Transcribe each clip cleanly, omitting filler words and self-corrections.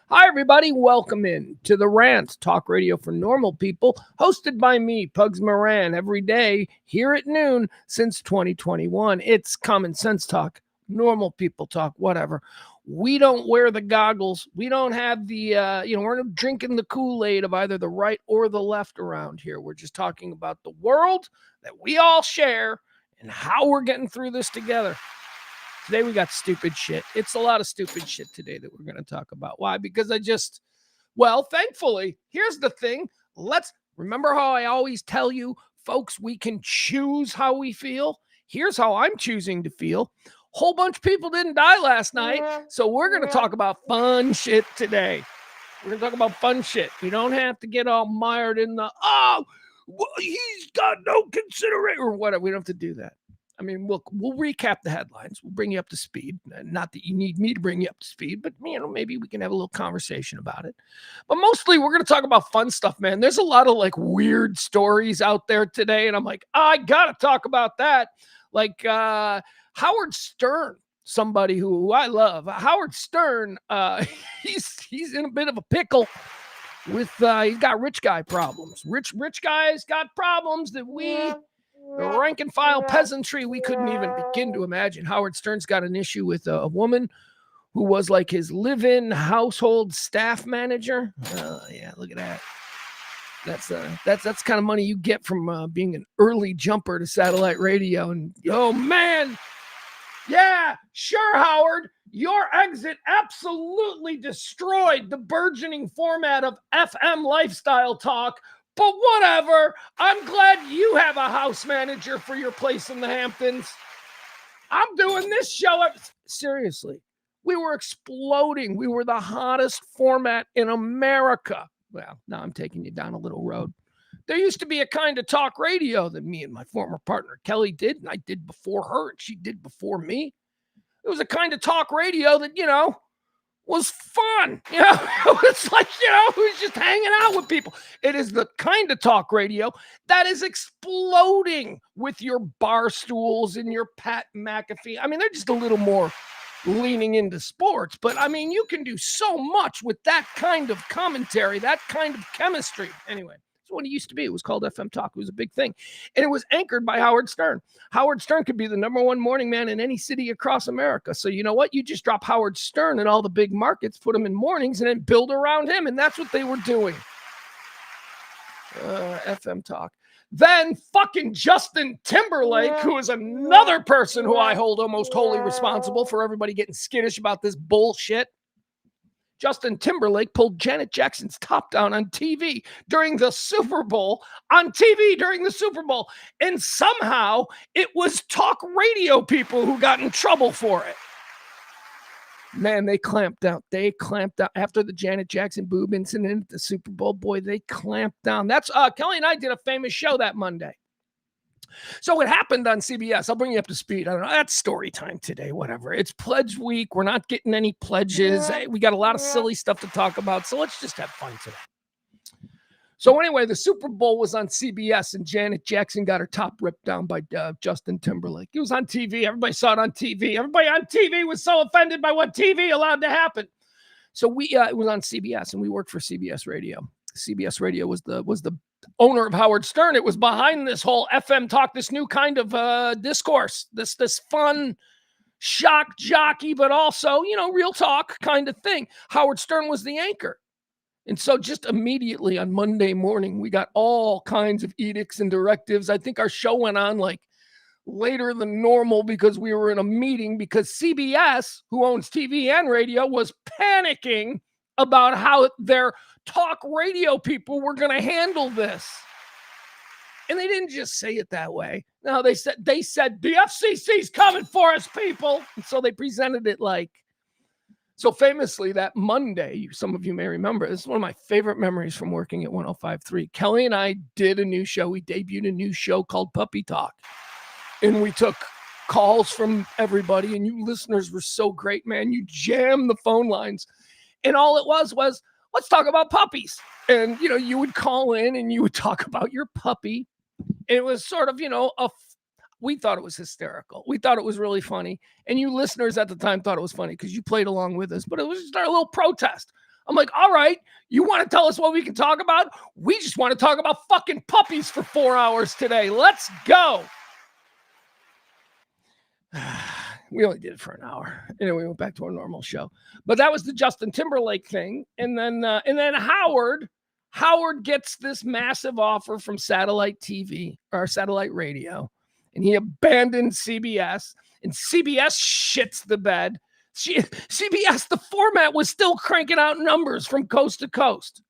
Hi, everybody. Welcome in to the Rant, talk radio for normal people, hosted by me, Pugs Moran, every day here at noon since 2021. It's common sense talk, normal people talk, whatever. We don't wear the goggles. We don't have the, we're not drinking the Kool-Aid of either the right or the left around here. We're just talking about the world that we all share and how we're getting through this together. Today we got stupid shit. It's a lot of stupid shit today that we're going to talk about. Why? Because thankfully, here's the thing. Let's remember how I always tell you, folks, we can choose how we feel. Here's how I'm choosing to feel. Whole bunch of people didn't die last night, so we're going to talk about fun shit today. We're going to talk about fun shit. We don't have to get all mired in he's got no consideration or whatever. We don't have to do that. I mean, we'll recap the headlines. We'll bring you up to speed. Not that you need me to bring you up to speed, but, maybe we can have a little conversation about it. But mostly we're going to talk about fun stuff, man. There's a lot of, weird stories out there today, and I'm like, I got to talk about that. Howard Stern, somebody who I love. Howard Stern, he's in a bit of a pickle with, he's got rich guy problems. Rich guys got problems that the rank and file peasantry, we couldn't even begin to imagine. Howard Stern's got an issue with a woman who was like his live-in household staff manager. Yeah, look at that. That's kind of money you get from being an early jumper to satellite radio. And oh man, yeah, sure, Howard, your exit absolutely destroyed the burgeoning format of FM lifestyle talk. But whatever, I'm glad you have a house manager for your place in the Hamptons. I'm doing this show. Seriously, we were exploding. We were the hottest format in America. Well, now I'm taking you down a little road. There used to be a kind of talk radio that me and my former partner Kelly did, and I did before her, and she did before me. It was a kind of talk radio that, was fun. It's like, who's just hanging out with people. It is the kind of talk radio that is exploding with your bar stools and your Pat McAfee. I mean, they're just a little more leaning into sports, but I mean, you can do so much with that kind of commentary, that kind of chemistry. Anyway, that's what it used to be. It was called FM Talk. It was a big thing. And it was anchored by Howard Stern. Howard Stern could be the number one morning man in any city across America. So you know what? You just drop Howard Stern in all the big markets, put him in mornings, and then build around him. And that's what they were doing. FM Talk. Then fucking Justin Timberlake, who is another person who I hold almost wholly responsible for everybody getting skittish about this bullshit. Justin Timberlake pulled Janet Jackson's top down on TV during the Super Bowl, and somehow it was talk radio people who got in trouble for it. Man, they clamped down. After the Janet Jackson boob incident at the Super Bowl. Boy, they clamped down. That's Kelly and I did a famous show that Monday. So it happened on CBS. I'll bring you up to speed. I don't know. That's story time today, whatever. It's pledge week. We're not getting any pledges. We got a lot of silly stuff to talk about. So let's just have fun today. So anyway, the Super Bowl was on CBS and Janet Jackson got her top ripped down by Justin Timberlake. It was on TV. Everybody saw it on TV. Everybody on TV was so offended by what TV allowed to happen. So it was on CBS and we worked for CBS Radio. CBS Radio was the owner of Howard Stern. It was behind this whole FM talk, this new kind of discourse, this fun shock jockey, but also, real talk kind of thing. Howard Stern was the anchor. And so just immediately on Monday morning, we got all kinds of edicts and directives. I think our show went on later than normal because we were in a meeting because CBS, who owns TV and radio, was panicking about how their talk radio people were going to handle this. And they didn't just say it that way. No, they said the FCC's coming for us, people. And so they presented it so famously that Monday, some of you may remember, this is one of my favorite memories from working at 105.3. Kelly and I did a new show. We debuted a new show called Puppy Talk. And we took calls from everybody. And you listeners were so great, man. You jammed the phone lines. And all it was, let's talk about puppies. And, you would call in and you would talk about your puppy. And it was sort of, we thought it was hysterical. We thought it was really funny. And you listeners at the time thought it was funny because you played along with us, but it was just our little protest. I'm like, all right, you want to tell us what we can talk about? We just want to talk about fucking puppies for 4 hours today. Let's go. We only did it for an hour. And then we went back to our normal show. But that was the Justin Timberlake thing. And then Howard gets this massive offer from satellite TV or satellite radio. And he abandoned CBS. And CBS shits the bed. CBS, the format was still cranking out numbers from coast to coast.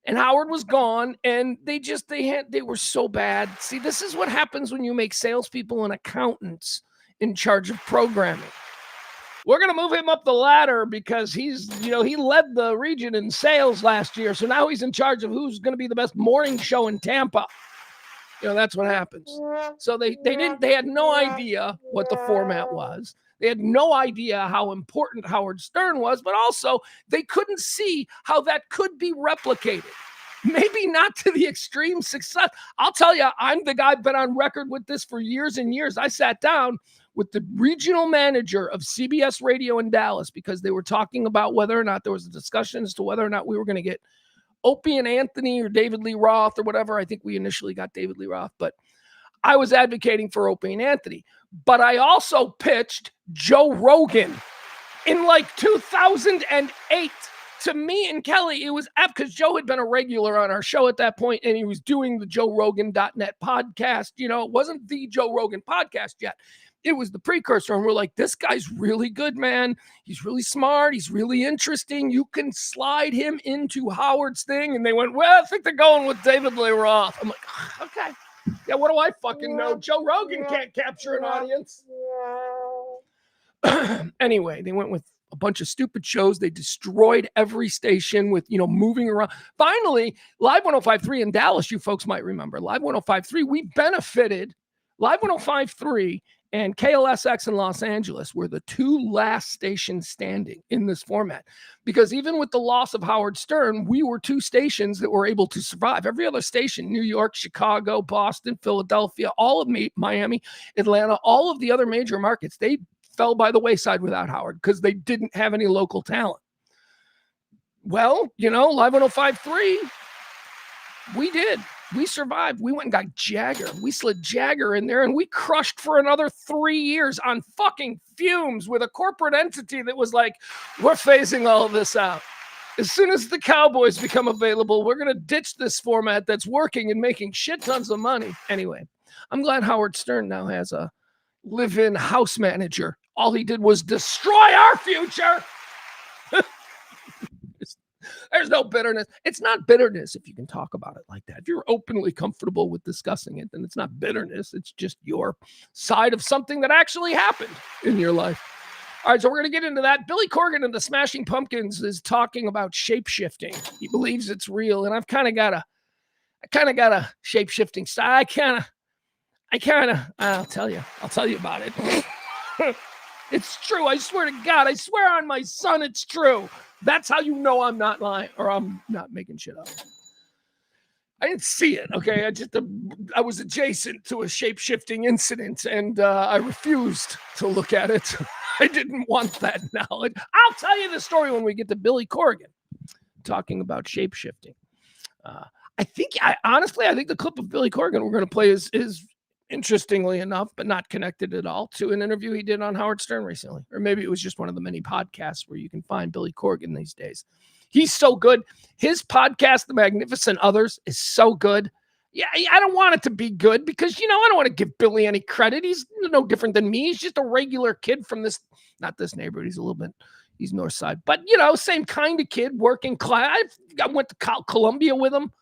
And Howard was gone, and they were so bad. See, this is what happens when you make salespeople and accountants in charge of programming. We're going to move him up the ladder because he led the region in sales last year. So now he's in charge of who's going to be the best morning show in Tampa. That's what happens. So they had no idea what the format was. They had no idea how important Howard Stern was, but also they couldn't see how that could be replicated. Maybe not to the extreme success. I'll tell you, I'm the guy been on record with this for years and years. I sat down with the regional manager of CBS Radio in Dallas because they were talking about whether or not there was a discussion as to whether or not we were going to get Opie and Anthony or David Lee Roth or whatever. I think we initially got David Lee Roth, but I was advocating for Opie and Anthony. But I also pitched Joe Rogan in like 2008 to me and Kelly. It was because Joe had been a regular on our show at that point, and he was doing the JoeRogan.net podcast. It wasn't the Joe Rogan podcast yet. It was the precursor. And we're like, this guy's really good, man. He's really smart. He's really interesting. You can slide him into Howard's thing. And they went, well, I think they're going with David Lee Roth. I'm like, okay. Yeah, what do I fucking know? Joe Rogan can't capture an audience. Anyway, they went with a bunch of stupid shows. They destroyed every station with, moving around. Finally, Live 105.3 in Dallas, you folks might remember. Live 105.3, we benefited. Live 105.3 and KLSX in Los Angeles were the two last stations standing in this format. Because even with the loss of Howard Stern, we were two stations that were able to survive. Every other station, New York, Chicago, Boston, Philadelphia, all of Miami, Atlanta, all of the other major markets, they fell by the wayside without Howard because they didn't have any local talent. Well, Live 105.3, we did. We survived. We went and got Jagger. We slid Jagger in there, and we crushed for another 3 years on fucking fumes with a corporate entity that was like, we're phasing all of this out. As soon as the Cowboys become available, we're going to ditch this format that's working and making shit tons of money. Anyway, I'm glad Howard Stern now has a live-in house manager. All he did was destroy our future. There's no bitterness. It's not bitterness if you can talk about it like that. If you're openly comfortable with discussing it, then it's not bitterness. It's just your side of something that actually happened in your life. All right, so we're going to get into that. Billy Corgan and the Smashing Pumpkins is talking about shape-shifting. He believes it's real, and I've kind of got a shape-shifting style. I'll tell you about it. It's true. I swear to God. I swear on my son it's true. That's how you know I'm not lying or I'm not making shit up. I didn't see it, okay? I was adjacent to a shape-shifting incident, and I refused to look at it. I didn't want that knowledge. I'll tell you the story when we get to Billy Corgan talking about shape-shifting. I think the clip of Billy Corgan we're going to play is interestingly enough, but not connected at all, to an interview he did on Howard Stern recently. Or maybe it was just one of the many podcasts where you can find Billy Corgan these days. He's so good. His podcast, The Magnificent Others, is so good. Yeah, I don't want it to be good because, I don't want to give Billy any credit. He's no different than me. He's just a regular kid from not this neighborhood. He's north side. But, same kind of kid, working class. I went to Columbia with him.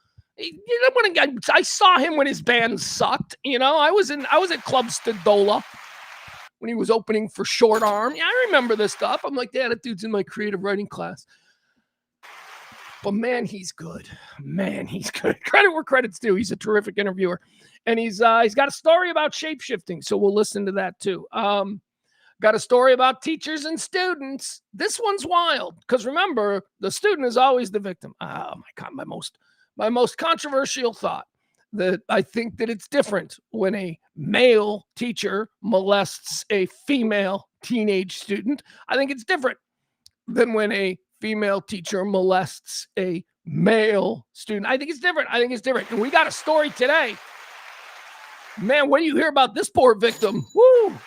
I saw him when his band sucked. I was at Club Stadola when he was opening for Short Arm. Yeah, I remember this stuff. I'm like, that dude's in my creative writing class. But man, he's good. Credit where credit's due. He's a terrific interviewer, and he's got a story about shape-shifting. So we'll listen to that too. Got a story about teachers and students. This one's wild because remember, the student is always the victim. Oh my God, my most controversial thought. that I think that it's different when a male teacher molests a female teenage student. I think it's different than when a female teacher molests a male student. I think it's different. And we got a story today. Man, when you hear about this poor victim, woo!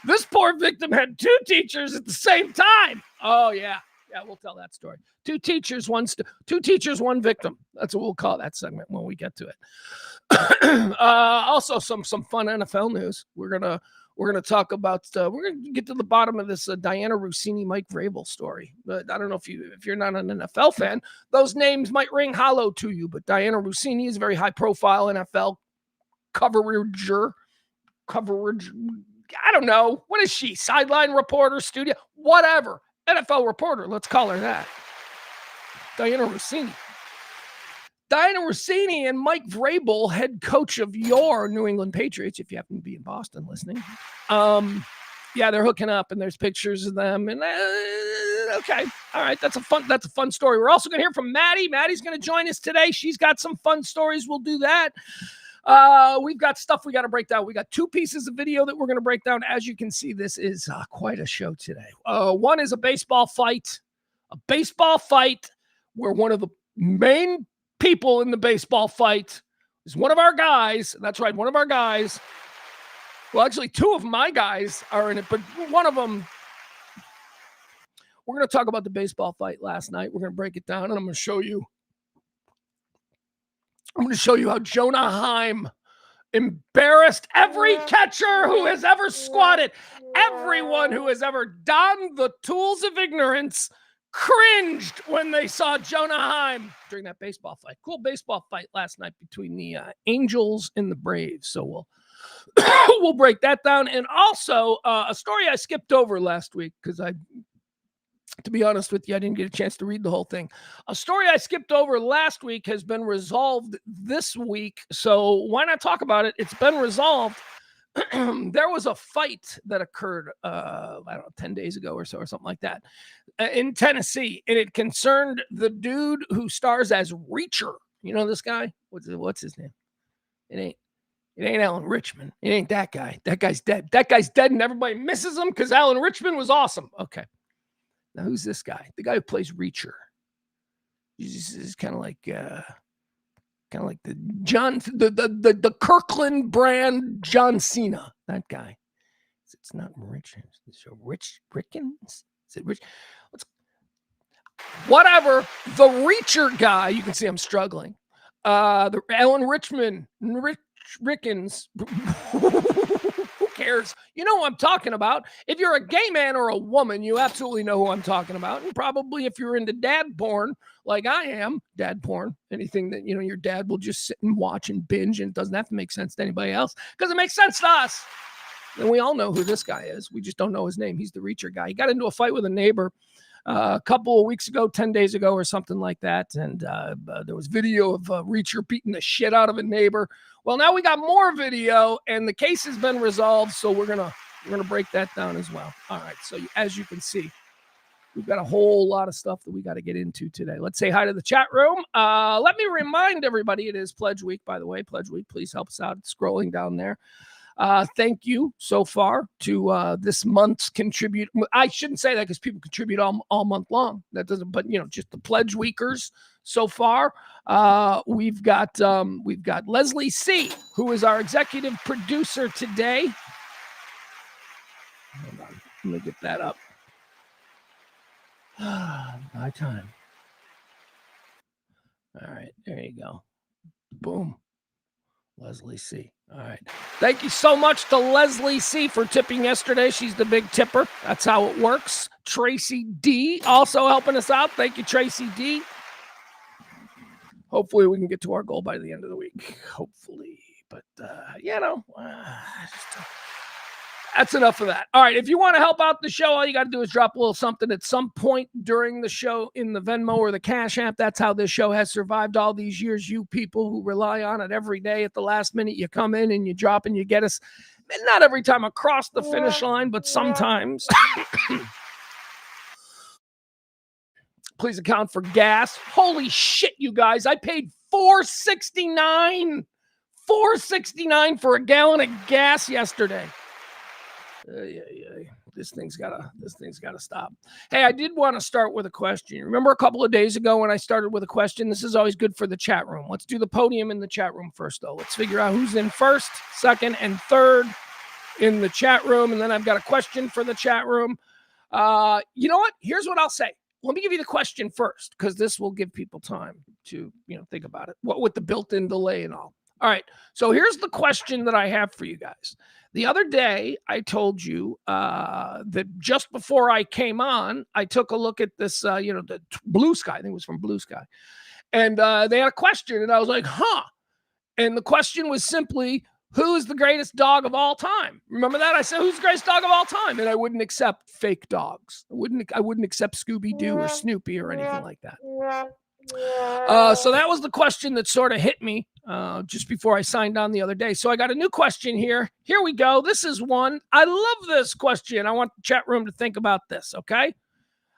This poor victim had 2 teachers at the same time. Oh, yeah. Yeah, we'll tell that story. 2 teachers, 1 victim. That's what we'll call that segment when we get to it. Also, some fun NFL news. We're gonna talk about. We're gonna get to the bottom of this Diana Rusinni, Mike Vrabel story. But I don't know if you're not an NFL fan, those names might ring hollow to you. But Diana Rusinni is a very high profile NFL coverage. I don't know. What is she? Sideline reporter, studio, whatever. NFL reporter. Let's call her that. Diana Rusinni. Diana Rusinni and Mike Vrabel, head coach of your New England Patriots, if you happen to be in Boston listening. Yeah, they're hooking up, and there's pictures of them. And okay, all right, that's a fun story. We're also going to hear from Maddie. Maddie's going to join us today. She's got some fun stories. We'll do that. We've got stuff we got to break down. We got 2 pieces of video that we're going to break down. As you can see, this is quite a show today. One is a baseball fight where one of the main people in the baseball fight is one of our guys. That's right, one of our guys. Well, actually, 2 of my guys are in it, but one of them, we're going to talk about the baseball fight last night. We're going to break it down, and I'm going to show you how Jonah Heim embarrassed every catcher who has ever squatted. Everyone who has ever donned the tools of ignorance cringed when they saw Jonah Heim during that baseball fight. Cool baseball fight last night between the Angels and the Braves. So we'll break that down. And also a story I skipped over last week because to be honest with you, I didn't get a chance to read the whole thing. A story I skipped over last week has been resolved this week. So why not talk about it? It's been resolved. There was a fight that occurred, I don't know, 10 days ago or so, or something like that, in Tennessee. And it concerned the dude who stars as Reacher. You know this guy? What's his name? It ain't Alan Richman. It ain't that guy. That guy's dead. That guy's dead, and everybody misses him because Alan Richman was awesome. Okay. Now, who's this guy? The guy who plays Reacher. He's kind of like the Kirkland brand John Cena. That guy. It's not Rich. It's Rich Rickens. Is it Rich? Whatever. The Reacher guy. You can see I'm struggling. The Alan Richman. Rickens. Who cares? You know who I'm talking about. If you're a gay man or a woman, you absolutely know who I'm talking about. And probably if you're into dad porn, like I am, dad porn, anything that, your dad will just sit and watch and binge, and it doesn't have to make sense to anybody else because it makes sense to us. And we all know who this guy is. We just don't know his name. He's the Reacher guy. He got into a fight with a neighbor a couple of weeks ago, 10 days ago or something like that. And there was video of Reacher beating the shit out of a neighbor. Well, now we got more video, and the case has been resolved. So we're gonna break that down as well. All right. So as you can see, we've got a whole lot of stuff that we got to get into today. Let's say hi to the chat room. Let me remind everybody, it is Pledge Week, by the way. Pledge Week, please help us out. It's scrolling down there. Thank you so far to this month's contribute. I shouldn't say that because people contribute all month long. That doesn't, but just the Pledge Weekers so far. We've got Leslie C., who is our executive producer today. Hold on, let me get that up. My time. All right, there you go. Boom. Leslie C. All right. Thank you so much to Leslie C. for tipping yesterday. She's the big tipper. That's how it works. Tracy D. also helping us out. Thank you, Tracy D. Hopefully we can get to our goal by the end of the week. Hopefully. But, that's enough of that. All right. If you want to help out the show, all you got to do is drop a little something at some point during the show in the Venmo or the Cash App. That's how this show has survived all these years. You people who rely on it every day at the last minute, you come in and you drop and you get us. Not every time across the finish line, but sometimes. Please account for gas. Holy shit, you guys. I paid $4.69. $4.69 for a gallon of gas yesterday. This thing's gotta stop. Hey, I did want to start with a question. Remember a couple of days ago when I started with a question? This is always good for the chat room. Let's do the podium in the chat room first, though. Let's figure out who's in first, second, and third in the chat room. And then I've got a question for the chat room. You know what? Here's what I'll say. Let me give you the question first, because this will give people time to, think about it. What with the built-in delay and all. All right. So here's the question that I have for you guys. The other day, I told you that just before I came on, I took a look at this, the Blue Sky. I think it was from Blue Sky. And they had a question, and I was like, huh. And the question was simply, who is the greatest dog of all time? Remember that? I said, who's the greatest dog of all time? And I wouldn't accept fake dogs. I wouldn't accept Scooby-Doo or Snoopy or anything like that. So that was the question that sort of hit me just before I signed on the other day. So I got a new question here. Here we go. This is one. I love this question. I want the chat room to think about this, okay?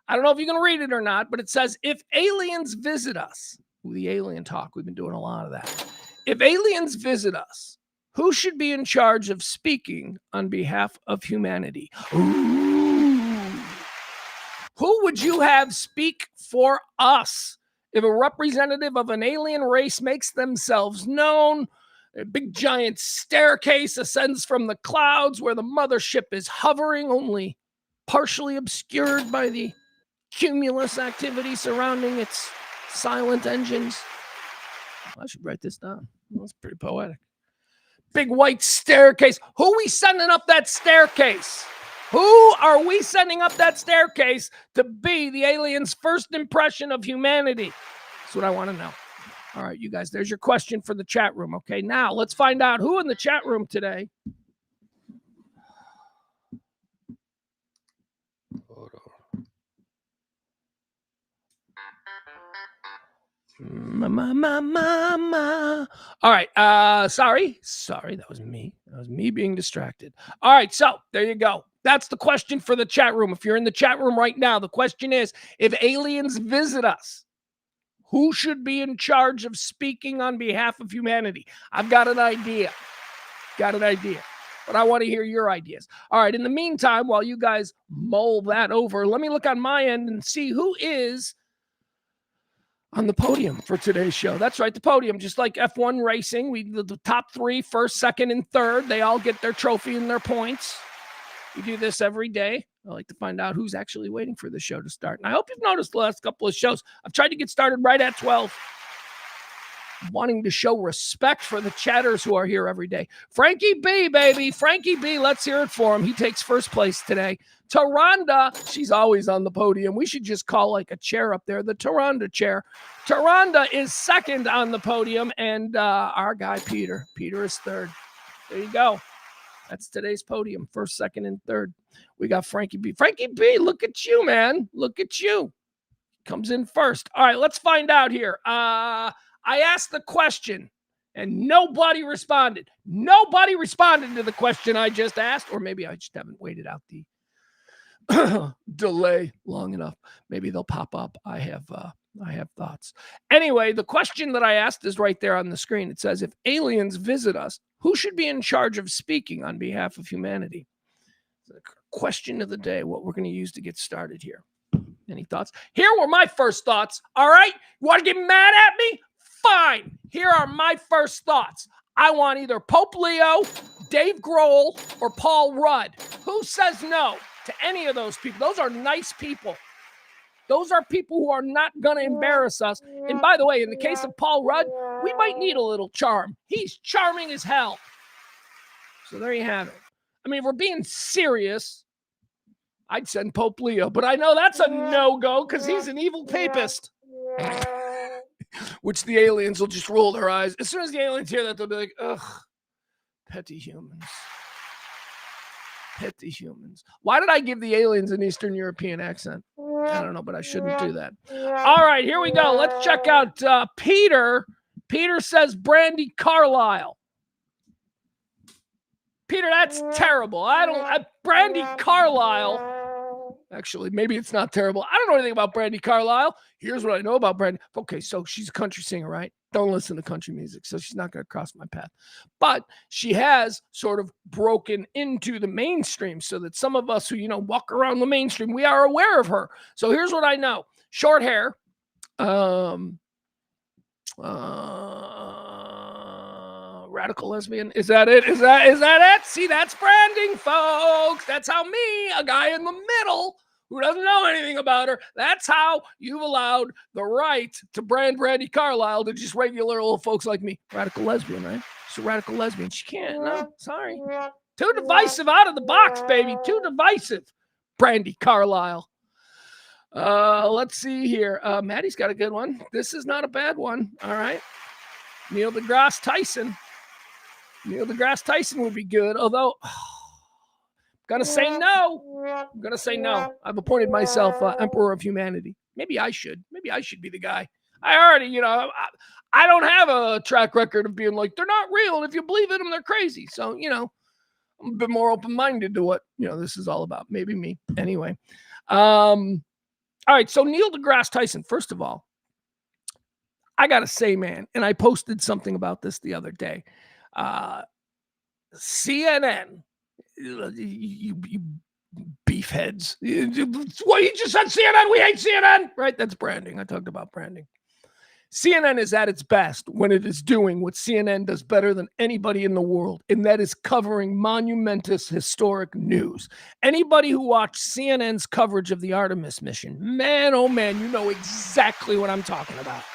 I don't know if you're going to read it or not, but it says, if aliens visit us, the alien talk, we've been doing a lot of that. If aliens visit us, who should be in charge of speaking on behalf of humanity? Ooh. Who would you have speak for us? If a representative of an alien race makes themselves known, a big giant staircase ascends from the clouds where the mothership is hovering, only partially obscured by the cumulus activity surrounding its silent engines. I should write this down. That's pretty poetic. Big white staircase. Who are we sending up that staircase? Who are we sending up that staircase to be the aliens' first impression of humanity? That's what I want to know. All right, you guys, there's your question for the chat room. Okay, now let's find out who in the chat room today. All right. Sorry. That was me. That was me being distracted. All right. So there you go. That's the question for the chat room. If you're in the chat room right now, the question is, if aliens visit us, who should be in charge of speaking on behalf of humanity? I've got an idea. But I want to hear your ideas. All right. In the meantime, while you guys mull that over, let me look on my end and see who is on the podium for today's show. That's right, the podium. Just like F1 racing, the top three, first, second, and third, they all get their trophy and their points. We do this every day. I like to find out who's actually waiting for the show to start. And I hope you've noticed the last couple of shows, I've tried to get started right at 12. Wanting to show respect for the chatters who are here every day. Frankie B, baby. Frankie B, let's hear it for him. He takes first place today. Taronda, she's always on the podium. We should just call like a chair up there, the Taronda chair. Taronda is second on the podium, and our guy Peter is third. There you go. That's today's podium, first, second, and third. We got Frankie B. Frankie B, look at you, man. Look at you. Comes in first. All right, let's find out here. I asked the question, and nobody responded. Nobody responded to the question I just asked, or maybe I just haven't waited out the delay long enough. Maybe they'll pop up. I have thoughts. Anyway, the question that I asked is right there on the screen. It says, if aliens visit us, who should be in charge of speaking on behalf of humanity? The question of the day, what we're going to use to get started here. Any thoughts? Here were my first thoughts. All right. You want to get mad at me? Fine. Here are my first thoughts. I want either Pope Leo, Dave Grohl, or Paul Rudd. Who says no to any of those people? Those are nice people. Those are people who are not going to embarrass us. And by the way, in the case of Paul Rudd, we might need a little charm. He's charming as hell. So there you have it. I mean, if we're being serious, I'd send Pope Leo, but I know that's a no-go because he's an evil papist. Which the aliens will just roll their eyes. As soon as the aliens hear that, they'll be like, ugh, petty humans. Petty humans. Why did I give the aliens an Eastern European accent? I don't know, but I shouldn't do that. All right, here we go. Let's check out Peter. Peter says Brandy Carlisle. Peter, that's terrible. Brandy Carlisle. Actually, maybe it's not terrible. I don't know anything about Brandi Carlile. Here's what I know about Brandi. Okay, so she's a country singer, right? Don't listen to country music, so she's not going to cross my path. But she has sort of broken into the mainstream so that some of us who, walk around the mainstream, we are aware of her. So here's what I know. Short hair. Radical lesbian. Is that it? Is that it? See, that's branding, folks. That's how me, a guy in the middle who doesn't know anything about her, that's how you've allowed the right to brand Brandi Carlile to just regular old folks like me. Radical lesbian, right? She's a radical lesbian. She can't. No, sorry. Too divisive out of the box, baby. Too divisive. Brandi Carlile. Let's see here. Maddie's got a good one. This is not a bad one. All right. Neil deGrasse Tyson. Neil deGrasse Tyson would be good, although I'm gonna say no. I've appointed myself Emperor of Humanity. Maybe I should be the guy. I already, I don't have a track record of being like, they're not real, and if you believe in them, they're crazy. So, I'm a bit more open-minded to what, this is all about. Maybe me. Anyway. All right, so Neil deGrasse Tyson, first of all, I got to say, man, and I posted something about this the other day. CNN, you beefheads. Well, you just said CNN. We hate CNN, right? That's branding. I talked about branding. CNN is at its best when it is doing what CNN does better than anybody in the world, and that is covering monumentous historic news. Anybody who watched CNN's coverage of the Artemis mission, man, oh man, you know exactly what I'm talking about.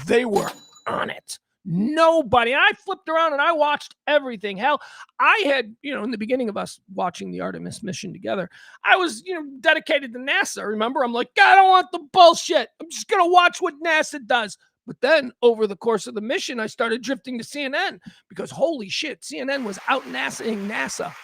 They were on it. Nobody. And I flipped around and I watched everything. Hell, I had, in the beginning of us watching the Artemis mission together, I was, dedicated to NASA. Remember, I'm like, I don't want the bullshit. I'm just going to watch what NASA does. But then over the course of the mission, I started drifting to CNN because holy shit, CNN was out NASAing NASA.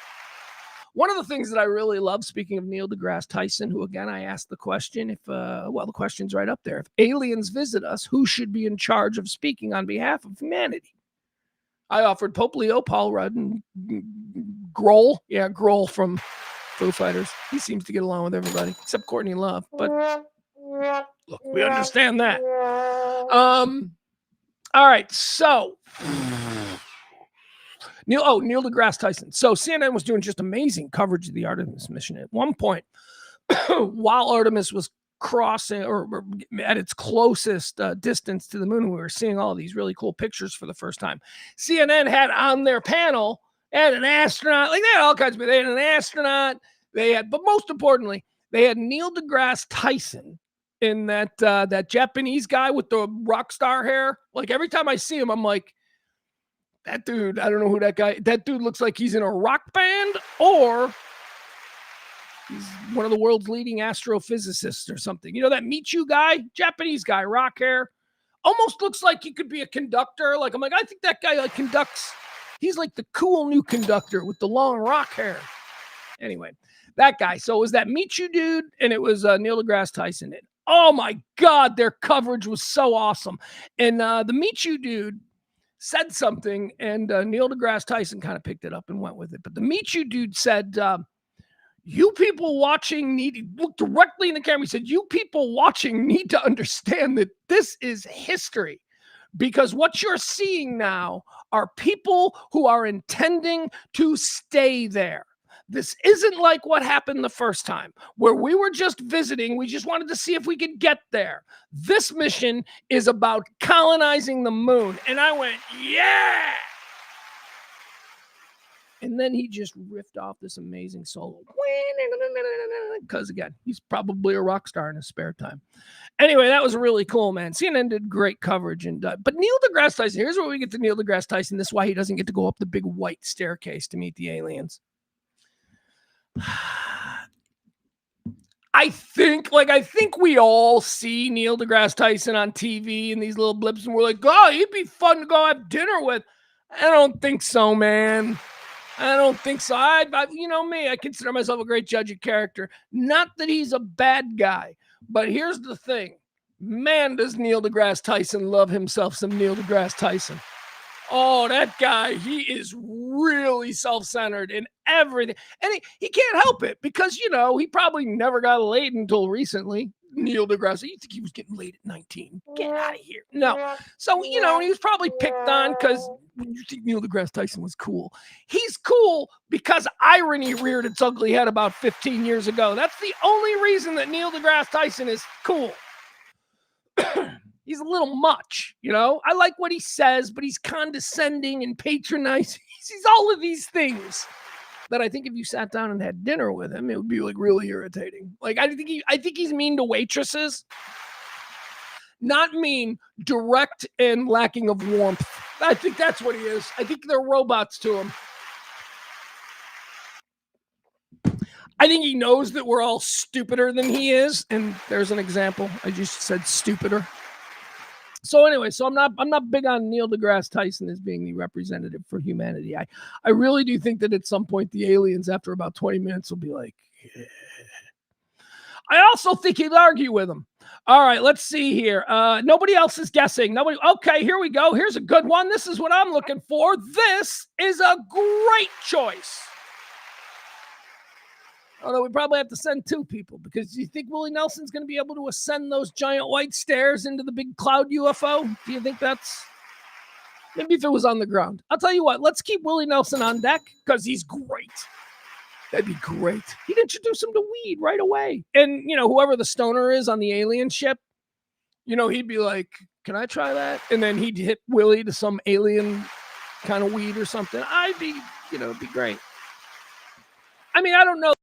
One of the things that I really love, speaking of Neil deGrasse Tyson, who again, I asked the question, the question's right up there. If aliens visit us, who should be in charge of speaking on behalf of humanity? I offered Pope Leo, Paul Rudd, and Grohl. Yeah, Grohl from Foo Fighters. He seems to get along with everybody, except Courtney Love. But look, we understand that. All right, so... Neil deGrasse Tyson. So CNN was doing just amazing coverage of the Artemis mission. At one point, while Artemis was crossing or at its closest distance to the moon, we were seeing all these really cool pictures for the first time. CNN had on their panel, had an astronaut, like they had all kinds of, they had an astronaut, but most importantly, they had Neil deGrasse Tyson in that Japanese guy with the rock star hair. Like every time I see him, I'm like, that dude, I don't know who that dude looks like he's in a rock band or he's one of the world's leading astrophysicists or something. That Michu guy, Japanese guy, rock hair, almost looks like he could be a conductor. Like, I'm like, I think that guy conducts. He's like the cool new conductor with the long rock hair. Anyway, that guy. So it was that Michu dude and it was Neil deGrasse Tyson. And, oh my God, their coverage was so awesome. And the Michu dude said something, and Neil deGrasse Tyson kind of picked it up and went with it. But the Michu dude said, you people watching look directly in the camera. He said, you people watching need to understand that this is history because what you're seeing now are people who are intending to stay there. This isn't like what happened the first time where we were just visiting. We just wanted to see if we could get there. This mission is about colonizing the moon. And I went, yeah. And then he just riffed off this amazing solo. Because again, he's probably a rock star in his spare time. Anyway, that was really cool, man. CNN did great coverage. But Neil deGrasse Tyson, here's where we get to Neil deGrasse Tyson. This is why he doesn't get to go up the big white staircase to meet the aliens. I think we all see Neil deGrasse Tyson on TV and these little blips, and we're like, oh, he'd be fun to go have dinner with. I don't think so, man. I don't think so. I me, I consider myself a great judge of character. Not that he's a bad guy, but here's the thing. Man, does Neil deGrasse Tyson love himself some Neil deGrasse Tyson. Oh, that guy, he is really self-centered in everything. And he can't help it because, he probably never got laid until recently. Neil deGrasse, you think he was getting laid at 19? Get out of here. No. So, he was probably picked on because you think Neil deGrasse Tyson was cool. He's cool because irony reared its ugly head about 15 years ago. That's the only reason that Neil deGrasse Tyson is cool. He's a little much, I like what he says, but he's condescending and patronizing. He's all of these things that I think if you sat down and had dinner with him, it would be like really irritating. Like I think he's mean to waitresses. Not mean, direct and lacking of warmth. I think that's what he is. I think they're robots to him. I think he knows that we're all stupider than he is, and there's an example. I just said stupider. So anyway, I'm not big on Neil deGrasse Tyson as being the representative for humanity. I really do think that at some point the aliens, after about 20 minutes, will be like, yeah. I also think he'd argue with them. All right, let's see here. Nobody else is guessing. Nobody. Okay, here we go. Here's a good one. This is what I'm looking for. This is a great choice. Although we probably have to send two people, because you think Willie Nelson's going to be able to ascend those giant white stairs into the big cloud UFO? Do you think that's... Maybe if it was on the ground. I'll tell you what, let's keep Willie Nelson on deck because he's great. That'd be great. He'd introduce him to weed right away. And, whoever the stoner is on the alien ship, he'd be like, can I try that? And then he'd hit Willie to some alien kind of weed or something. It'd be great. I mean, I don't know.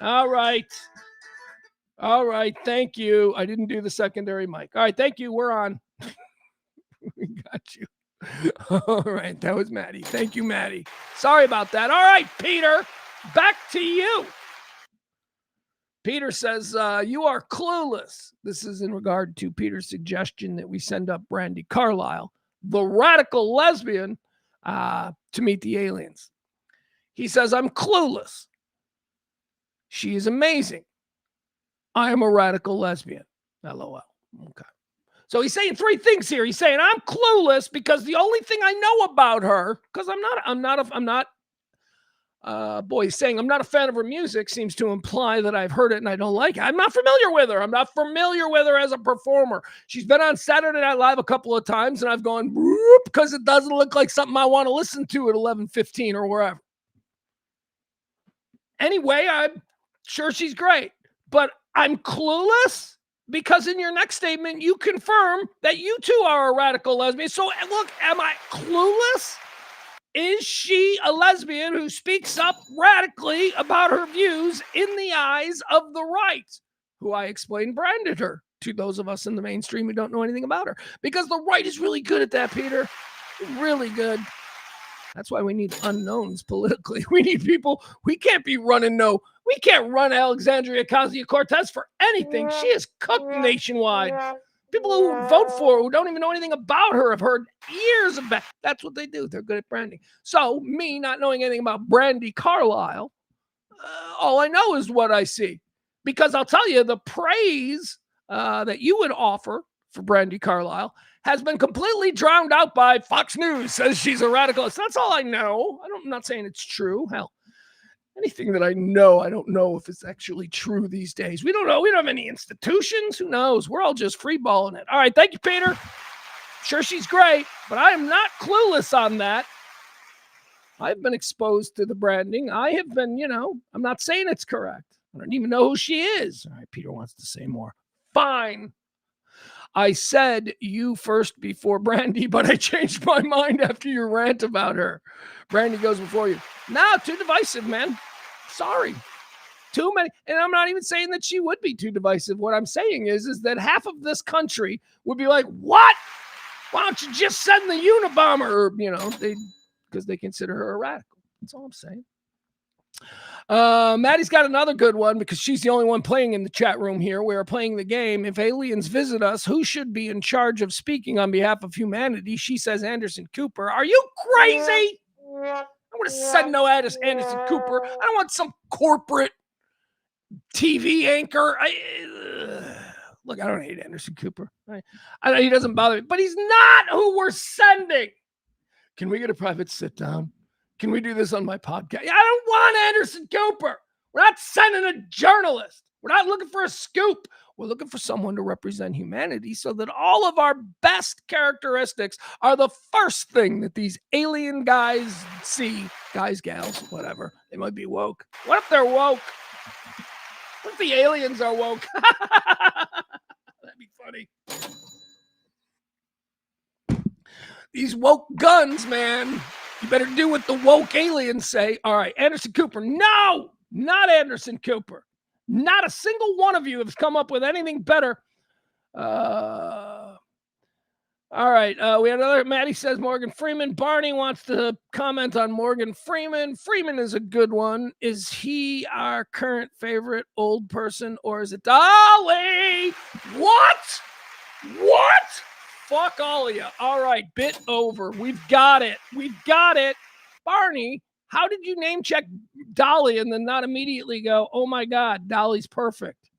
All right. Thank you. I didn't do the secondary mic. All right. Thank you. We're on. We got you. All right. That was Maddie. Thank you, Maddie. Sorry about that. All right, Peter, back to you. Peter says, you are clueless. This is in regard to Peter's suggestion that we send up Brandi Carlile, the radical lesbian, to meet the aliens. He says, I'm clueless. She is amazing. I am a radical lesbian. LOL. Okay. So he's saying three things here. He's saying I'm clueless because the only thing I know about her, because he's saying I'm not a fan of her music, seems to imply that I've heard it and I don't like it. I'm not familiar with her. I'm not familiar with her as a performer. She's been on Saturday Night Live a couple of times and I've gone, because it doesn't look like something I want to listen to at 11:15 or wherever. Anyway, I'm sure she's great, but I'm clueless because in your next statement, you confirm that you too are a radical lesbian. So look, am I clueless? Is she a lesbian who speaks up radically about her views in the eyes of the right, who I explained branded her to those of us in the mainstream who don't know anything about her. Because the right is really good at that, Peter. Really good. That's why we need unknowns politically. We need people. We can't run Alexandria Ocasio-Cortez for anything. She is cooked nationwide. People who vote for her, who don't even know anything about her, have heard years about. That's what they do. They're good at branding. So me not knowing anything about Brandi Carlile, all I know is what I see. Because I'll tell you, the praise that you would offer for Brandi Carlile has been completely drowned out by Fox News says she's a radicalist. That's all I know. I'm not saying it's true. Hell, anything that I know, I don't know if it's actually true these days. We don't know. We don't have any institutions. Who knows? We're all just freeballing it. All right. Thank you, Peter. Sure, she's great, but I am not clueless on that. I've been exposed to the branding. I have been, I'm not saying it's correct. I don't even know who she is. All right, Peter wants to say more. Fine. I said you first before Brandi, but I changed my mind after your rant about her. Brandi goes before you. No, too divisive, man. Sorry. Too many. And I'm not even saying that she would be too divisive. What I'm saying is that half of this country would be like, what? Why don't you just send the Unabomber? Or, because they consider her a radical. That's all I'm saying. Maddie's got another good one because she's the only one playing in the chat room here. We are playing the game. If aliens visit us, who should be in charge of speaking on behalf of humanity? She says Anderson Cooper. Are you crazy? I want to send no Anderson Cooper. I don't want some corporate TV anchor. Look, I don't hate Anderson Cooper. I know he doesn't bother me, but he's not who we're sending. Can we get a private sit down? Can we do this on my podcast? I don't want Anderson Cooper. We're not sending a journalist. We're not looking for a scoop. We're looking for someone to represent humanity so that all of our best characteristics are the first thing that these alien guys see. Guys, gals, whatever. They might be woke. What if they're woke? What if the aliens are woke? That'd be funny. These woke guns, man. You better do what the woke aliens say. All right, Anderson Cooper. No, not Anderson Cooper. Not a single one of you has come up with anything better. All right, we have another. Maddie says Morgan Freeman. Barney wants to comment on Morgan Freeman. Freeman is a good one. Is he our current favorite old person, or is it Dolly? What? Fuck all of you. All right, bit over. We've got it. Barney, how did you name check Dolly and then not immediately go, oh my God, Dolly's perfect?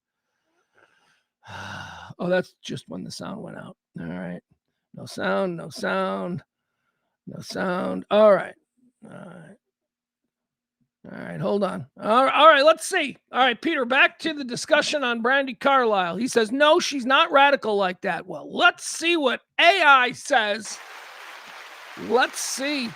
Oh, that's just when the sound went out. All right. No sound. All right. All right, hold on. All right, let's see. All right, Peter, back to the discussion on Brandi Carlile. He says, no, she's not radical like that. Well, let's see what AI says. Let's see.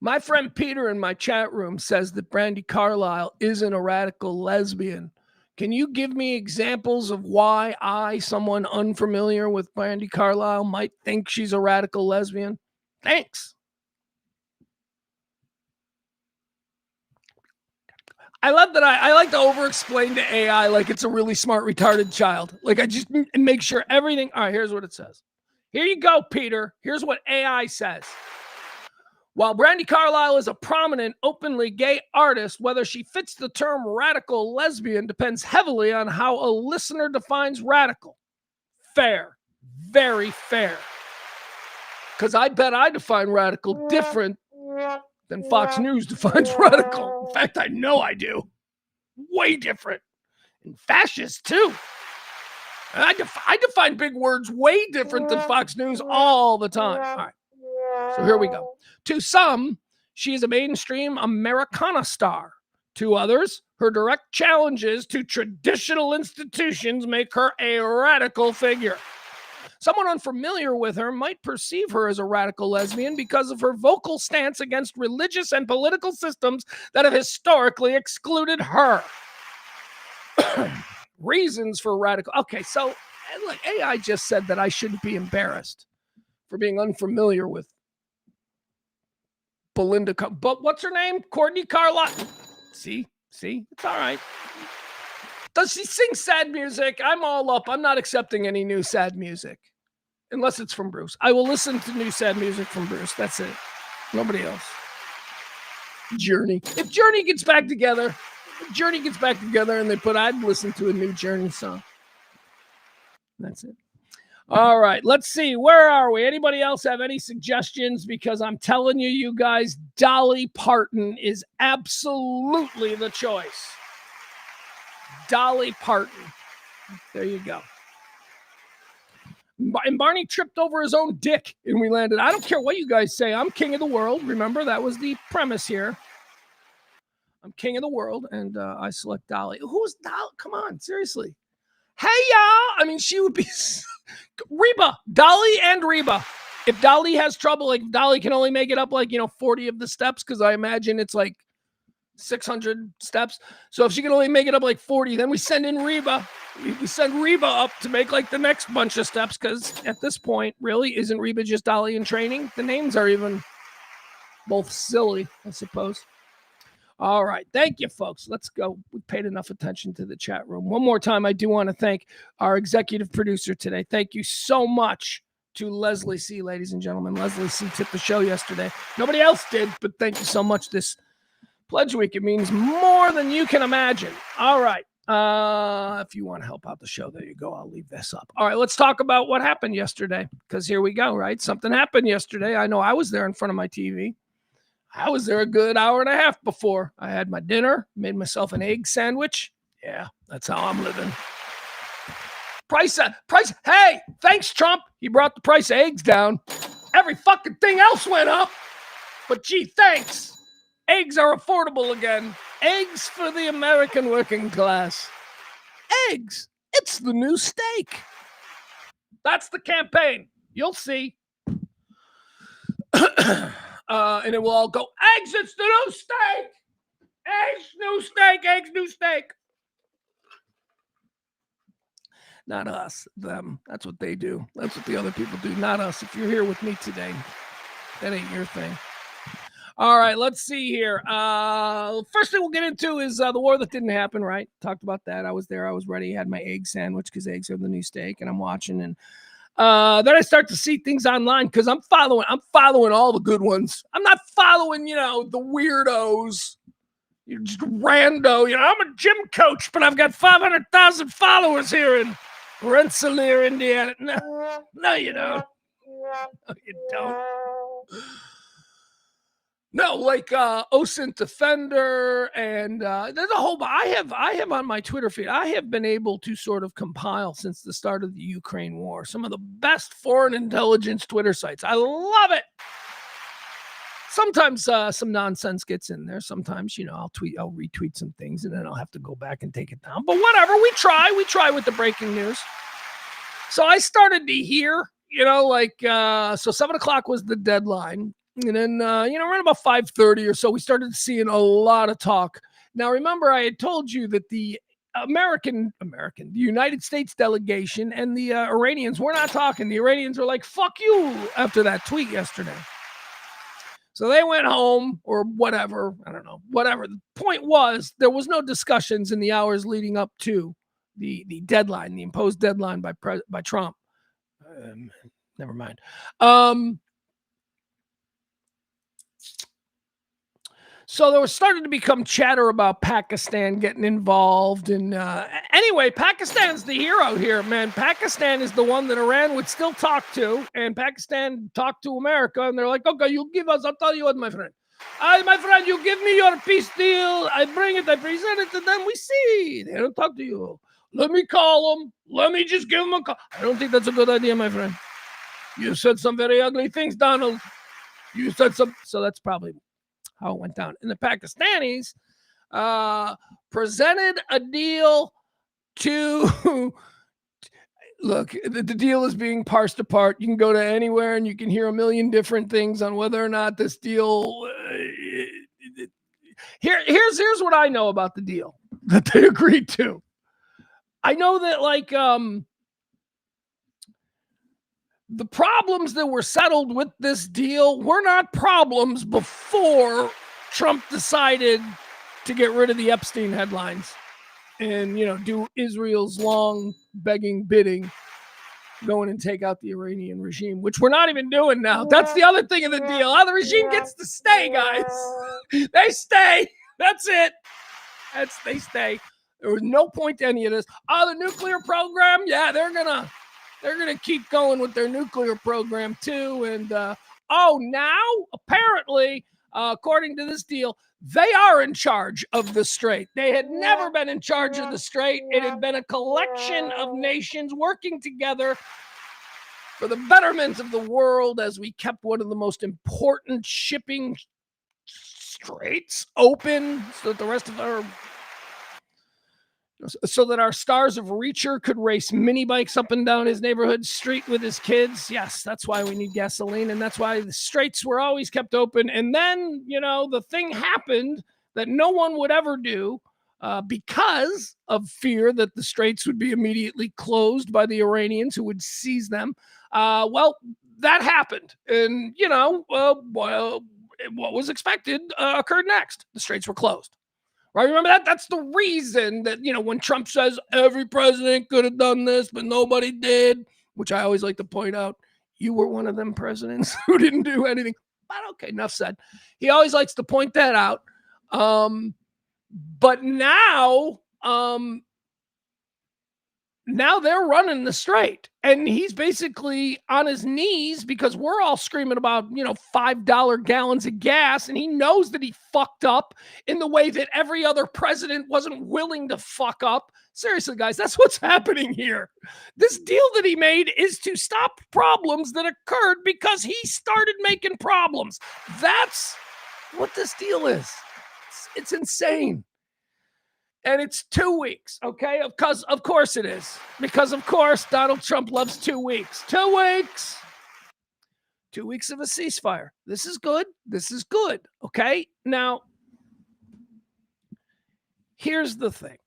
My friend Peter in my chat room says that Brandi Carlile isn't a radical lesbian. Can you give me examples of why I, someone unfamiliar with Brandi Carlile, might think she's a radical lesbian? Thanks. I love that I like to over-explain to AI like it's a really smart, retarded child. Like I just make sure everything. All right, here's what it says. Here you go, Peter. Here's what AI says. While Brandi Carlile is a prominent, openly gay artist, whether she fits the term radical lesbian depends heavily on how a listener defines radical. Fair. Very fair. Because I bet I define radical different than Fox News defines radical. In fact, I know I do. Way different. And fascist, too. I define big words way different than Fox News all the time. All right. So here we go. To some, she is a mainstream Americana star. To others, her direct challenges to traditional institutions make her a radical figure. Someone unfamiliar with her might perceive her as a radical lesbian because of her vocal stance against religious and political systems that have historically excluded her. Reasons for radical. Okay, so look, AI just said that I shouldn't be embarrassed for being unfamiliar with Belinda. But what's her name? Courtney Carlile. See, it's all right. Does she sing sad music? I'm all up. I'm not accepting any new sad music. Unless it's from Bruce. I will listen to new sad music from Bruce. That's it. Nobody else. Journey. If Journey gets back together and they put, I'd listen to a new Journey song. That's it. All right. Let's see. Where are we? Anybody else have any suggestions? Because I'm telling you, you guys, Dolly Parton is absolutely the choice. Dolly Parton. There you go. And Barney tripped over his own dick and we landed. I don't care what you guys say. I'm king of the world. Remember, that was the premise here. I'm king of the world, and I select Dolly. Who's Dolly? Come on, seriously. Hey, y'all. I mean, she would be Reba. Dolly and Reba. If Dolly has trouble, like Dolly can only make it up like, 40 of the steps, because I imagine it's like 600 steps. So if she can only make it up like 40, then we send in Reba. We send Reba up to make like the next bunch of steps, because at this point, really, isn't Reba just Dolly in training? The names are even both silly, I suppose. All right. Thank you, folks. Let's go. We paid enough attention to the chat room. One more time, I do want to thank our executive producer today. Thank you so much to Leslie C., ladies and gentlemen. Leslie C. tipped the show yesterday. Nobody else did, but thank you so much this Pledge Week. It means more than you can imagine. All right. If you want to help out the show, there you go. I'll leave this up. All right. Let's talk about what happened yesterday, because here we go, right? Something happened yesterday. I know I was there in front of my TV. I was there a good hour and a half before. I had my dinner, made myself an egg sandwich. Yeah, that's how I'm living. Price. Hey, thanks, Trump. He brought the price of eggs down. Every fucking thing else went up. But gee, thanks. Eggs are affordable again. Eggs for the American working class. Eggs. It's the new steak. That's the campaign. You'll see. And it will all go, eggs, it's the new steak. Eggs, new steak, eggs, new steak. Not us, them. That's what they do. That's what the other people do, not us. If you're here with me today, that ain't your thing. All right, let's see here. First thing we'll get into is the war that didn't happen, right? Talked about that. I was there. I was ready. Had my egg sandwich because eggs are the new steak, and I'm watching. And then I start to see things online because I'm following all the good ones. I'm not following, the weirdos. You're just rando. I'm a gym coach, but I've got 500,000 followers here in Rensselaer, Indiana. No, you don't. No, you don't. No, like OSINT Defender, and there's a whole. I have on my Twitter feed. I have been able to sort of compile since the start of the Ukraine war some of the best foreign intelligence Twitter sites. I love it. Sometimes some nonsense gets in there. Sometimes I'll retweet some things, and then I'll have to go back and take it down. But whatever, we try with the breaking news. So I started to hear, so 7:00 was the deadline. And then, around about 5:30 or so, we started seeing a lot of talk. Now, remember, I had told you that the the United States delegation and the Iranians were not talking. The Iranians were like, fuck you, after that tweet yesterday. So they went home or whatever. I don't know, whatever. The point was, there was no discussions in the hours leading up to the deadline, the imposed deadline by Trump. Never mind. So there was starting to become chatter about Pakistan getting involved. And anyway, Pakistan's the hero here, man. Pakistan is the one that Iran would still talk to. And Pakistan talked to America. And they're like, okay, you give us, I'll tell you what, my friend. My friend, you give me your peace deal. I bring it, I present it, and then we see. They don't talk to you. Let me call them. Let me just give them a call. I don't think that's a good idea, my friend. You said some very ugly things, Donald. You said some. So that's probably how it went down. And the Pakistanis presented a deal to look, the deal is being parsed apart. You can go to anywhere and you can hear a million different things on whether or not this deal. Here's what I know about the deal that they agreed to. I know that the problems that were settled with this deal were not problems before Trump decided to get rid of the Epstein headlines. and, do Israel's long begging bidding, go in and take out the Iranian regime, which we're not even doing now. That's the other thing of the deal. The regime gets to stay, guys. They stay. That's it. They stay. There was no point to any of this. The nuclear program, yeah, they're gonna keep going with their nuclear program too. And now apparently, according to this deal, they are in charge of the strait. They had never been in charge of the strait. It had been a collection of nations working together for the betterment of the world as we kept one of the most important shipping straits open so that our stars of Reacher could race mini bikes up and down his neighborhood street with his kids. Yes, that's why we need gasoline, and that's why the straits were always kept open. And then, the thing happened that no one would ever do because of fear that the straits would be immediately closed by the Iranians who would seize them. That happened. And, what was expected occurred next. The straits were closed. Right? Remember that? That's the reason that, when Trump says every president could have done this, but nobody did, which I always like to point out, you were one of them presidents who didn't do anything. But okay, enough said. He always likes to point that out. But now they're running the strait, and he's basically on his knees because we're all screaming about, $5 gallons of gas. And he knows that he fucked up in the way that every other president wasn't willing to fuck up. Seriously, guys, that's what's happening here. This deal that he made is to stop problems that occurred because he started making problems. That's what this deal is. It's insane. And it's 2 weeks, okay? Because of course it is. Because of course Donald Trump loves 2 weeks. 2 weeks. 2 weeks of a ceasefire. This is good. This is good, okay? Now, here's the thing.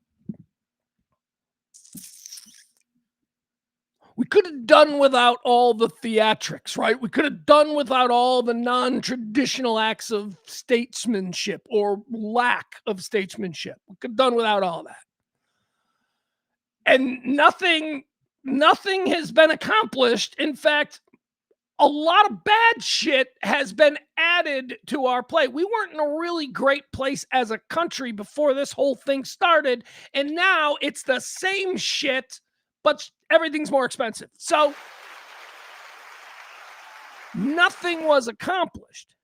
We could have done without all the theatrics, right? We could have done without all the non-traditional acts of statesmanship or lack of statesmanship. We could have done without all that. And nothing has been accomplished. In fact, a lot of bad shit has been added to our plate. We weren't in a really great place as a country before this whole thing started. And now it's the same shit, but everything's more expensive. So nothing was accomplished.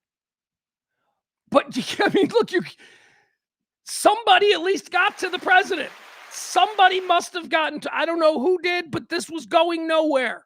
But I mean, look, somebody at least got to the president. Somebody must have gotten to, I don't know who did, but this was going nowhere.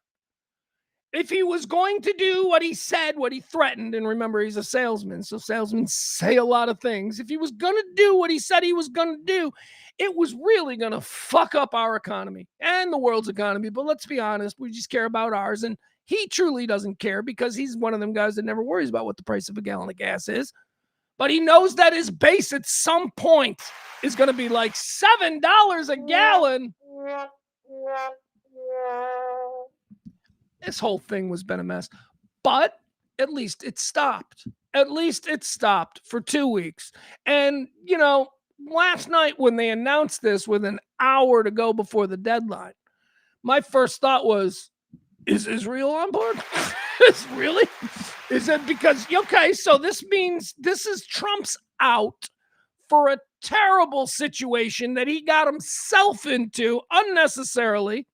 If he was going to do what he said, what he threatened, and remember, he's a salesman, so salesmen say a lot of things. If he was going to do what he said he was going to do, it was really going to fuck up our economy and the world's economy. But let's be honest, we just care about ours. And he truly doesn't care because he's one of them guys that never worries about what the price of a gallon of gas is. But he knows that his base at some point is going to be like $7 a gallon. This whole thing was been a mess. But at least it stopped. At least it stopped for 2 weeks. And, last night when they announced this with an hour to go before the deadline, my first thought was, is Israel on board? Really? Is it because, okay, so this means this is Trump's out for a terrible situation that he got himself into unnecessarily.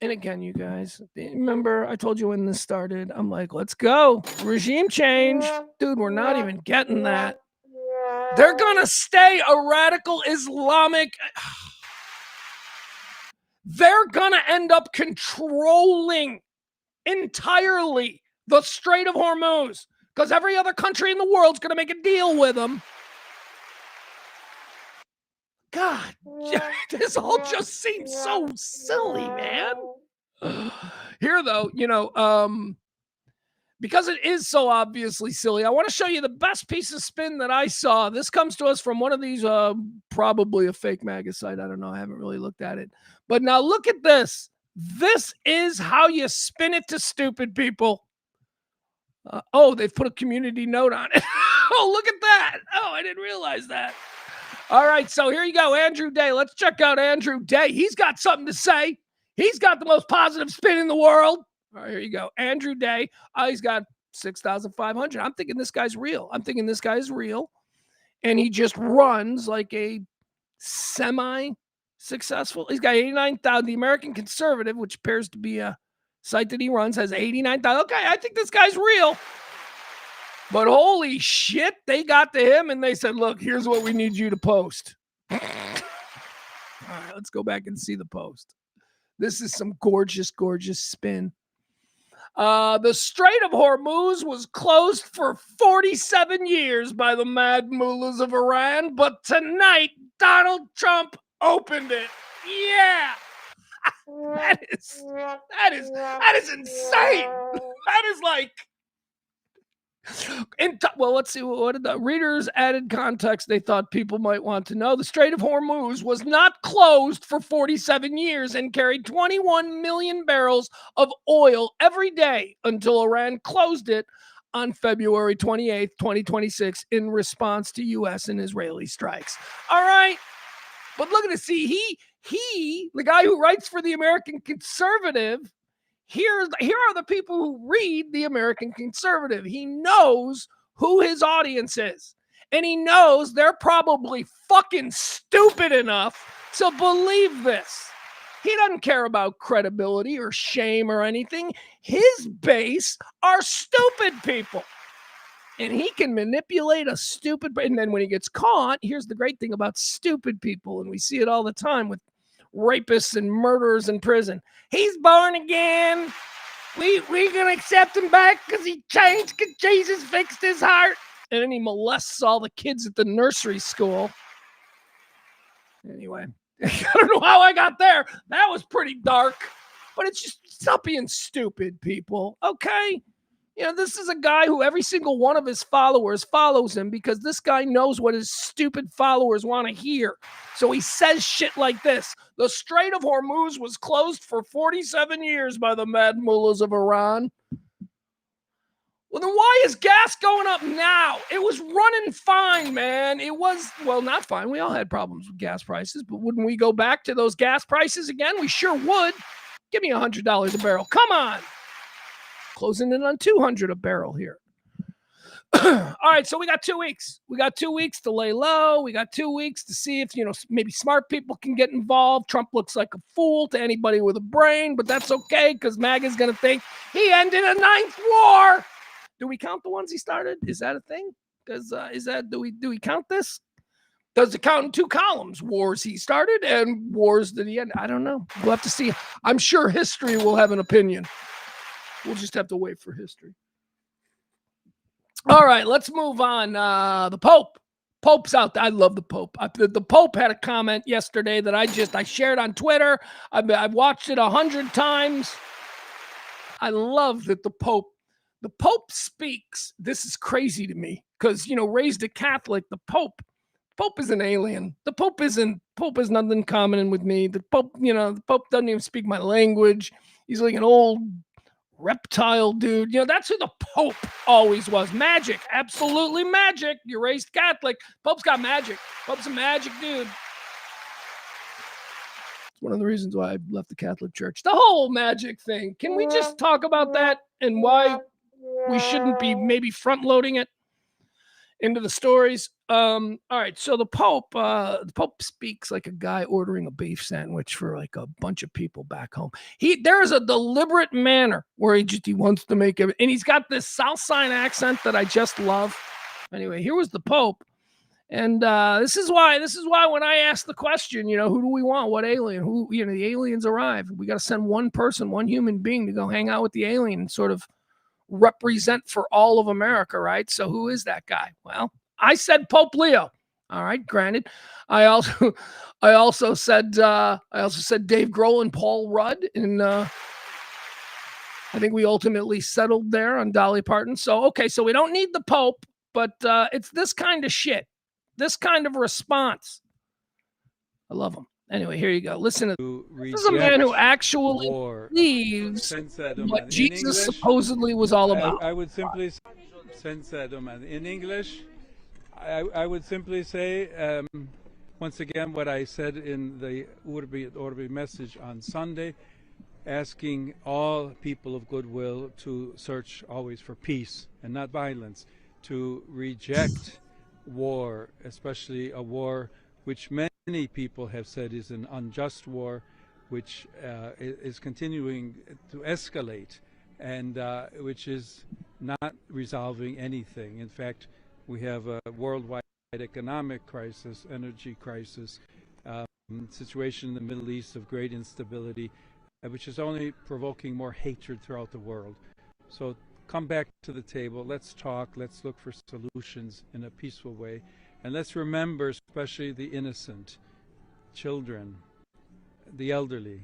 And again, you guys, remember I told you when this started, I'm like, let's go. Regime change. Dude, we're not even getting that. They're going to stay a radical Islamic. They're going to end up controlling entirely the Strait of Hormuz because every other country in the world is going to make a deal with them. God, this all just seems so silly, man. Here, though, because it is so obviously silly, I want to show you the best piece of spin that I saw. This comes to us from one of these, probably a fake MAGA site. I don't know. I haven't really looked at it. But now look at this. This is how you spin it to stupid people. They've put a community note on it. Oh, look at that. Oh, I didn't realize that. All right, so here you go, Andrew Day. Let's check out Andrew Day. He's got something to say. He's got the most positive spin in the world. All right, here you go. Andrew Day. He's got 6,500. I'm thinking this guy's real. And he just runs like a semi-successful. He's got 89,000. The American Conservative, which appears to be a site that he runs, has 89,000. Okay, I think this guy's real. But holy shit, they got to him and they said, look, here's what we need you to post. All right, let's go back and see the post. This is some gorgeous, gorgeous spin. The Strait of Hormuz was closed for 47 years by the mad mullahs of Iran, but tonight Donald Trump opened it. Yeah. That is insane. That is like, well, let's see. What did the readers added context they thought people might want to know? The Strait of Hormuz was not closed for 47 years and carried 21 million barrels of oil every day until Iran closed it on February 28th, 2026 in response to U.S. and Israeli strikes. All right. But look at this. See, he, the guy who writes for the American Conservative, here are the people who read the American Conservative. He knows who his audience is. And he knows they're probably fucking stupid enough to believe this. He doesn't care about credibility or shame or anything. His base are stupid people. And he can manipulate a stupid... And then when he gets caught, here's the great thing about stupid people, and we see it all the time with rapists and murderers in prison. He's born again. We're going to accept him back because he changed, because Jesus fixed his heart. And then he molests all the kids at the nursery school. Anyway, I don't know how I got there. That was pretty dark. But it's just, stop being stupid, people. Okay? You know, this is a guy who every single one of his followers follows him because this guy knows what his stupid followers want to hear. So he says shit like this. The Strait of Hormuz was closed for 47 years by the mad mullahs of Iran. Well, then why is gas going up now? It was running fine, man. It was, well, not fine. We all had problems with gas prices, but wouldn't we go back to those gas prices again? We sure would. Give me $100 a barrel. Come on. Closing in on 200 a barrel here. All right, so we got 2 weeks. We got 2 weeks to lay low. We got 2 weeks to see if, maybe smart people can get involved. Trump looks like a fool to anybody with a brain, but that's okay because MAGA's going to think he ended a 9th war. Do we count the ones he started? Is that a thing? Because do we count this? Does it count in 2 columns? Wars he started and wars that he ended. I don't know. We'll have to see. I'm sure history will have an opinion. We'll just have to wait for history. All right, let's move on. The Pope. Pope's out there. I love the Pope. The Pope had a comment yesterday that I shared on Twitter. I've watched it 100 times. I love that the Pope speaks. This is crazy to me because, raised a Catholic, the Pope is an alien. The Pope has nothing common with me. The Pope doesn't even speak my language. He's like an old reptile dude. That's who the Pope always was. Magic. Absolutely magic. You're raised Catholic. Pope's got magic. Pope's a magic dude. It's one of the reasons why I left the Catholic Church. The whole magic thing. Can we just talk about that and why we shouldn't be maybe front loading it into the stories? All right, so the Pope speaks like a guy ordering a beef sandwich for like a bunch of people back home. There is a deliberate manner where he wants to make it, and he's got this South Side accent that I just love. Anyway, here was the Pope, and this is why when I ask the question, who do we want? What alien? Who? The aliens arrive. We got to send one person, one human being to go hang out with the alien and sort of represent for all of America, right? So who is that guy? Well, I said Pope Leo. All right, granted. I also said Dave Grohl and Paul Rudd, and I think we ultimately settled there on Dolly Parton. So okay, so we don't need the Pope, but it's this kind of shit, this kind of response. I love him. Anyway, here you go. Listen to this. This is a man who actually believes what Jesus supposedly was all about. I would simply sense that in English. I would simply say once again what I said in the Urbi message on Sunday, asking all people of goodwill to search always for peace and not violence, to reject war, especially a war which many people have said is an unjust war, which is continuing to escalate, and which is not resolving anything. In fact, we have a worldwide economic crisis, energy crisis, situation in the Middle East of great instability, which is only provoking more hatred throughout the world. So come back to the table, let's talk, let's look for solutions in a peaceful way, and let's remember especially the innocent, children, the elderly,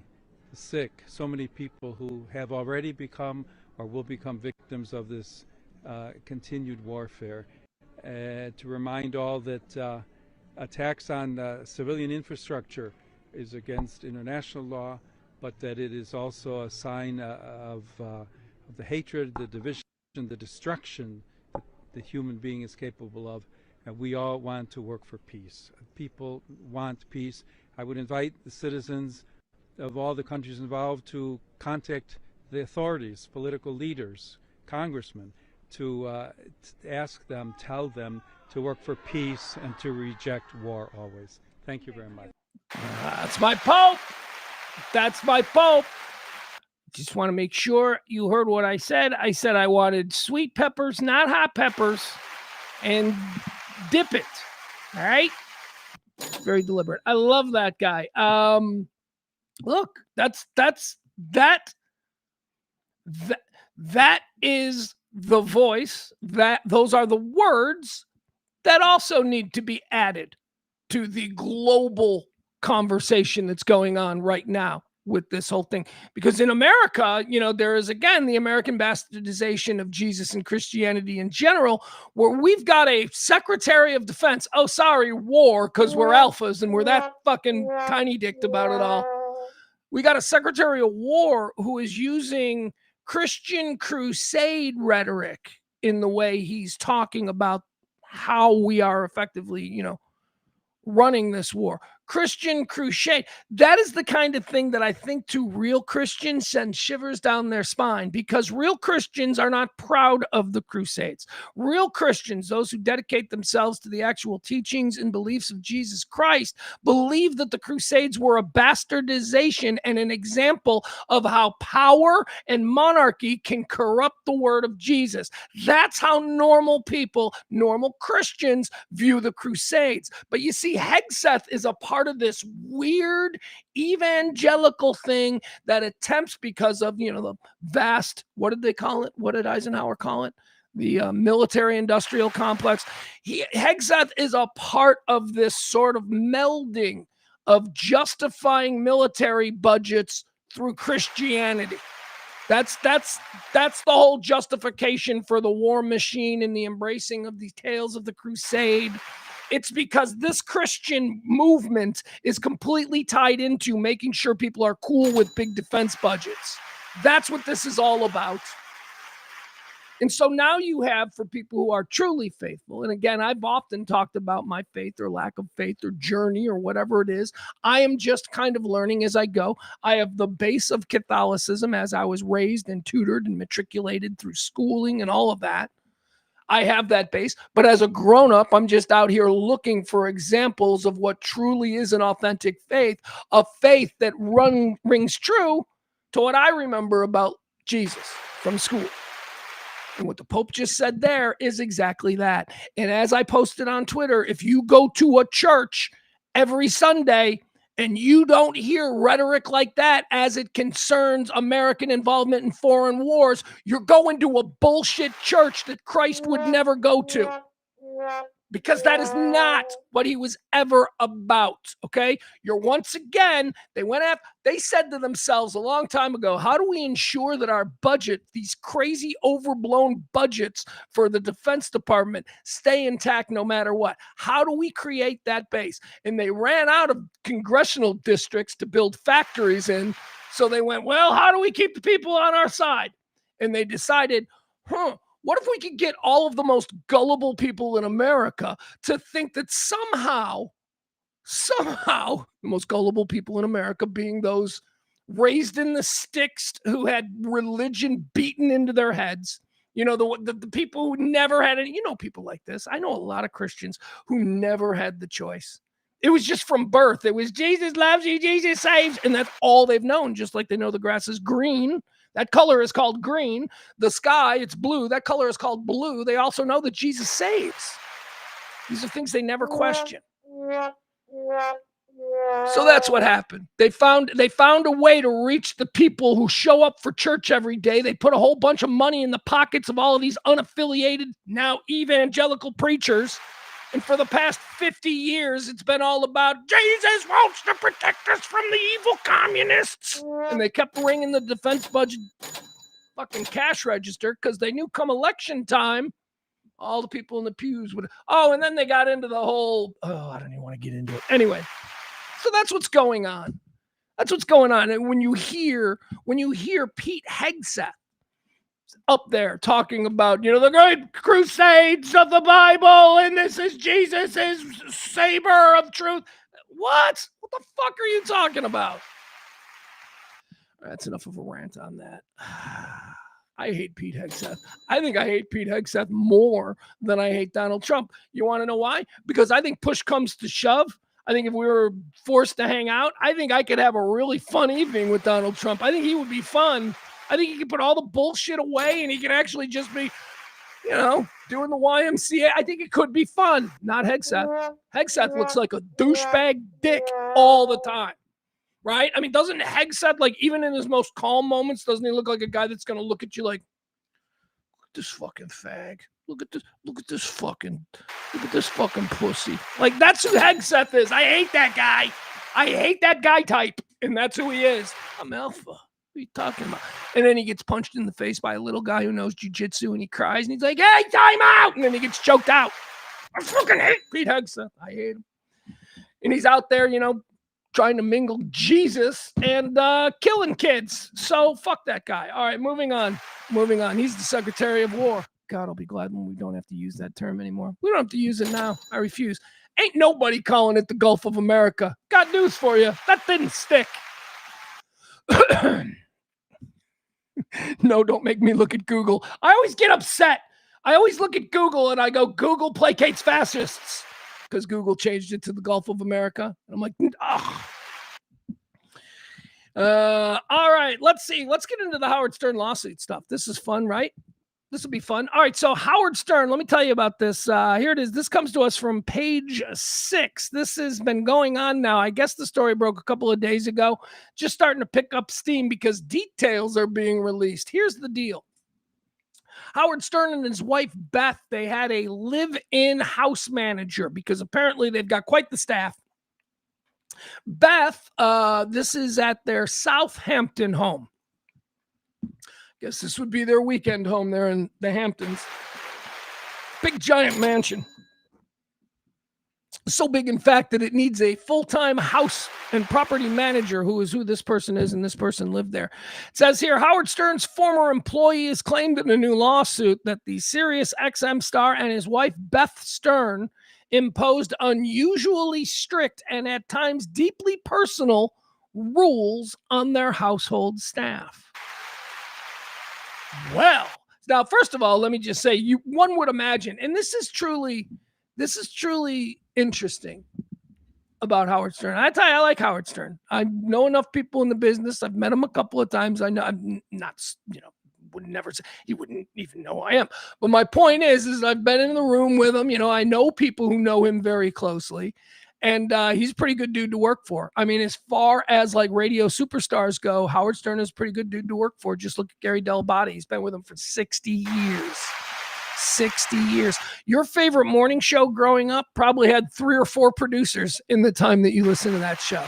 the sick, so many people who have already become or will become victims of this continued warfare. To remind all that attacks on civilian infrastructure is against international law, but that it is also a sign of the hatred, the division, the destruction that the human being is capable of. And we all want to work for peace. People want peace. I would invite the citizens of all the countries involved to contact the authorities, political leaders, congressmen, to ask them, tell them to work for peace and to reject war always. Thank you very much. That's my Pope. That's my Pope. Just want to make sure you heard what I said. I said I wanted sweet peppers, not hot peppers, and dip it. All right? Very deliberate. I love that guy. Look, that is the voice, that those are the words that also need to be added to the global conversation that's going on right now with this whole thing. Because in America, there is, again, the American bastardization of Jesus and Christianity in general, where we've got a Secretary of Defense, war, because we're alphas and we're that fucking tiny dicked about it all. We got a Secretary of War who is using Christian crusade rhetoric in the way he's talking about how we are effectively, running this war. Christian crusade. That is the kind of thing that I think to real Christians sends shivers down their spine, because real Christians are not proud of the Crusades. Real Christians, those who dedicate themselves to the actual teachings and beliefs of Jesus Christ, believe that the Crusades were a bastardization and an example of how power and monarchy can corrupt the word of Jesus. That's how normal people, normal Christians, view the Crusades. But you see, Hegseth is a part of this weird evangelical thing that attempts, because of the vast, what did they call it? What did Eisenhower call it? The military industrial complex. Hegseth is a part of this sort of melding of justifying military budgets through Christianity. That's the whole justification for the war machine and the embracing of the tales of the crusade. It's because this Christian movement is completely tied into making sure people are cool with big defense budgets. That's what this is all about. And so now you have, for people who are truly faithful, and again, I've often talked about my faith or lack of faith or journey or whatever it is. I am just kind of learning as I go. I have the base of Catholicism as I was raised and tutored and matriculated through schooling and all of that. I have that base, but as a grown-up, I'm just out here looking for examples of what truly is an authentic faith, a faith that rings true to what I remember about Jesus from school. And what the Pope just said there is exactly that. And as I posted on Twitter, if you go to a church every Sunday and you don't hear rhetoric like that as it concerns American involvement in foreign wars, you're going to a bullshit church that Christ would never go to. Because that is not what he was ever about, okay? You're once again, they said to themselves a long time ago, how do we ensure that our budget, these crazy overblown budgets for the Defense Department, stay intact no matter what? How do we create that base? And they ran out of congressional districts to build factories in, so they went, well, how do we keep the people on our side? And they decided, what if we could get all of the most gullible people in America to think that somehow somehow the most gullible people in America being those raised in the sticks who had religion beaten into their heads. The people who never had any, people like this. I know a lot of Christians who never had the choice. It was just from birth. It was Jesus loves you, Jesus saves. And that's all they've known, just like they know the grass is green. That color is called green. The sky, it's blue. That color is called blue. They also know that Jesus saves. These are things they never question. So that's what happened. They found a way to reach the people who show up for church every day. They put a whole bunch of money in the pockets of all of these unaffiliated, now evangelical preachers. And for the past 50 years, it's been all about Jesus wants to protect us from the evil communists. And they kept ringing the defense budget fucking cash register because they knew come election time, all the people in the pews would. Oh, and then they got into the whole, I don't even want to get into it. Anyway, so that's what's going on. That's what's going on. And when you hear Pete Hegseth up there talking about, the great crusades of the Bible, and this is Jesus' saber of truth. What the fuck are you talking about? That's enough of a rant on that. I hate Pete Hegseth. I think I hate Pete Hegseth more than I hate Donald Trump. You want to know why? Because I think push comes to shove. I think if we were forced to hang out, I think I could have a really fun evening with Donald Trump. I think he would be fun. I think he could put all the bullshit away and he could actually just be, doing the YMCA. I think it could be fun. Not Hegseth. Hegseth looks like a douchebag dick all the time. Right? I mean, doesn't Hegseth, like, even in his most calm moments, doesn't he look like a guy that's going to look at you like, look at this fucking fag. Look at this fucking pussy. Like, that's who Hegseth is. I hate that guy. I hate that guy type. And that's who he is. I'm alpha. What are you talking about? And then he gets punched in the face by a little guy who knows jujitsu and he cries and he's like, hey, time out. And then he gets choked out. I fucking hate Pete Hegseth. I hate him. And he's out there, trying to mingle Jesus and killing kids. So fuck that guy. All right, moving on. He's the Secretary of War. God, I'll be glad when we don't have to use that term anymore. We don't have to use it now. I refuse. Ain't nobody calling it the Gulf of America. Got news for you. That didn't stick. No, don't make me look at Google. I always get upset. I always look at Google and I go, Google placates fascists. Because Google changed it to the Gulf of America. And I'm like, all right, let's see. Let's get into the Howard Stern lawsuit stuff. This is fun, right? This will be fun. All right, so Howard Stern, let me tell you about this. Here it is. This comes to us from page 6. This has been going on now. I guess the story broke a couple of days ago. Just starting to pick up steam because details are being released. Here's the deal. Howard Stern and his wife, Beth, they had a live-in house manager because apparently they've got quite the staff. Beth, this is at their Southampton home. Guess this would be their weekend home there in the Hamptons. Big giant mansion. So big, in fact, that it needs a full-time house and property manager who this person is, and this person lived there. It says here, Howard Stern's former employee has claimed in a new lawsuit that the Sirius XM star and his wife, Beth Stern, imposed unusually strict and at times deeply personal rules on their household staff. Well, now, first of all, let me just say, one would imagine, and this is truly interesting about Howard Stern. I tell you, I like Howard Stern. I know enough people in the business. I've met him a couple of times. I know I'm not, would never say, he wouldn't even know who I am. But my point is I've been in the room with him. I know people who know him very closely. And he's a pretty good dude to work for. I mean, as far as like radio superstars go, Howard Stern is a pretty good dude to work for. Just look at Gary Delabate. He's been with him for 60 years. 60 years. Your favorite morning show growing up probably had 3 or 4 producers in the time that you listened to that show.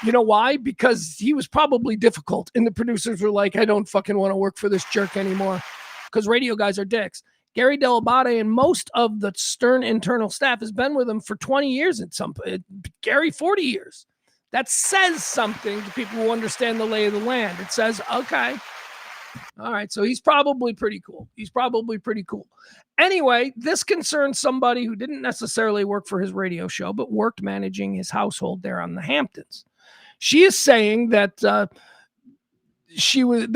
You know why? Because he was probably difficult. And the producers were like, I don't fucking want to work for this jerk anymore. Because radio guys are dicks. Gary Delabate and most of the Stern internal staff has been with him for 20 years at some point. Gary, 40 years. That says something to people who understand the lay of the land. It says, okay, All right, so he's probably pretty cool. Anyway, this concerns somebody who didn't necessarily work for his radio show, but worked managing his household there on the Hamptons. She is saying that there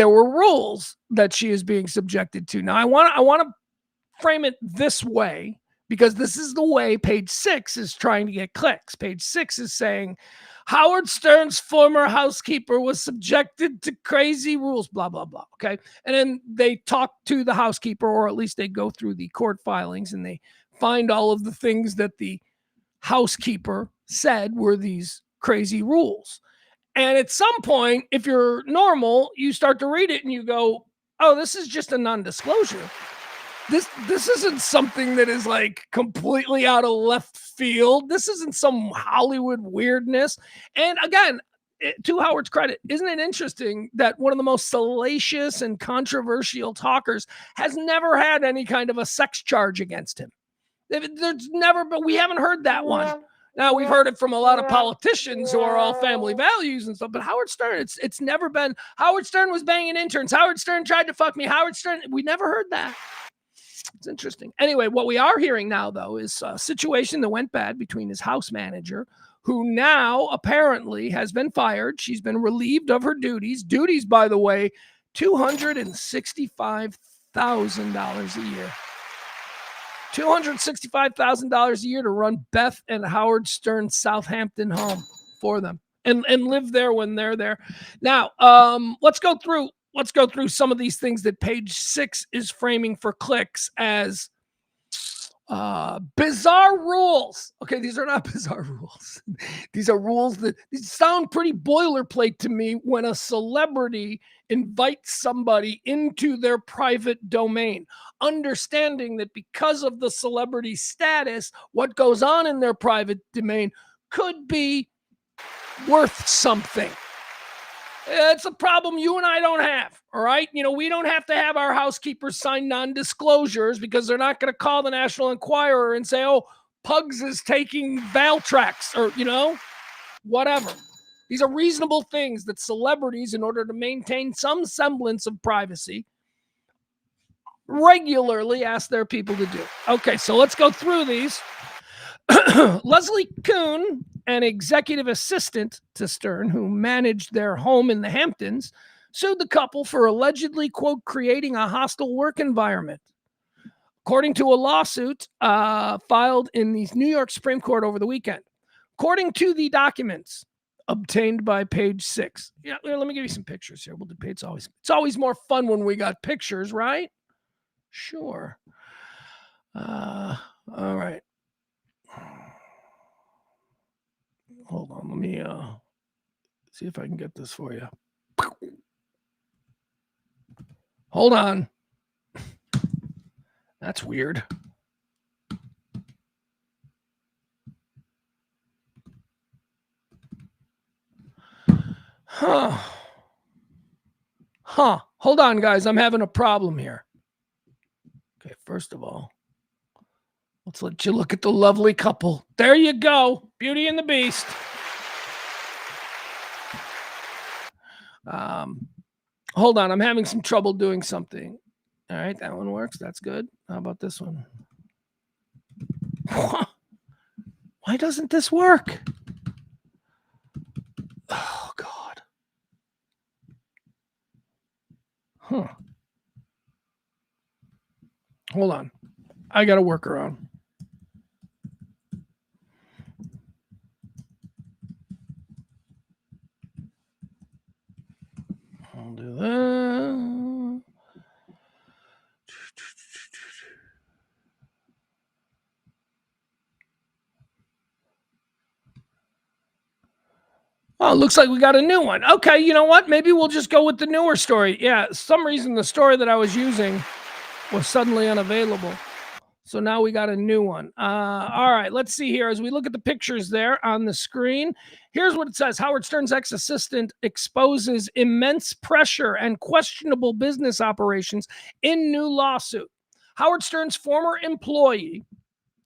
were rules that she is being subjected to. Now, I want to frame it this way, because this is the way Page 6 is trying to get clicks. Page 6 is saying Howard Stern's former housekeeper was subjected to crazy rules, blah, blah, blah. Okay. And then they talk to the housekeeper, or at least they go through the court filings and they find all of the things that the housekeeper said were these crazy rules. And at some point, if you're normal, you start to read it and you go, oh, this is just a non-disclosure. This isn't something that is like completely out of left field. This isn't some Hollywood weirdness. And again, to Howard's credit, isn't it interesting that one of the most salacious and controversial talkers has never had any kind of a sex charge against him? There's never, but we haven't heard that one. Now, we've heard it from a lot of politicians who are all family values and stuff, but Howard Stern, it's never been, Howard Stern was banging interns. Howard Stern tried to fuck me. Howard Stern, we never heard that. It's interesting. Anyway, what we are hearing now, though, is a situation that went bad between his house manager, who now apparently has been fired. She's been relieved of her duties. Duties, by the way, $265,000 a year. $265,000 a year to run Beth and Howard Stern's Southampton home for them and live there when they're there. Now, let's go through some of these things that Page 6 is framing for clicks as bizarre rules. Okay, these are not bizarre rules. These are rules that sound pretty boilerplate to me when a celebrity invites somebody into their private domain, understanding that because of the celebrity status, what goes on in their private domain could be worth something. It's a problem you and I don't have, all right? We don't have to have our housekeepers sign non-disclosures because they're not going to call the National Enquirer and say, oh, Pugs is taking Valtrex or, whatever. These are reasonable things that celebrities, in order to maintain some semblance of privacy, regularly ask their people to do. Okay, so let's go through these. Leslie Kuhn, an executive assistant to Stern who managed their home in the Hamptons, sued the couple for allegedly, quote, creating a hostile work environment. According to a lawsuit filed in the New York Supreme Court over the weekend. According to the documents obtained by Page 6. Yeah, let me give you some pictures here. We'll debate. It's always more fun when we got pictures, right? Sure. All right. Hold on. Let me see if I can get this for you. Hold on. That's weird. Huh. Hold on, guys. I'm having a problem here. Okay, first of all, let's let you look at the lovely couple. There you go. Beauty and the Beast. Hold on. I'm having some trouble doing something. All right, that one works. That's good. How about this one? Why doesn't this work? Oh, God. Huh. Hold on. I got a workaround. I'll do that. Oh, it looks like we got a new one. Okay, you know what? Maybe we'll just go with the newer story. Yeah, some reason the story that I was using was suddenly unavailable. So now we got a new one. All right, let's see here. As we look at the pictures there on the screen, here's what it says. Howard Stern's ex-assistant exposes immense pressure and questionable business operations in new lawsuit. Howard Stern's former employee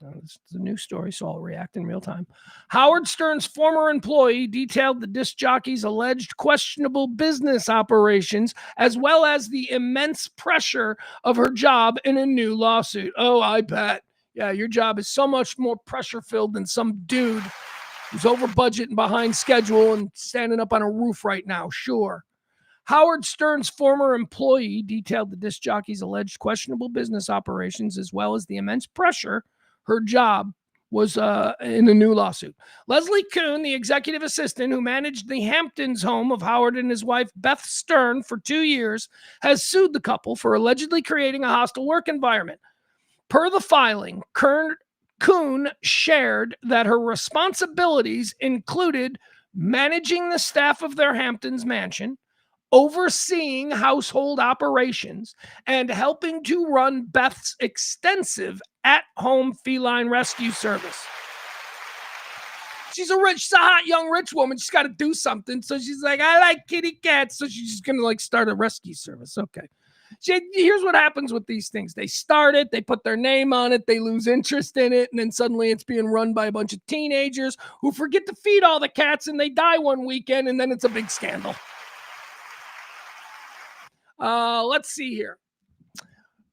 This is a new story, so I'll react in real time. Howard Stern's former employee detailed the disc jockey's alleged questionable business operations, as well as the immense pressure of her job in a new lawsuit. Oh, I bet. Yeah, your job is so much more pressure-filled than some dude who's over budget and behind schedule and standing up on a roof right now. Sure. Howard Stern's former employee detailed the disc jockey's alleged questionable business operations, as well as the immense pressure her job was in a new lawsuit. Leslie Kuhn, the executive assistant who managed the Hamptons home of Howard and his wife, Beth Stern, for 2 years, has sued the couple for allegedly creating a hostile work environment. Per the filing, Kuhn shared that her responsibilities included managing the staff of their Hamptons mansion, overseeing household operations, and helping to run Beth's extensive at-home feline rescue service. She's a hot young rich woman. She's got to do something. So she's like, I like kitty cats. So she's going to start a rescue service. Okay. Here's what happens with these things. They start it, they put their name on it, they lose interest in it, and then suddenly it's being run by a bunch of teenagers who forget to feed all the cats and they die one weekend, and then it's a big scandal. Let's see here.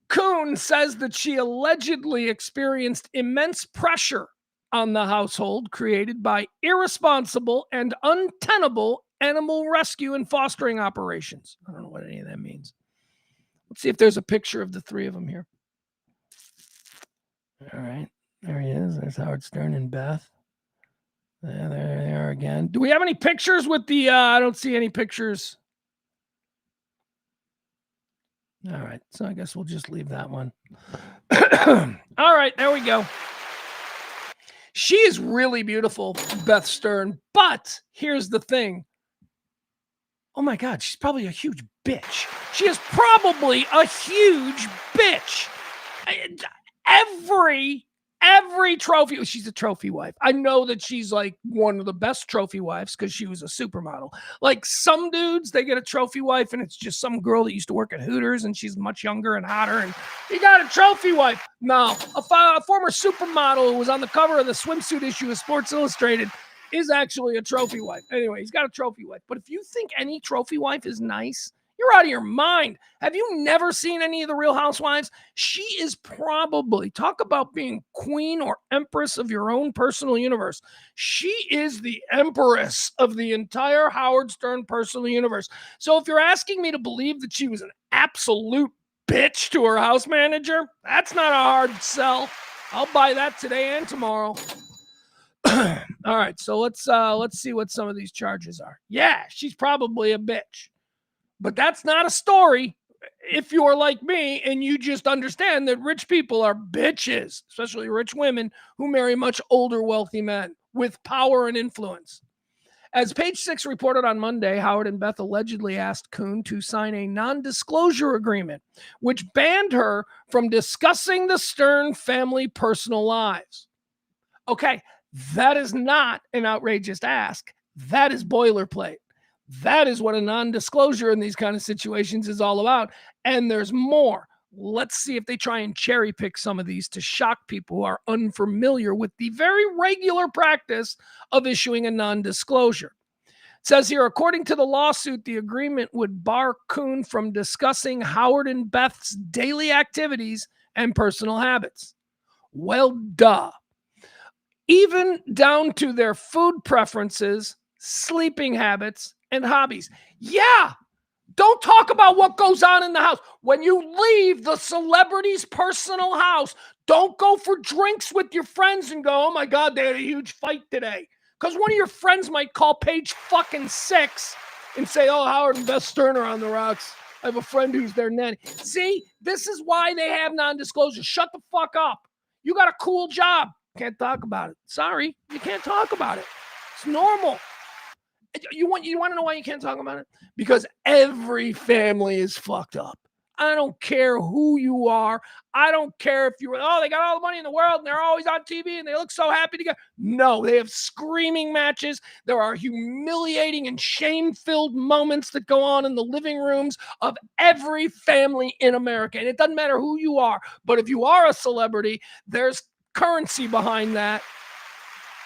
Kuhn says that she allegedly experienced immense pressure on the household created by irresponsible and untenable animal rescue and fostering operations. I don't know what any of that means. Let's see if there's a picture of the three of them here. All right. There he is. There's Howard Stern and Beth. There they are again. Do we have any pictures with the... I don't see any pictures. All right. So I guess we'll just leave that one. All right. There we go. She is really beautiful, Beth Stern. But here's the thing. Oh my God, she's probably a huge bitch. She is probably a huge bitch. Every trophy, she's a trophy wife. I know that she's like one of the best trophy wives because she was a supermodel. Like some dudes, they get a trophy wife and it's just some girl that used to work at Hooters and she's much younger and hotter and you got a trophy wife. No, a former supermodel who was on the cover of the swimsuit issue of Sports Illustrated is actually a trophy wife. Anyway, he's got a trophy wife. But if you think any trophy wife is nice, you're out of your mind. Have you never seen any of the Real Housewives? She is probably, talk about being queen or empress of your own personal universe. She is the empress of the entire Howard Stern personal universe. So if you're asking me to believe that she was an absolute bitch to her house manager, that's not a hard sell. I'll buy that today and tomorrow. All right, so let's see what some of these charges are. Yeah, she's probably a bitch. But that's not a story if you're like me and you just understand that rich people are bitches, especially rich women who marry much older, wealthy men with power and influence. As Page 6 reported on Monday, Howard and Beth allegedly asked Kuhn to sign a non-disclosure agreement, which banned her from discussing the Stern family personal lives. Okay, that is not an outrageous ask. That is boilerplate. That is what a non-disclosure in these kind of situations is all about. And there's more. Let's see if they try and cherry pick some of these to shock people who are unfamiliar with the very regular practice of issuing a non-disclosure. It says here, according to the lawsuit, the agreement would bar Kuhn from discussing Howard and Beth's daily activities and personal habits. Well, duh. Even down to their food preferences, sleeping habits, and hobbies. Yeah, don't talk about what goes on in the house. When you leave the celebrity's personal house, don't go for drinks with your friends and go, oh my God, they had a huge fight today. Because one of your friends might call Page fucking 6 and say, oh, Howard and Beth Stern are on the rocks. I have a friend who's their nanny. See, this is why they have non-disclosure. Shut the fuck up. You got a cool job. Can't talk about it. Sorry, you can't talk about it. It's normal. You want to know why you can't talk about it? Because every family is fucked up. I don't care who you are. I don't care if they got all the money in the world and they're always on TV and they look so happy together. No, they have screaming matches. There are humiliating and shame-filled moments that go on in the living rooms of every family in America. And it doesn't matter who you are, but if you are a celebrity, there's currency behind that.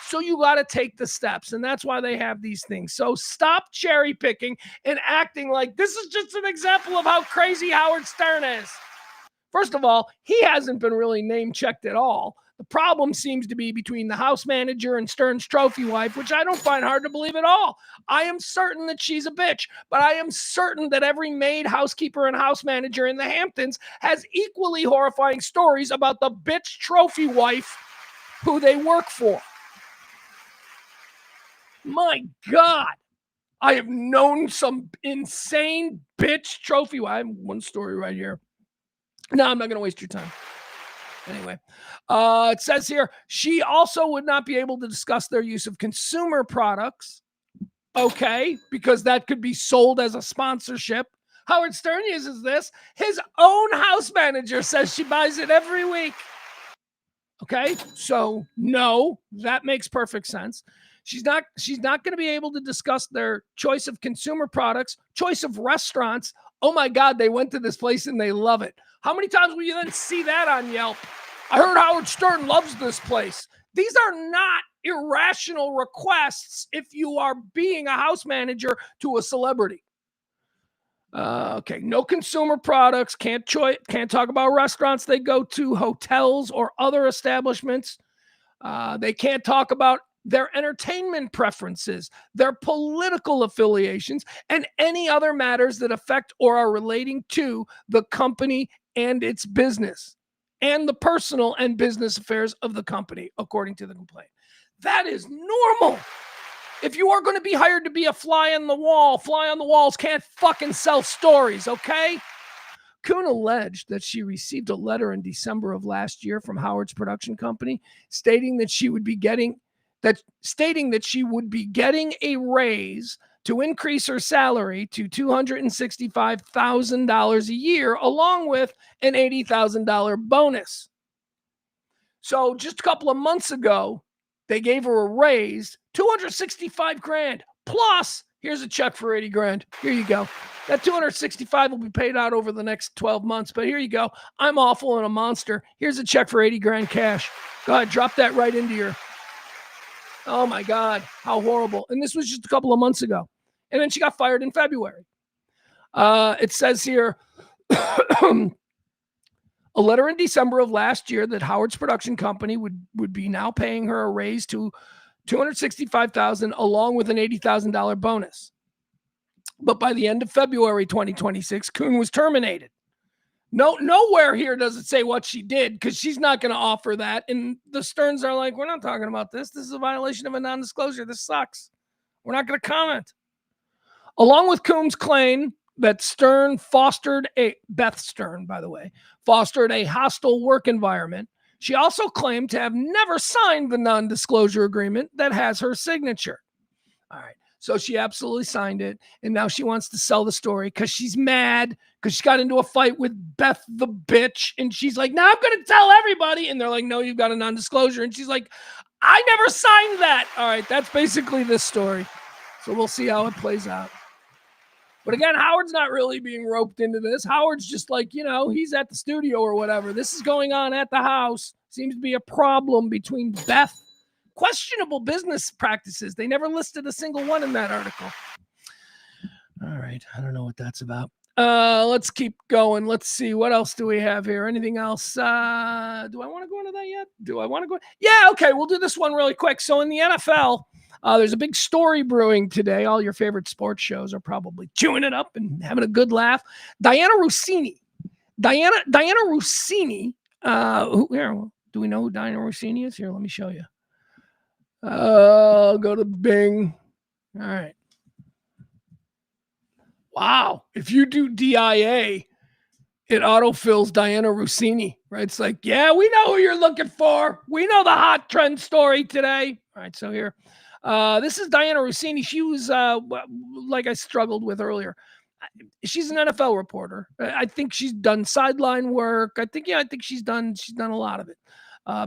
So you got to take the steps, and that's why they have these things. So stop cherry picking and acting like this is just an example of how crazy Howard Stern is. First of all, he hasn't been really name checked at all. The problem seems to be between the house manager and Stern's trophy wife, which I don't find hard to believe at all. I am certain that she's a bitch, but I am certain that every maid, housekeeper, and house manager in the Hamptons has equally horrifying stories about the bitch trophy wife who they work for. My God, I have known some insane bitch trophy wife. I have one story right here. No, I'm not going to waste your time. Anyway, it says here, she also would not be able to discuss their use of consumer products. Okay, because that could be sold as a sponsorship. Howard Stern uses this. His own house manager says she buys it every week. Okay, so no, that makes perfect sense. She's not going to be able to discuss their choice of consumer products, choice of restaurants. Oh my God, they went to this place and they love it. How many times will you then see that on Yelp? I heard Howard Stern loves this place. These are not irrational requests if you are being a house manager to a celebrity. Okay, no consumer products, can't talk about restaurants they go to, hotels, or other establishments. They can't talk about their entertainment preferences, their political affiliations, and any other matters that affect or are relating to the company and its business, and the personal and business affairs of the company, according to the complaint. That is normal. If you are going to be hired to be a fly on the walls can't fucking sell stories, okay? Kuhn alleged that she received a letter in December of last year from Howard's production company stating that she would be getting a raise to increase her salary to $265,000 a year, along with an $80,000 bonus. So just a couple of months ago, they gave her a raise, $265,000 plus. Here's a check for $80,000. Here you go. That $265,000 will be paid out over the next 12 months. But here you go. I'm awful and a monster. Here's a check for $80,000 cash. Go ahead, drop that right into your. Oh my God, how horrible. And this was just a couple of months ago. And then she got fired in February. It says here, a letter in December of last year that Howard's production company would be now paying her a raise to $265,000 along with an $80,000 bonus. But by the end of February 2026, Kuhn was terminated. Nowhere here does it say what she did, because she's not going to offer that. And the Sterns are like, we're not talking about this. This is a violation of a non-disclosure. This sucks. We're not going to comment. Along with Kuhn's claim that Beth Stern, by the way, fostered a hostile work environment, she also claimed to have never signed the non-disclosure agreement that has her signature. All right. So she absolutely signed it, and now she wants to sell the story because she's mad because she got into a fight with Beth the bitch, and she's like, now I'm going to tell everybody, and they're like, no, you've got a non-disclosure, and she's like, I never signed that. All right, that's basically this story. So we'll see how it plays out. But again, Howard's not really being roped into this. Howard's just like, he's at the studio or whatever. This is going on at the house. Seems to be a problem between Beth. Questionable business practices. They never listed a single one in that article. All right. I don't know what that's about. Let's keep going. Let's see. What else do we have here? Anything else? Do I want to go into that yet? Yeah, okay. We'll do this one really quick. So in the NFL, there's a big story brewing today. All your favorite sports shows are probably chewing it up and having a good laugh. Diana Rusinni. Do we know who Diana Rusinni is? Here, let me show you. I'll go to Bing. All right. Wow. If you do DIA, it autofills Diana Rusinni, right? It's like, yeah, we know who you're looking for. We know the hot trend story today. All right. So here, this is Diana Rusinni. She was, like I struggled with earlier. She's an NFL reporter. I think she's done sideline work. I think she's done a lot of it.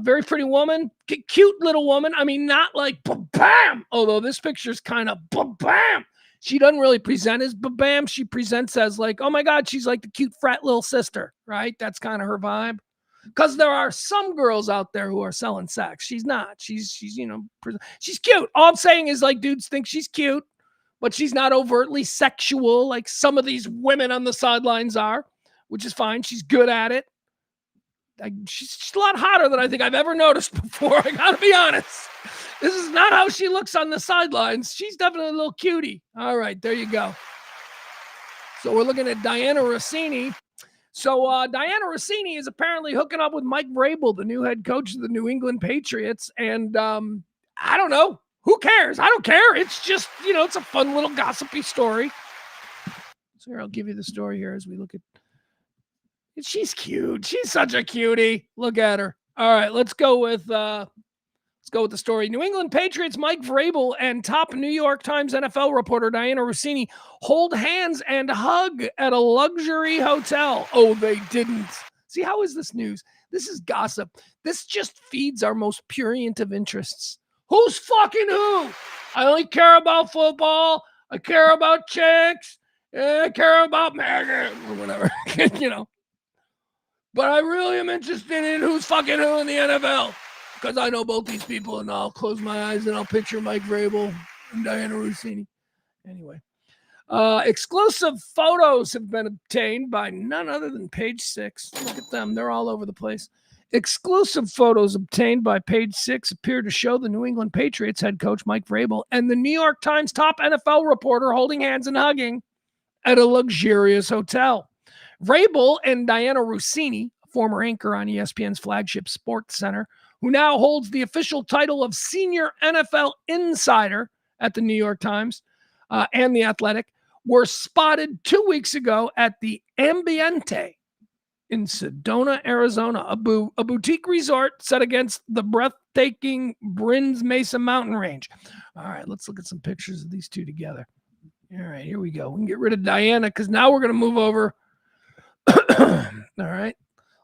Very pretty woman, cute little woman. I mean, not like bam. Although this picture's kind of bam. She doesn't really present as bam. She presents as like, oh my God, she's like the cute frat little sister, right? That's kind of her vibe. Because there are some girls out there who are selling sex. She's not. She's she's cute. All I'm saying is like dudes think she's cute, but she's not overtly sexual like some of these women on the sidelines are, which is fine. She's good at it. She's a lot hotter than I think I've ever noticed before. I gotta be honest. This is not how she looks on the sidelines. She's definitely a little cutie. All right, there you go. So we're looking at Diana Rusinni. So Diana Rusinni is apparently hooking up with Mike Vrabel, the new head coach of the New England Patriots. And I don't know. Who cares? I don't care. It's just, it's a fun little gossipy story. So here, I'll give you the story here as we look at. She's cute. She's such a cutie. Look at her. All right, let's go with the story. New England Patriots Mike Vrabel and top New York Times NFL reporter Diana Rusinni hold hands and hug at a luxury hotel. Oh, they didn't. See, how is this news? This is gossip. This just feeds our most prurient of interests. Who's fucking who? I only care about football. I care about chicks. I care about Megan or whatever, But I really am interested in who's fucking who in the NFL. Because I know both these people, and I'll close my eyes and I'll picture Mike Vrabel and Diana Rusinni. Anyway, exclusive photos have been obtained by none other than Page 6. Look at them. They're all over the place. Exclusive photos obtained by Page 6 appear to show the New England Patriots head coach Mike Vrabel and the New York Times top NFL reporter holding hands and hugging at a luxurious hotel. Vrabel and Diana Rusinni, former anchor on ESPN's flagship Sports Center, who now holds the official title of senior NFL insider at the New York Times and The Athletic, were spotted 2 weeks ago at the Ambiente in Sedona, Arizona, a boutique resort set against the breathtaking Brins Mesa mountain range. All right, let's look at some pictures of these two together. All right, here we go. We can get rid of Diana because now we're going to move over. All right.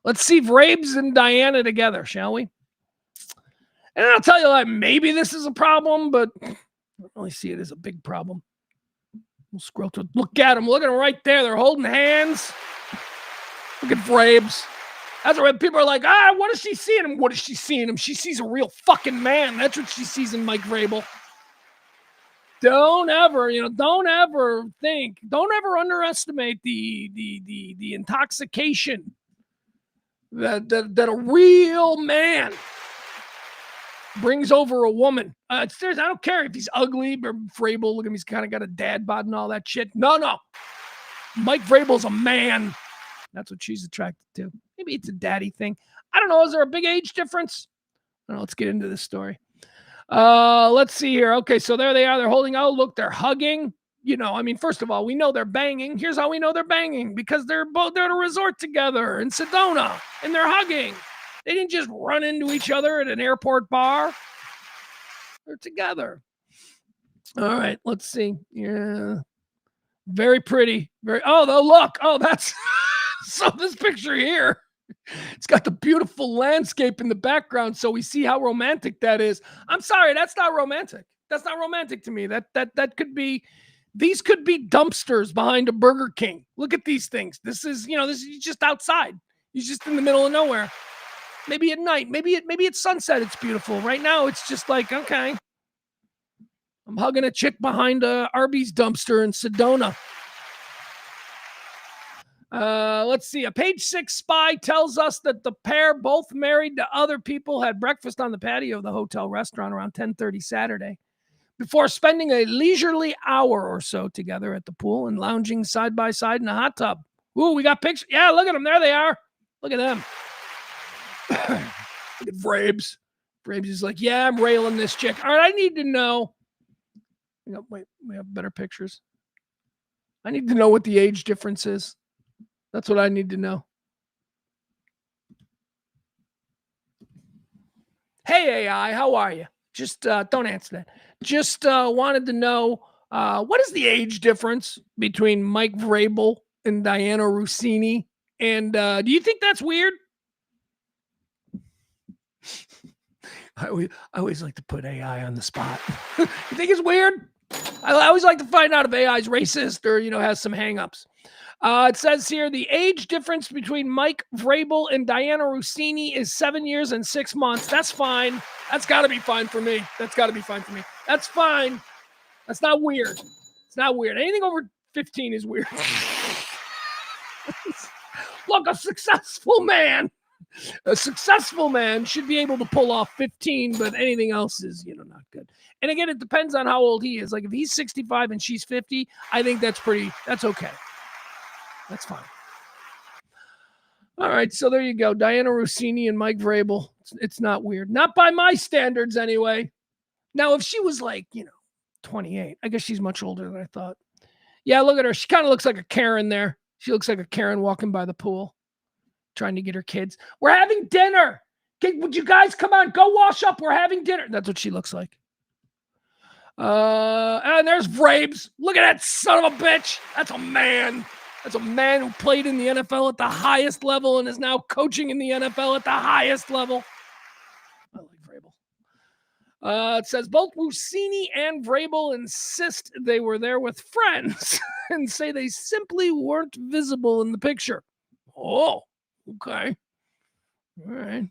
Let's see Vrabes and Diana together, shall we? And I'll tell you, like, maybe this is a problem, but I don't really see it as a big problem. We'll scroll to it. Look at them. Look at them right there. They're holding hands. Look at Vrabes. That's right. People are like, what is she seeing him? What is she seeing him? She sees a real fucking man. That's what she sees in Mike Vrabel. Don't ever underestimate the intoxication that a real man brings over a woman. Seriously, I don't care if he's ugly or Vrabel. Look at him, he's kind of got a dad bod and all that shit. No. Mike Vrabel's a man. That's what she's attracted to. Maybe it's a daddy thing. I don't know. Is there a big age difference? I don't know. Let's get into this story. Let's see here. Okay, so there they are. They're holding out. Look, they're hugging. First of all, we know they're banging. Here's how we know they're banging. Because they're at a resort together in Sedona. And they're hugging. They didn't just run into each other at an airport bar. They're together. All right, let's see. Yeah. Very pretty. Look. Oh, that's... So this picture here, it's got the beautiful landscape in the background, so we see how romantic that is. I'm sorry, that's not romantic. That's not romantic to me. That could be, these could be dumpsters behind a Burger King. Look at these things. This is just outside. He's just in the middle of nowhere. Maybe at night, maybe at sunset, it's beautiful. Right now, it's just like, okay, I'm hugging a chick behind a Arby's dumpster in Sedona. Let's see. A Page 6 spy tells us that the pair, both married to other people, had breakfast on the patio of the hotel restaurant around 10:30 Saturday before spending a leisurely hour or so together at the pool and lounging side by side in a hot tub. Ooh, we got pictures. Yeah, look at them. There they are. Look at them. Look at Vrabes. Vrabes is like, yeah, I'm railing this chick. All right, I need to know. Wait, we have better pictures. I need to know what the age difference is. That's what I need to know. Hey, AI, how are you? Just don't answer that. Just wanted to know, what is the age difference between Mike Vrabel and Diana Rusinni? And do you think that's weird? I always like to put AI on the spot. You think it's weird? I always like to find out if AI is racist or, has some hangups. It says here the age difference between Mike Vrabel and Diana Rusinni is 7 years and 6 months. That's fine. That's got to be fine for me. That's fine. That's not weird. It's not weird. Anything over 15 is weird. Look, a successful man should be able to pull off 15, but anything else is, not good. And again, it depends on how old he is. Like if he's 65 and she's 50, I think that's okay. That's fine. All right, so there you go. Diana Rusinni and Mike Vrabel. It's not weird. Not by my standards anyway. Now, if she was like, 28, I guess she's much older than I thought. Yeah, look at her. She kind of looks like a Karen there. She looks like a Karen walking by the pool, trying to get her kids. We're having dinner. Would you guys come on? Go wash up. We're having dinner. That's what she looks like. And there's Vrabes. Look at that son of a bitch. That's a man. That's a man who played in the NFL at the highest level and is now coaching in the NFL at the highest level. I like Vrabel. It says both Rusinni and Vrabel insist they were there with friends and say they simply weren't visible in the picture. Oh, okay. All right.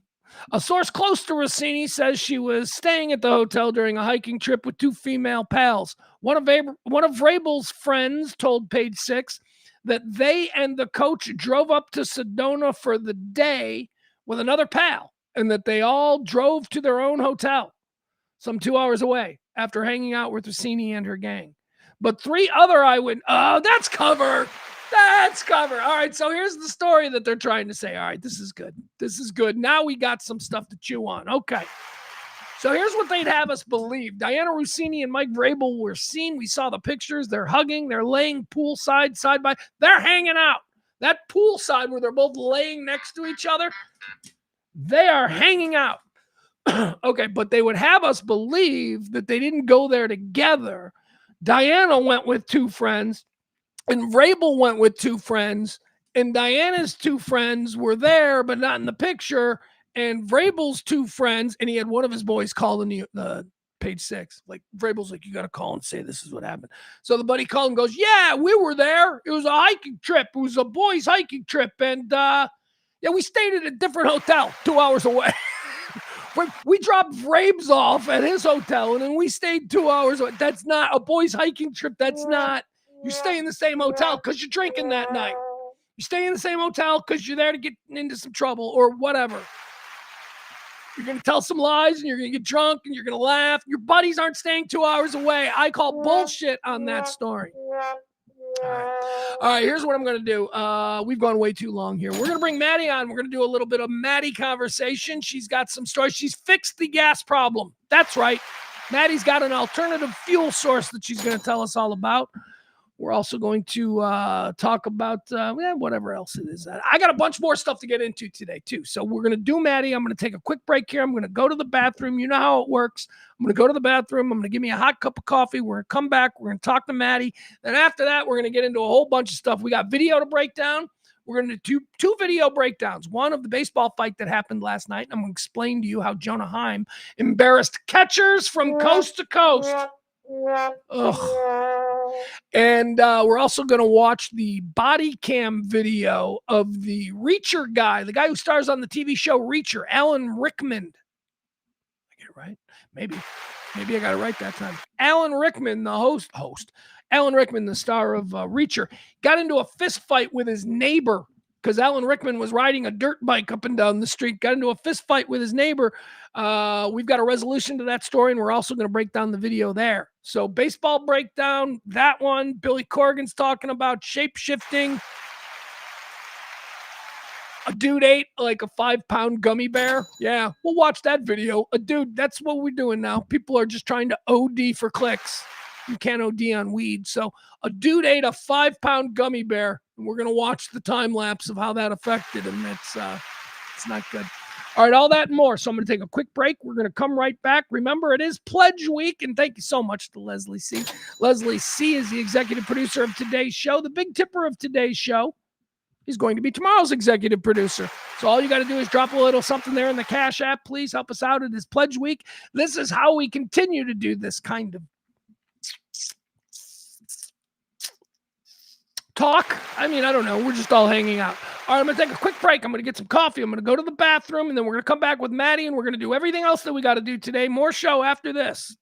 A source close to Rusinni says she was staying at the hotel during a hiking trip with 2 female pals. One of Vrabel's friends told Page 6 that they and the coach drove up to Sedona for the day with another pal, and that they all drove to their own hotel some 2 hours away after hanging out with Rusinni and her gang. But 3 other eyewitnesses, that's cover. That's cover. All right, so here's the story that they're trying to say. All right, this is good. Now we got some stuff to chew on. Okay. So here's what they'd have us believe. Diana Rusinni and Mike Vrabel were seen. We saw the pictures. They're hugging. They're laying poolside, side by. They're hanging out. That poolside where they're both laying next to each other, they are hanging out. Okay, but they would have us believe that they didn't go there together. Diana went with 2 friends. And Vrabel went with 2 friends, and Diana's 2 friends were there, but not in the picture. And Vrabel's 2 friends, and he had one of his boys call in the Page 6. Like, Vrabel's like, you got to call and say this is what happened. So the buddy called and goes, yeah, we were there. It was a hiking trip. It was a boys' hiking trip. And, we stayed at a different hotel 2 hours away. We dropped Vrabes off at his hotel, and then we stayed 2 hours away. That's not a boys' hiking trip. That's not. You stay in the same hotel because you're drinking that night. You stay in the same hotel because you're there to get into some trouble or whatever. You're going to tell some lies and you're going to get drunk and you're going to laugh. Your buddies aren't staying 2 hours away. I call bullshit on that story. All right, here's what I'm going to do. We've gone way too long here. We're going to bring Maddie on. We're going to do a little bit of Maddie conversation. She's got some stories. She's fixed the gas problem. That's right. Maddie's got an alternative fuel source that she's going to tell us all about. We're also going to talk about whatever else it is. I got a bunch more stuff to get into today, too. So we're going to do Maddie. I'm going to take a quick break here. I'm going to go to the bathroom. You know how it works. I'm going to go to the bathroom. I'm going to give me a hot cup of coffee. We're going to come back. We're going to talk to Maddie. Then after that, we're going to get into a whole bunch of stuff. We got video to break down. We're going to do 2 video breakdowns. One of the baseball fight that happened last night. I'm going to explain to you how Jonah Heim embarrassed catchers from coast to coast. Ugh. And we're also going to watch the body cam video of the Reacher guy, the guy who stars on the TV show Reacher, Alan Rickman. I get it right? Maybe I got it right that time. Alan Rickman, the host. Alan Rickman, the star of Reacher, got into a fist fight with his neighbor because Alan Rickman was riding a dirt bike up and down the street, got into a fist fight with his neighbor. We've got a resolution to that story, and we're also going to break down the video there. So baseball breakdown, that one. Billy Corgan's talking about shape-shifting. A dude ate like a 5-pound gummy bear. Yeah, we'll watch that video. A dude, that's what we're doing now. People are just trying to OD for clicks. You can't OD on weed. So a dude ate a 5-pound gummy bear, and we're going to watch the time lapse of how that affected him. It's not good. All right, all that and more. So I'm going to take a quick break. We're going to come right back. Remember, it is Pledge Week, and thank you so much to Leslie C. Leslie C. is the executive producer of today's show. The big tipper of today's show is going to be tomorrow's executive producer. So all you got to do is drop a little something there in the Cash App. Please help us out. It is Pledge Week. This is how we continue to do this kind of talk. I mean, I don't know. We're just all hanging out. All right, I'm going to take a quick break. I'm going to get some coffee. I'm going to go to the bathroom, and then we're going to come back with Maddie, and we're going to do everything else that we got to do today. More show after this.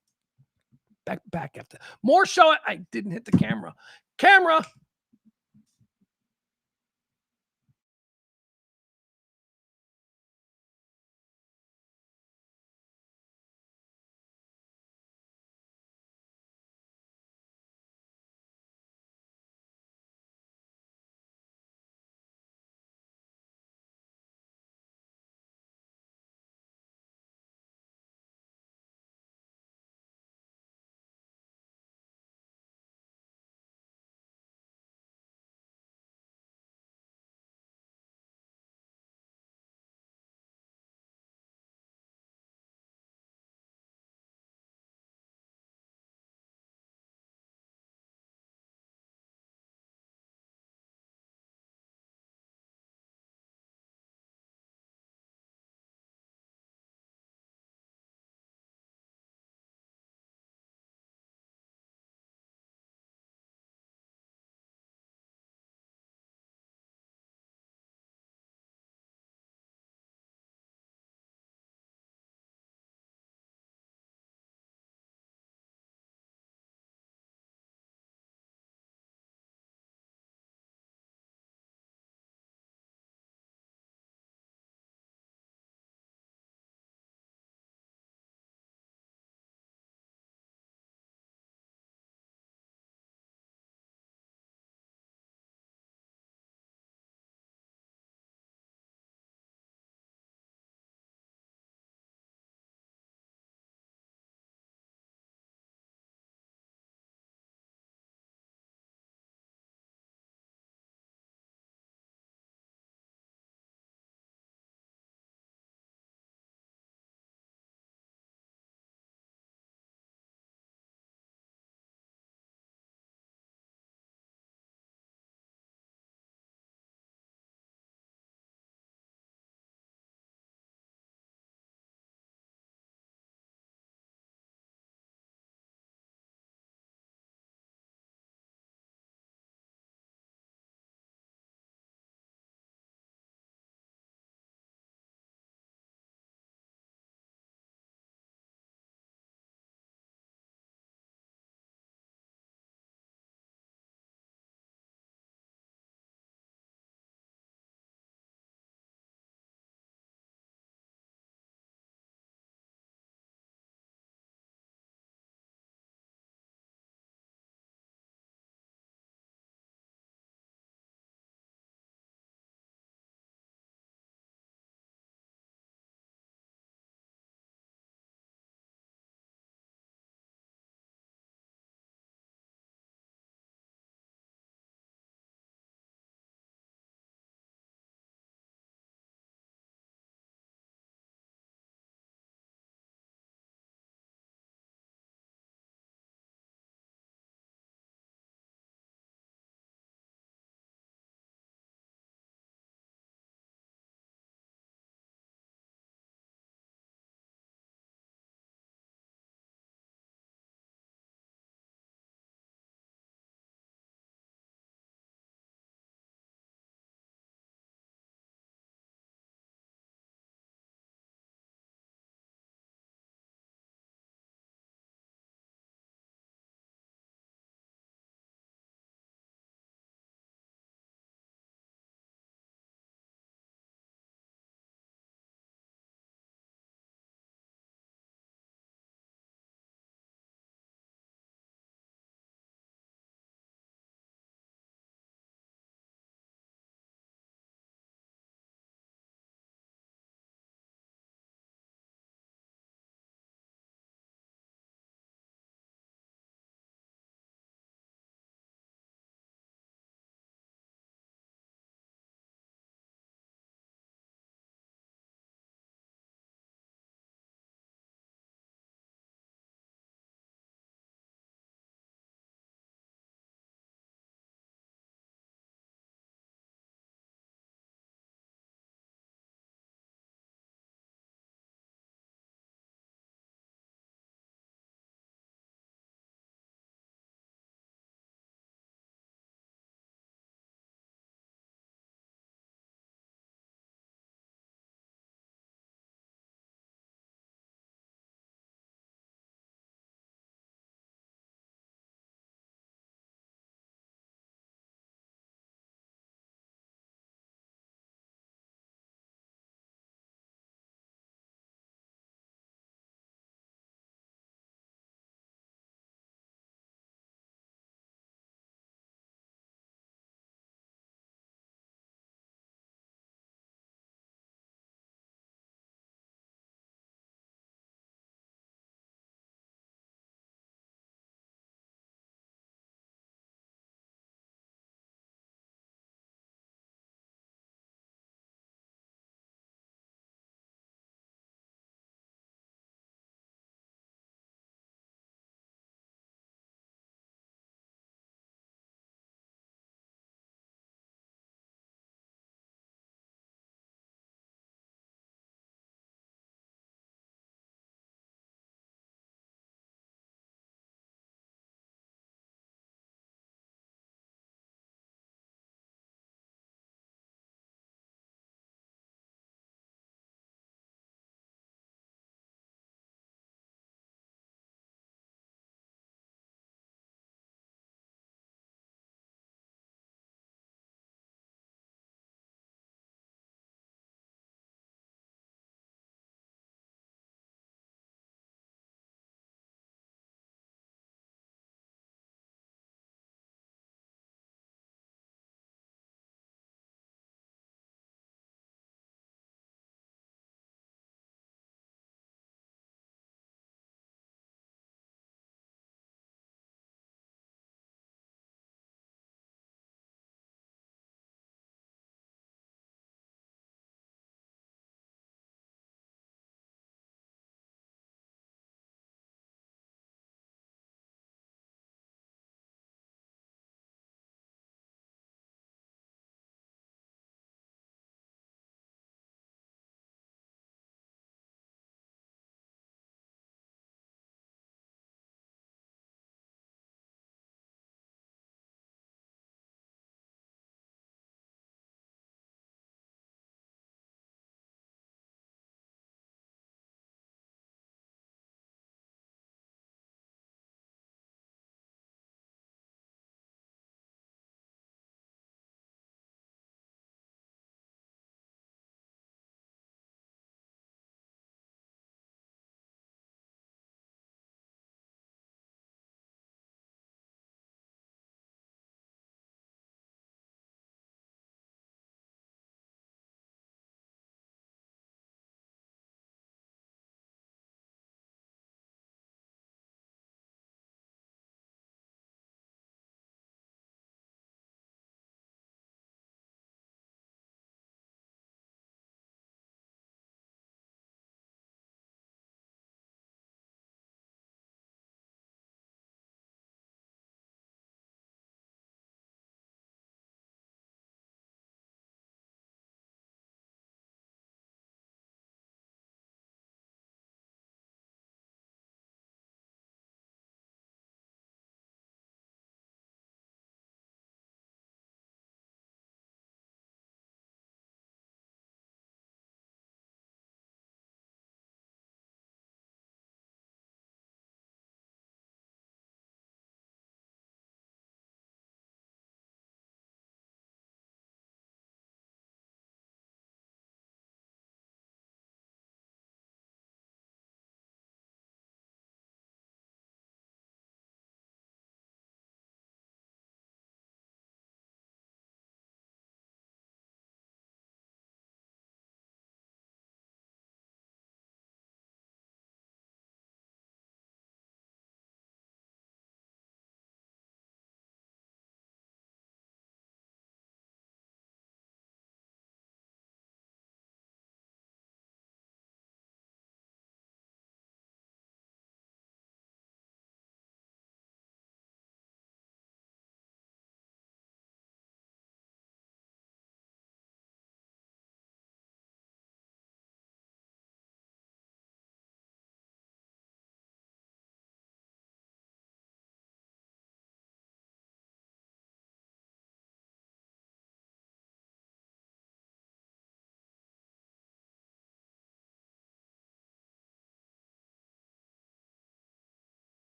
Back after. More show. I didn't hit the camera. Camera.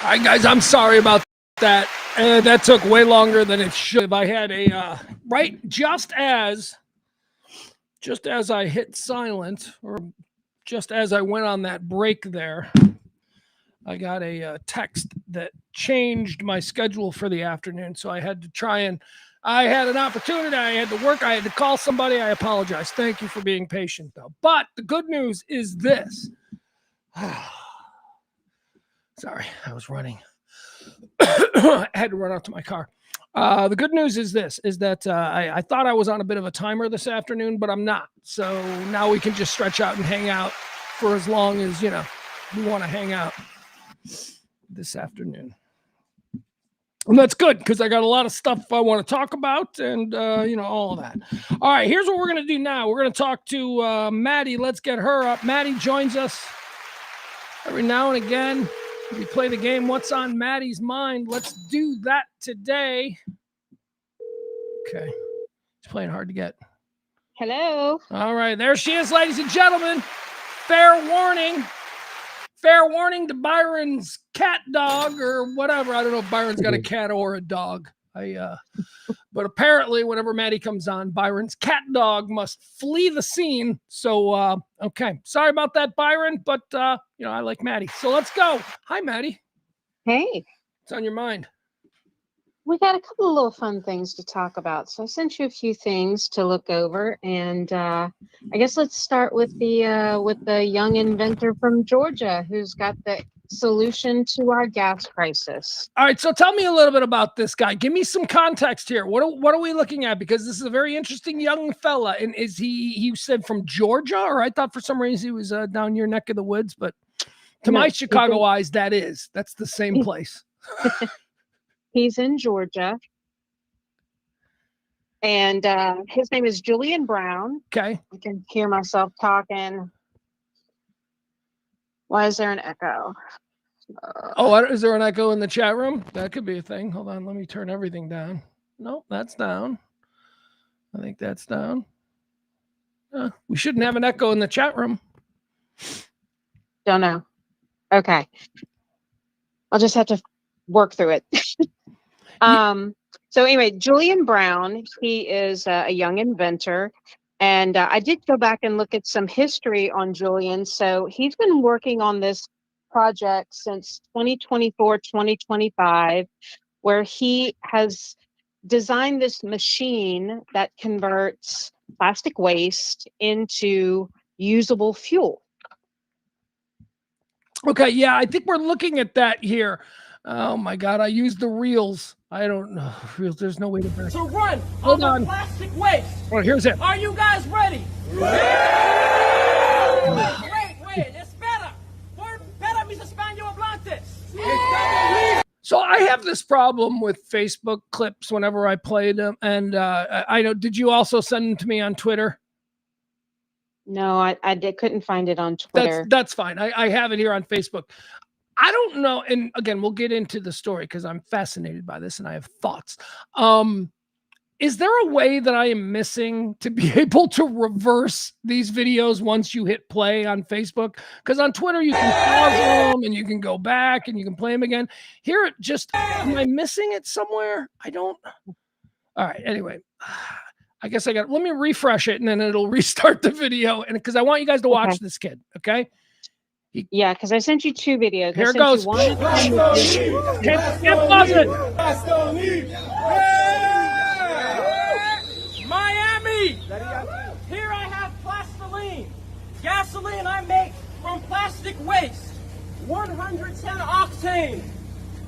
All right, guys, I'm sorry about that. That took way longer than it should have. I had a just as I hit silent, or just as I went on that break there, I got a text that changed my schedule for the afternoon. So I had to try and I had an opportunity. I had to work. I had to call somebody. I apologize. Thank you for being patient, though. But the good news is this. Sorry, I was running. I had to run out to my car. The good news is this, is that I thought I was on a bit of a timer this afternoon, but I'm not. So now we can just stretch out and hang out for as long as, we want to hang out this afternoon. And that's good because I got a lot of stuff I want to talk about and, all of that. All right, here's what we're going to do now. We're going to talk to Maddie. Let's get her up. Maddie joins us every now and again. We play the game, What's on Maddie's Mind? Let's do that today. Okay. It's playing hard to get. Hello. All right. There she is, ladies and gentlemen. Fair warning. Fair warning to Byron's cat dog or whatever. I don't know if Byron's got a cat or a dog. But apparently whenever Maddie comes on, Byron's cat dog must flee the scene. So, okay. Sorry about that, Byron, but, I like Maddie. So let's go. Hi, Maddie. Hey. What's on your mind? We got a couple of little fun things to talk about. So I sent you a few things to look over, and I guess let's start with the young inventor from Georgia who's got the solution to our gas crisis. All right, so tell me a little bit about this guy. Give me some context here. What are we looking at? Because this is a very interesting young fella. And is he said from Georgia, or I thought for some reason he was down your neck of the woods, but to my Chicago eyes, that's the same place. He's in Georgia, and his name is Julian Brown. Okay. I can hear myself talking. Why is there an echo? Is there an echo in the chat room? That could be a thing. Hold on. Let me turn everything down. Nope, that's down. I think that's down. We shouldn't have an echo in the chat room. Don't know. Okay. I'll just have to work through it. So anyway, Julian Brown, he is a young inventor. And I did go back and look at some history on Julian. So he's been working on this project since 2024, 2025, where he has designed this machine that converts plastic waste into usable fuel. Okay, yeah, I think we're looking at that here. Oh my God, I used the reels. I don't know. Reels, there's no way to bear. To run Hold on on. Plastic waste. Oh, here's it. Are you guys ready? Wait, it's better. Por better mis español hablantes. So I have this problem with Facebook clips whenever I play them. And I know, did you also send them to me on Twitter? No, I couldn't find it on Twitter. That's fine. I have it here on Facebook. I don't know. And again, we'll get into the story because I'm fascinated by this and I have thoughts. Is there a way that I am missing to be able to reverse these videos once you hit play on Facebook? Because on Twitter, you can pause them and you can go back and you can play them again. Here, am I missing it somewhere? I don't. All right. Anyway, I guess let me refresh it and then it'll restart the video. And because I want you guys to watch this kid. Okay. Yeah, because I sent you two videos. Here it goes. Can't pause it. Miami! Here I have plastoline. Gasoline I make from plastic waste. 110 octane.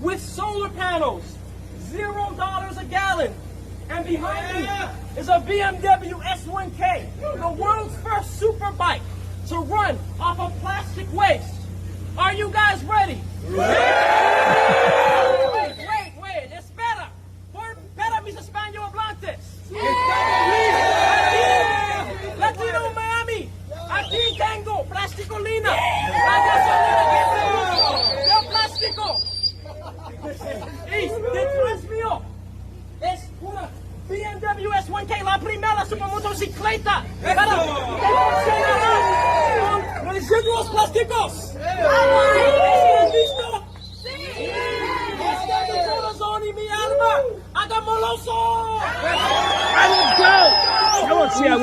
With solar panels. $0 a gallon. And behind me is a BMW S1K. The world's first super bike to run off of plastic waste. Are you guys ready? Wait, it's better. Por better mis español hablantes. Latino Miami. Aquí tengo plasticolina. La gasolina que plástico. Y detrás mío es una BMW S1K, la primera supermotocicleta para funcionará con residuos plásticos. ¿Están listos? Sí. I got Moloso! All right, let's go. I want to see. I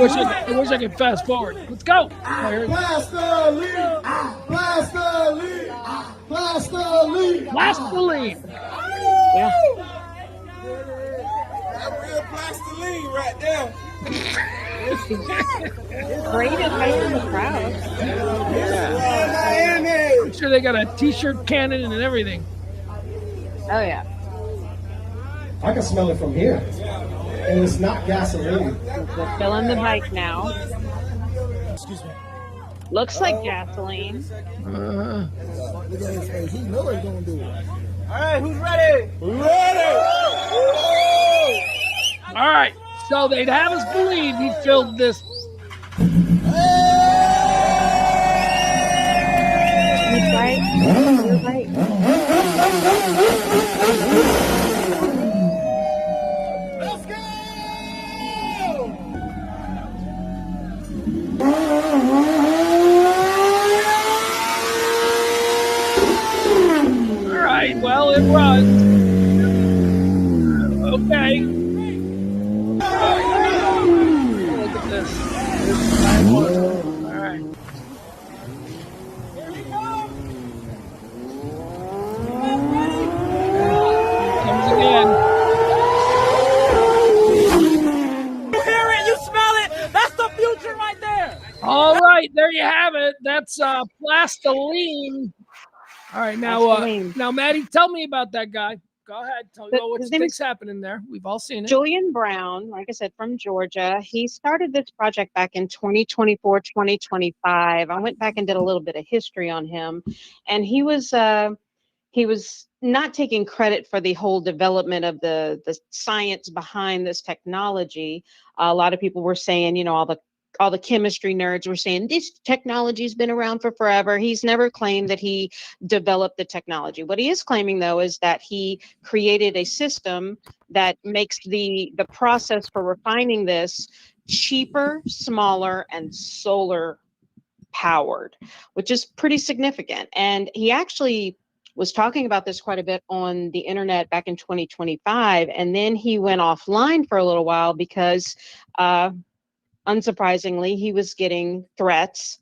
wish I could fast forward. Let's go. Blast the lead! Blast the lead! Blast the lead! Blast the lead. Yeah. That real plastiline right there. Great advice in the crowd. I'm sure they got a t-shirt cannon and everything. Oh yeah. I can smell it from here. And it's not gasoline. We're filling the bike now. Excuse me. Looks like gasoline. Uh, Look at his face. He know he's gonna do it. All right, who's ready? Ready! all right. So they'd have us believe he filled this. You're right. You're right. Let's go! All right. Well, it runs. Okay. Look at this. All right. Comes again. You hear it? You smell it? That's the future right there. All right, there you have it. That's plastiline. All right, Plastiline. now, Maddie, tell me about that guy. Go ahead, tell me what you His name think's is happening there. We've all seen it. Julian Brown, like I said, from Georgia. He started this project back in 2024, 2025. I went back and did a little bit of history on him, and he was not taking credit for the whole development of the science behind this technology. A lot of people were saying, you know, all the chemistry nerds were saying this technology's been around for forever. He's never claimed that he developed the technology. What he is claiming, though, is that he created a system that makes the process for refining this cheaper, smaller, and solar powered, which is pretty significant. And he actually was talking about this quite a bit on the internet back in 2025. And then he went offline for a little while because unsurprisingly, he was getting threats.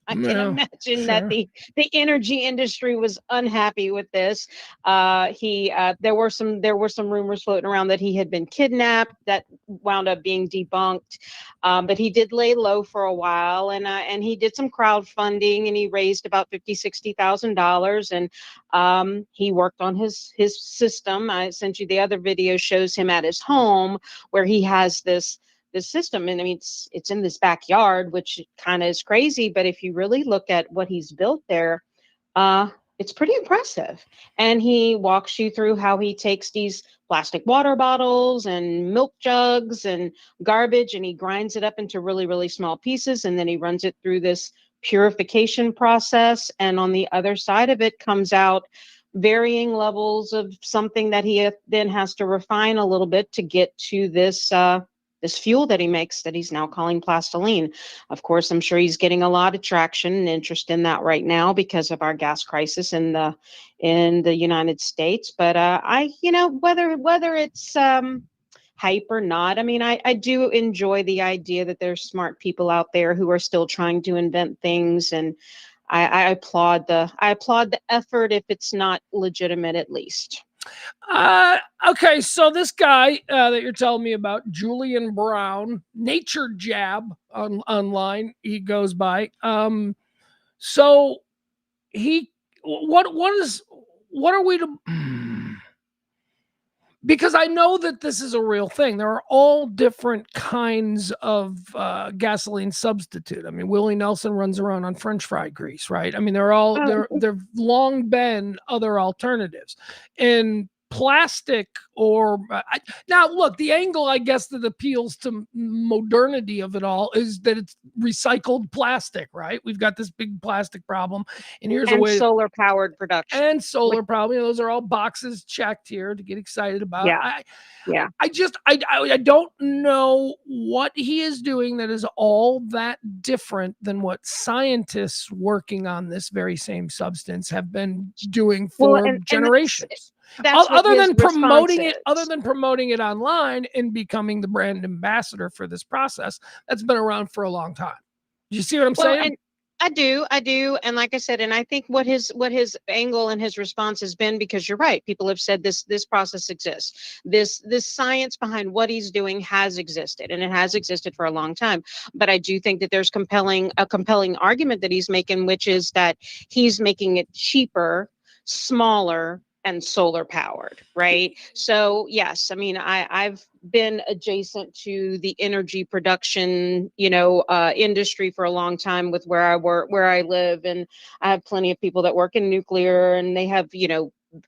I can imagine that the energy industry was unhappy with this. There were some rumors floating around that he had been kidnapped that wound up being debunked. But he did lay low for a while, and he did some crowdfunding, and he raised about $50,000-$60,000, and he worked on his system. I sent you the other video, shows him at his home where he has this system. And I mean, it's in this backyard, which kind of is crazy. But if you really look at what he's built there, it's pretty impressive. And he walks you through how he takes these plastic water bottles and milk jugs and garbage, and he grinds it up into really, really small pieces. And then he runs it through this purification process. And on the other side of it comes out varying levels of something that he then has to refine a little bit to get to this fuel that he makes that he's now calling plastiline. Of course, I'm sure he's getting a lot of traction and interest in that right now because of our gas crisis in the United States. But whether it's hype or not, I mean, I do enjoy the idea that there's smart people out there who are still trying to invent things, and I applaud the effort if it's not legitimate, at least. Okay, so this guy that you're telling me about, Julian Brown, Nature Jab online, he goes by. So he, what are we to? Because I know that this is a real thing. There are all different kinds of gasoline substitute. I mean, Willie Nelson runs around on French fry grease, right? I mean, there've long been other alternatives. And plastic now look, the angle I guess that appeals to modernity of it all is that it's recycled plastic, right? We've got this big plastic problem, and here's a way solar powered production and solar power. Those are all boxes checked here to get excited about. I don't know what he is doing that is all that different than what scientists working on this very same substance have been doing for generations. That's what Other his than promoting it, response other is. than promoting it online and becoming the brand ambassador for this process that's been around for a long time. You see what I'm Well, saying? and I do, and like I said, and I think what his angle and his response has been, because you're right, people have said this process exists. This science behind what he's doing has existed, and it has existed for a long time. But I do think that there's a compelling argument that he's making, which is that he's making it cheaper, smaller, and solar powered, right? So yes, I mean, I've been adjacent to the energy production, industry for a long time with where I work, where I live, and I have plenty of people that work in nuclear, and they have,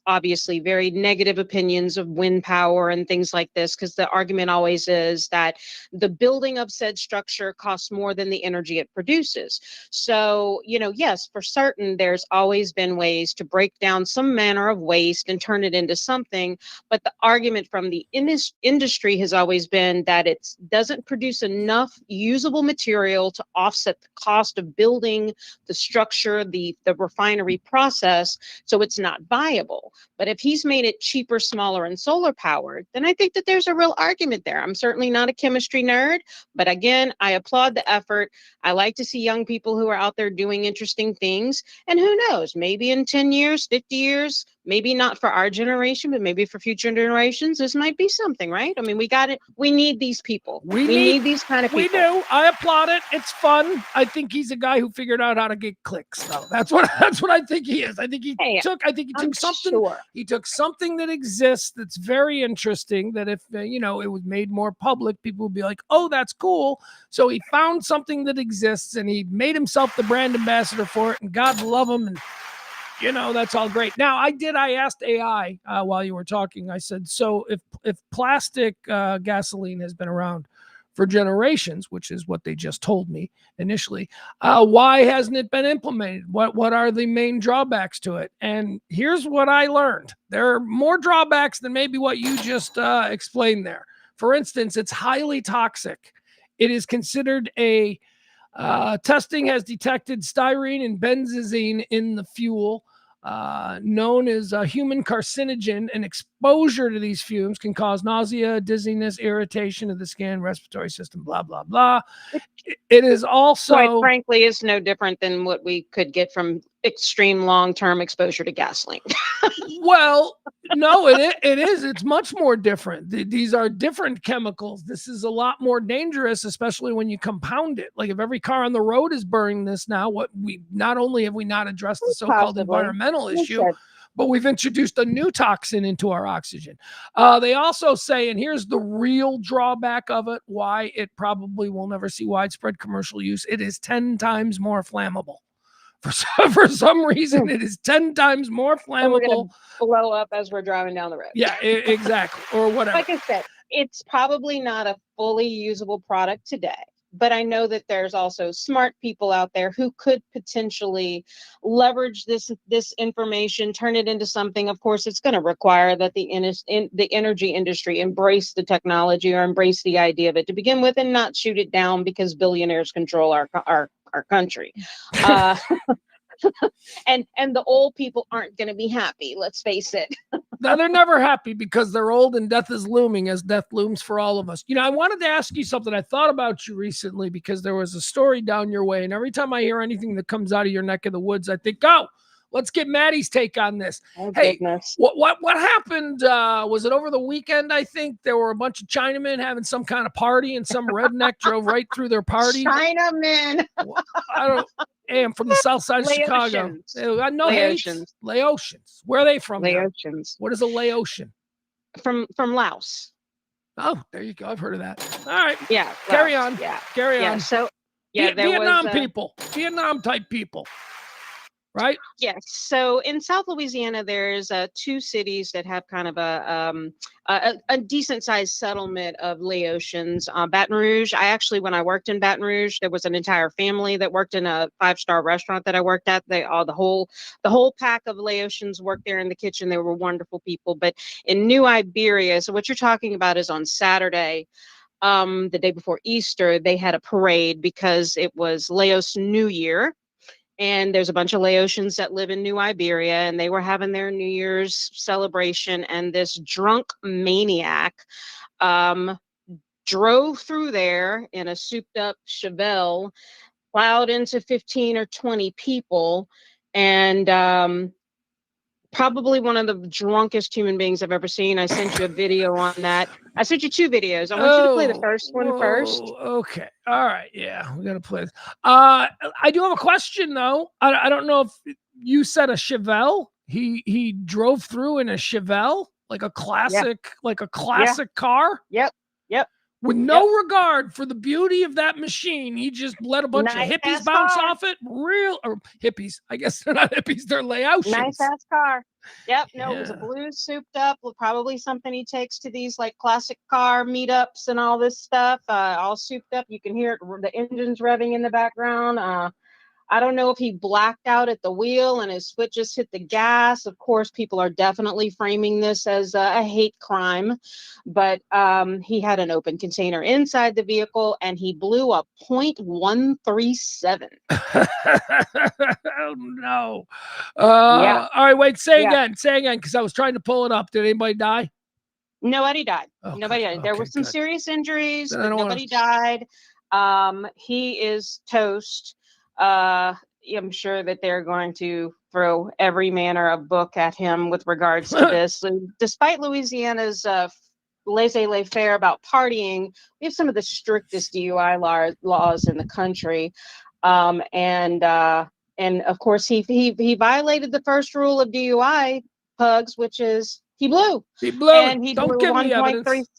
obviously very negative opinions of wind power and things like this, because the argument always is that the building of said structure costs more than the energy it produces. So, yes, for certain, there's always been ways to break down some manner of waste and turn it into something. But the argument from the industry has always been that it doesn't produce enough usable material to offset the cost of building the structure, the refinery process. So it's not viable. But if he's made it cheaper, smaller, and solar powered, then I think that there's a real argument there. I'm certainly not a chemistry nerd, but again, I applaud the effort. I like to see young people who are out there doing interesting things. And who knows, maybe in 10 years, 50 years, maybe not for our generation, but maybe for future generations, this might be something, right? I mean, we got it. We need these people. We need these kind of people. We do. I applaud it. It's fun. I think he's a guy who figured out how to get clicks, though. That's what I think he is. I think he took something. Sure. He took something that exists that's very interesting, that if it was made more public, people would be like, oh, that's cool. So he found something that exists and he made himself the brand ambassador for it, and God love him. And that's all great. Now, I asked AI while you were talking. I said, so if plastic gasoline has been around for generations, which is what they just told me initially, why hasn't it been implemented? What are the main drawbacks to it? And here's what I learned. There are more drawbacks than maybe what you just explained there. For instance, it's highly toxic. It is considered testing has detected styrene and benzene in the fuel, known as a human carcinogen, and exposure to these fumes can cause nausea, dizziness, irritation of the skin, respiratory system, blah, blah, blah. It is also, quite frankly, is no different than what we could get from extreme long-term exposure to gasoline. Well, no, it is. It's much more different. These are different chemicals. This is a lot more dangerous, especially when you compound it. Like if every car on the road is burning this now, not only have we not addressed the so-called environmental issue, but we've introduced a new toxin into our oxygen. They also say, and here's the real drawback of it, why it probably will never see widespread commercial use. It is 10 times more flammable. For some reason, it is 10 times more flammable. Blow up as we're driving down the road. Yeah, exactly. Or whatever. Like I said, it's probably not a fully usable product today. But I know that there's also smart people out there who could potentially leverage this information, turn it into something. Of course, it's going to require that the energy industry embrace the technology or embrace the idea of it to begin with, and not shoot it down because billionaires control our country. And the old people aren't going to be happy. Let's face it. No, they're never happy because they're old and death is looming, as death looms for all of us. I wanted to ask you something. I thought about you recently because there was a story down your way. And every time I hear anything that comes out of your neck of the woods, I think, oh, let's get Maddie's take on this. Oh, hey, goodness. What happened? Was it over the weekend? I think there were a bunch of Chinamen having some kind of party, and some redneck drove right through their party. Chinamen. I'm from the south side of Chicago. No Laotians. Laotians. Where are they from? Laotians. What is a Laotian? From Laos. Oh, there you go. I've heard of that. All right. Yeah. Carry on. Yeah. Carry on. So, yeah, Vietnam people. Vietnam type people. Right? Yes. So in South Louisiana, there's 2 cities that have kind of a decent sized settlement of Laotians. Baton Rouge. When I worked in Baton Rouge, there was an entire family that worked in a 5-star restaurant that I worked at. They all the whole pack of Laotians worked there in the kitchen. They were wonderful people. But in New Iberia, so what you're talking about is on Saturday, the day before Easter, they had a parade because it was Laos New Year. and there's a bunch of Laotians that live in New Iberia, and they were having their New Year's celebration, and this drunk maniac drove through there in a souped up Chevelle, plowed into 15 or 20 people, and probably one of the drunkest human beings I've ever seen. I sent you a video on that. I sent you 2 videos. I want you to play the first one first. Okay. All right. Yeah, we got to play this. I do have a question though. I don't know if you said a Chevelle. He drove through in a Chevelle, like a classic, car. Yep. With no regard for the beauty of that machine. He just let a bunch of hippies bounce off it. Or hippies. I guess they're not hippies, they're Laotians. Nice ass car. Yep. No, it was a blue souped up, probably something he takes to these like classic car meetups and all this stuff. All souped up. You can hear it, the engine's revving in the background. I don't know if he blacked out at the wheel and his foot just hit the gas. Of course, people are definitely framing this as a hate crime, but he had an open container inside the vehicle and he blew a .137. Oh no. All right, wait, say again, because I was trying to pull it up. Did anybody die? Nobody died. Okay. Nobody died. There were some serious injuries, but nobody died. He is toast. I'm sure that they're going to throw every manner of book at him with regards to this. Despite Louisiana's laissez-faire about partying, we have some of the strictest DUI laws in the country. And of course, he violated the first rule of DUI, Pugs, which is he blew. And he Don't blew give me evidence.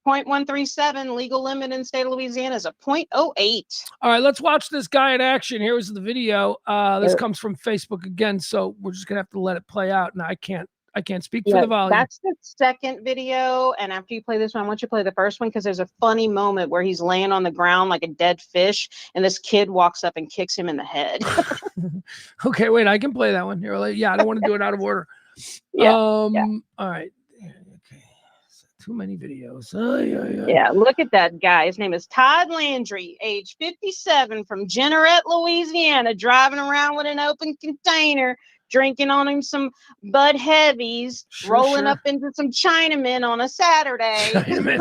0.137. Legal limit in the state of Louisiana is a 0.08. All right, let's watch this guy in action. Here's the video. This comes from Facebook again, so we're just gonna have to let it play out. And I can't speak for the volume. That's the second video. And after you play this one, I want you to play the first one because there's a funny moment where he's laying on the ground like a dead fish, and this kid walks up and kicks him in the head. Okay, wait, I can play that one here. Yeah, I don't want to do it out of order. All right. Okay. Too many videos. Yeah, look at that guy. His name is Todd Landry, age 57, from Jeanerette, Louisiana, driving around with an open container, drinking on him some Bud Heavies, rolling up into some Chinamen on a Saturday.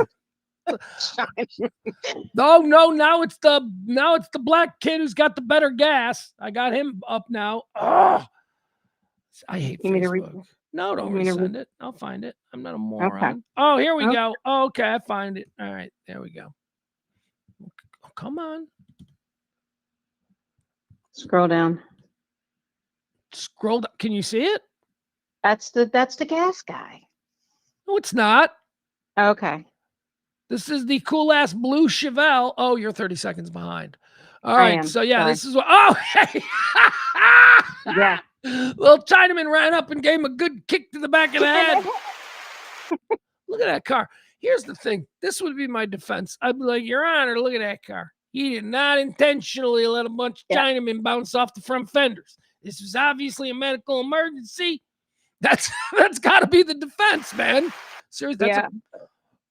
No, now it's the black kid who's got the better gas. I got him up now. Oh, I hate Facebook. No, don't resend it. I'll find it. I'm not a moron. Okay. Oh, here we go. Oh, okay, I find it. All right, there we go. Oh, come on. Scroll down. Scroll down. Can you see it? That's the gas guy. No, it's not. Okay. This is the cool ass blue Chevelle. Oh, you're 30 seconds behind. All right. So yeah, this is what. Oh, hey. Yeah. Little Chinaman ran up and gave him a good kick to the back of the head. Look at that car. Here's the thing. This would be my defense. I'd be like, Your Honor, look at that car. He did not intentionally let a bunch of Chinamen bounce off the front fenders. This was obviously a medical emergency. That's got to be the defense, man. Seriously,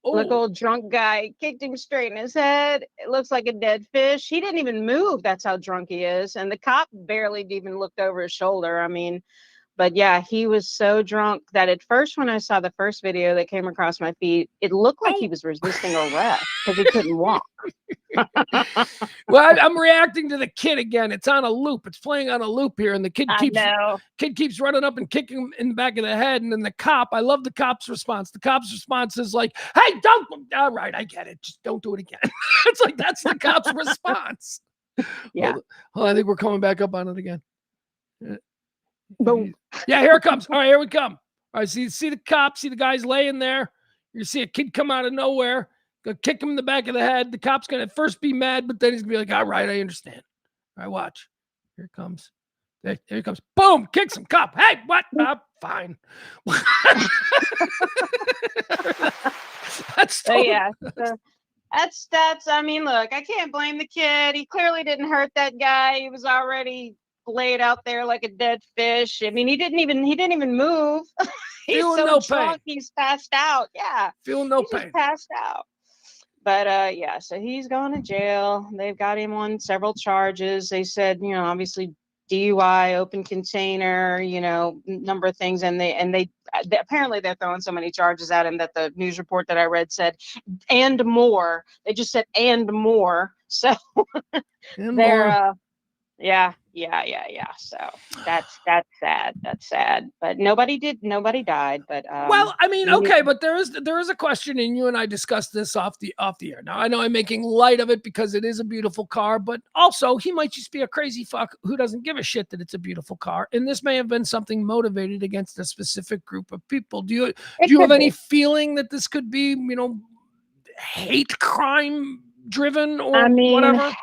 Look, old drunk guy kicked him straight in his head. It looks like a dead fish. He didn't even move. That's how drunk he is. And the cop barely even looked over his shoulder. I mean, but yeah, he was so drunk that at first, when I saw the first video that came across my feed, it looked like he was resisting arrest because he couldn't walk. Well, I'm reacting to the kid again. It's on a loop. It's playing on a loop here, and the kid keeps running up and kicking him in the back of the head. And then the cop, I love the cop's response. The cop's response is like, "Hey, don't." All right, I get it. Just don't do it again. It's like that's the cop's response. Yeah. Well, I think we're coming back up on it again. Boom. Yeah, here it comes. All right, here we come. All right, see the cop, see the guys laying there. You see a kid come out of nowhere, go kick him in the back of the head. The cop's gonna at first be mad, but then he's gonna be like, "All right, I understand." All right, watch. Here it comes. Here it comes. Boom! Kicks him. Cop. Hey, what? Fine. That's that's. I mean, look, I can't blame the kid. He clearly didn't hurt that guy. He was already laid out there like a dead fish. I mean, he didn't even move. He's so drunk, he's passed out. Yeah, feeling no pain. Just passed out. But so he's going to jail. They've got him on several charges. They said, obviously DUI, open container, number of things, and they apparently they're throwing so many charges at him that the news report that I read said and more. They just said and more. So And they're more. yeah. So that's sad. That's sad. But nobody died. But Well, I mean, okay, but there is a question, and you and I discussed this off the air. Now I know I'm making light of it because it is a beautiful car, but also he might just be a crazy fuck who doesn't give a shit that it's a beautiful car, and this may have been something motivated against a specific group of people. Do you have any feeling that this could be, hate crime driven or whatever?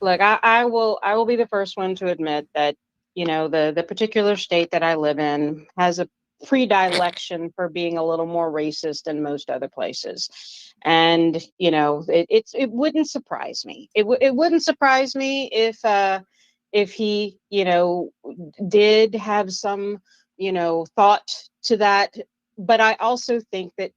Look, I will be the first one to admit that, the particular state that I live in has a predilection for being a little more racist than most other places. And, it wouldn't surprise me. It wouldn't surprise me if he, did have some, thought to that. But I also think that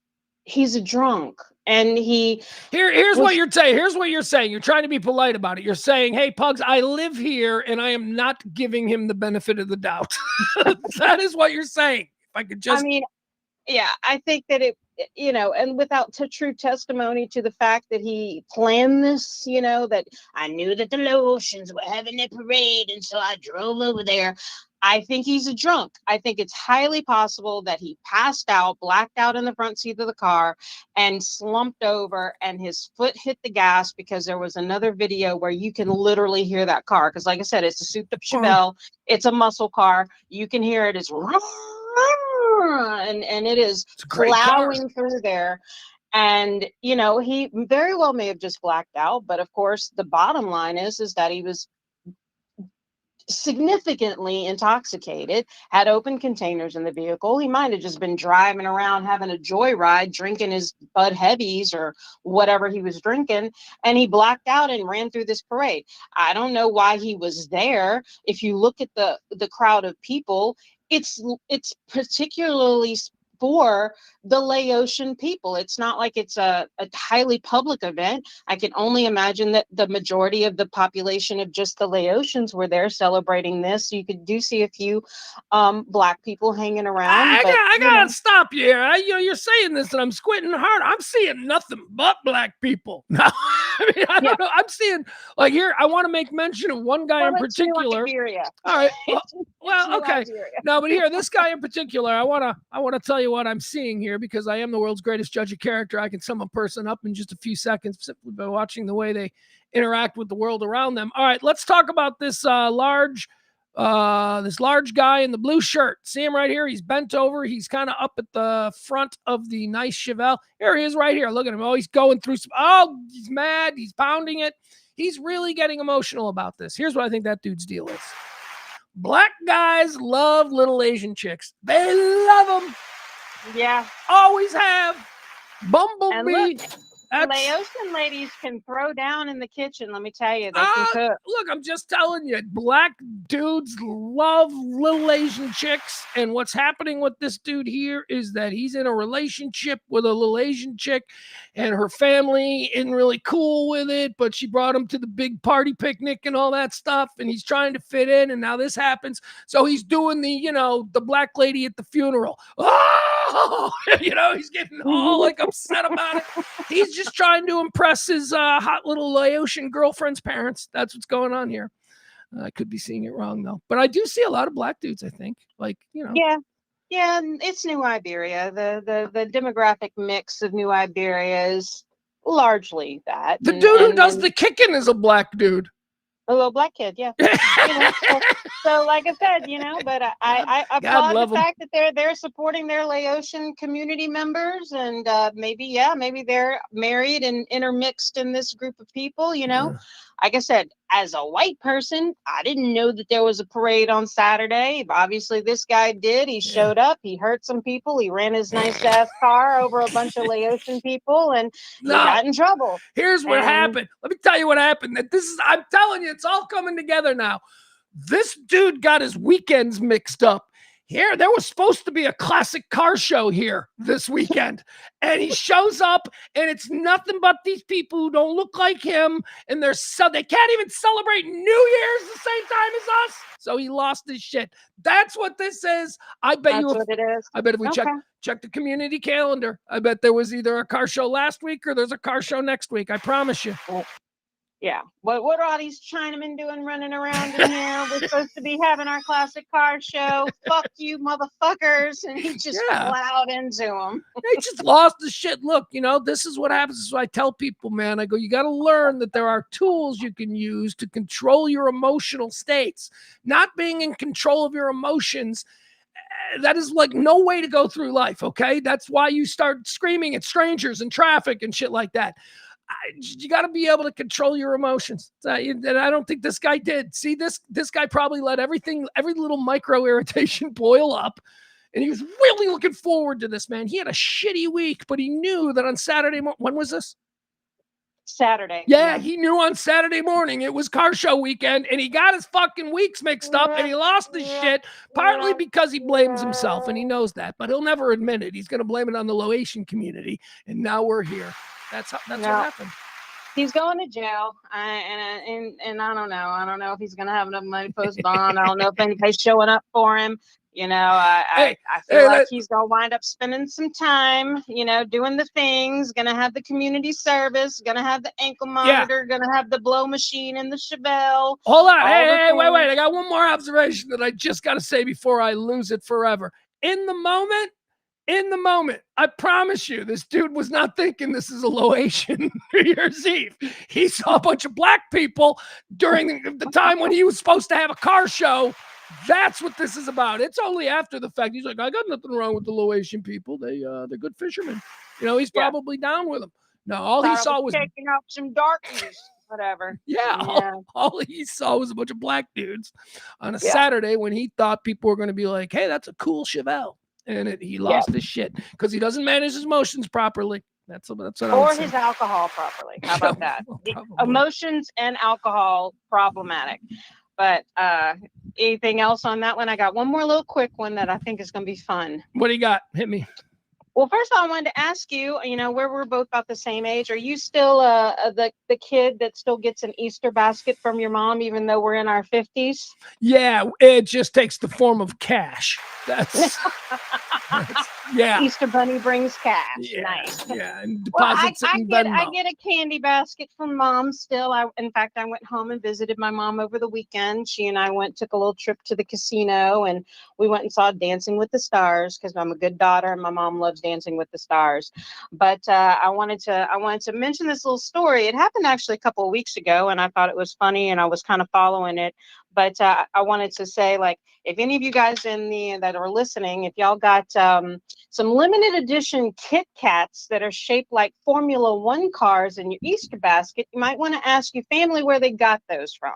he's a drunk. And here's what you're saying. Here's what you're saying. You're trying to be polite about it. You're saying, "Hey, Pugs, I live here, and I am not giving him the benefit of the doubt." That is what you're saying. If I could just, I mean, yeah, I think that and without true testimony to the fact that he planned this, that I knew that the Laotians were having their parade, and so I drove over there. I think he's a drunk. I think it's highly possible that he passed out, blacked out in the front seat of the car, and slumped over, and his foot hit the gas, because there was another video where you can literally hear that car. Because like I said, it's a souped-up Chevelle. It's a muscle car. You can hear it. It's and it is plowing through there. And, he very well may have just blacked out. But of course, the bottom line is that he was significantly intoxicated, had open containers in the vehicle. He might have just been driving around having a joyride, drinking his Bud Heavies or whatever he was drinking, and he blacked out and ran through this parade. I don't know why he was there. If you look at the crowd of people, it's particularly for the Laotian people. It's not like it's a highly public event. I can only imagine that the majority of the population of just the Laotians were there celebrating this. So you do see a few black people hanging around. I gotta stop you here. You're saying this, and I'm squinting hard. I'm seeing nothing but black people. No, I mean, I don't know. I'm seeing, like, here, I want to make mention of one guy in particular. All right. Well, okay. No, but here, this guy in particular, I want to tell you what I'm seeing here, because I am the world's greatest judge of character. I can sum a person up in just a few seconds simply by watching the way they interact with the world around them. All right, let's talk about this large guy in the blue shirt. See him right here? He's bent over. He's kind of up at the front of the nice Chevelle. Here he is right here. Look at him. Oh, he's going through some. Oh, he's mad. He's pounding it. He's really getting emotional about this. Here's what I think that dude's deal is. Black guys love little Asian chicks. They love them. Yeah. Always have. Bumblebee. Laotian ladies can throw down in the kitchen. Let me tell you, they can cook. Look, I'm just telling you, black dudes love little Asian chicks. And what's happening with this dude here is that he's in a relationship with a little Asian chick, and her family isn't really cool with it, but she brought him to the big party picnic and all that stuff, and he's trying to fit in, and now this happens. So he's doing the black lady at the funeral. Oh, he's getting all like upset about it. He's just trying to impress his hot little Laotian girlfriend's parents. That's what's going on here. I could be seeing it wrong, though. But I do see a lot of black dudes, I think. Yeah, it's New Iberia. The demographic mix of New Iberia is largely that. The dude who does the kicking is a black dude. A little black kid, yeah. So like I said, but I applaud the fact that they're supporting their Laotian community members, and maybe they're married and intermixed in this group of people. Like I said, as a white person, I didn't know that there was a parade on Saturday. Obviously, this guy did. He showed up. He hurt some people. He ran his nice ass car over a bunch of Laotian people, and he got in trouble. Here's what happened. Let me tell you what happened. I'm telling you, it's all coming together now. This dude got his weekends mixed up. Here, there was supposed to be a classic car show here this weekend. And he shows up, and it's nothing but these people who don't look like him. And they can't even celebrate New Year's the same time as us. So he lost his shit. That's what this is. I bet That's what it is. I bet if we check the community calendar, I bet there was either a car show last week or there's a car show next week. I promise you. Yeah. What are all these Chinamen doing running around in here? We're supposed to be having our classic car show. Fuck you, motherfuckers. And he just plowed into them. They just lost the shit. Look, this is what happens. This is what I tell people, man. I go, you got to learn that there are tools you can use to control your emotional states. Not being in control of your emotions, that is like no way to go through life, okay? That's why you start screaming at strangers in traffic and shit like that. You got to be able to control your emotions. And I don't think this guy did. See, this guy probably let every little micro irritation boil up. And he was really looking forward to this, man. He had a shitty week, but he knew that on Saturday morning, when was this? Saturday. Yeah, he knew on Saturday morning it was car show weekend, and he got his fucking weeks mixed up, and he lost his shit, partly because he blames himself, and he knows that, but he'll never admit it. He's going to blame it on the Laotian community, and now we're here. That's what happened. He's going to jail, and I don't know. I don't know if he's going to have enough money to post bond. I don't know if anybody's showing up for him. I feel like he's going to wind up spending some time, doing the things, going to have the community service, going to have the ankle monitor, going to have the blow machine and the Chevelle. Hold on. Hey, wait. I got one more observation that I just got to say before I lose it forever. In the moment, I promise you, this dude was not thinking this is a Laotian New Year's Eve. He saw a bunch of black people during the time when he was supposed to have a car show. That's what this is about. It's only after the fact. He's like, I got nothing wrong with the Laotian people. They're good fishermen. He's probably down with them. No, all he saw was taking out some darkies. Whatever. All he saw was a bunch of black dudes on a Saturday when he thought people were going to be like, hey, that's a cool Chevelle. And he lost his shit because he doesn't manage his emotions properly. That's what I would say. His alcohol properly. How about that? Emotions and alcohol problematic. But anything else on that one? I got one more little quick one that I think is going to be fun. What do you got? Hit me. Well, first of all, I wanted to ask you, where we're both about the same age. Are you still the kid that still gets an Easter basket from your mom, even though we're in our 50s? Yeah, it just takes the form of cash. That's Easter Bunny brings cash. Yeah, nice. Yeah, and deposits I get a candy basket from mom still. In fact, I went home and visited my mom over the weekend. She and I took a little trip to the casino, and we went and saw Dancing with the Stars because I'm a good daughter and my mom loves Dancing with the Stars. But I wanted to mention this little story. It happened actually a couple of weeks ago, and I thought it was funny, and I was kind of following it. But I wanted to say, like, if any of you guys that are listening, if y'all got some limited edition Kit Kats that are shaped like Formula One cars in your Easter basket, you might want to ask your family where they got those from.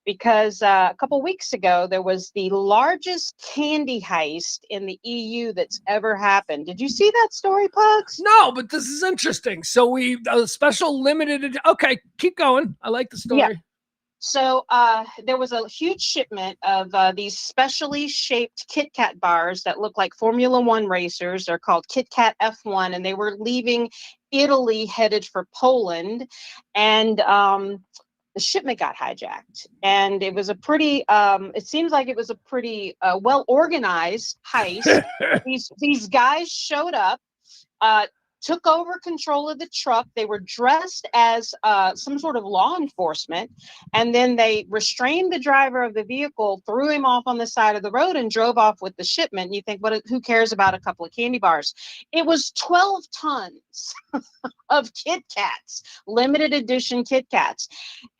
Because a couple weeks ago, there was the largest candy heist in the EU that's ever happened. Did you see that story, Pugs? No, but this is interesting. So a special limited. Okay, keep going. I like the story. Yeah. So there was a huge shipment of these specially shaped Kit Kat bars that look like Formula One racers. They're called Kit Kat F1, and they were leaving Italy headed for Poland. And the shipment got hijacked, and it was it seems like it was a pretty well organized heist. These guys showed up, took over control of the truck. They were dressed as some sort of law enforcement, and then they restrained the driver of the vehicle, threw him off on the side of the road, and drove off with the shipment. You think, who cares about a couple of candy bars? It was 12 tons of Kit Kats, limited edition Kit Kats.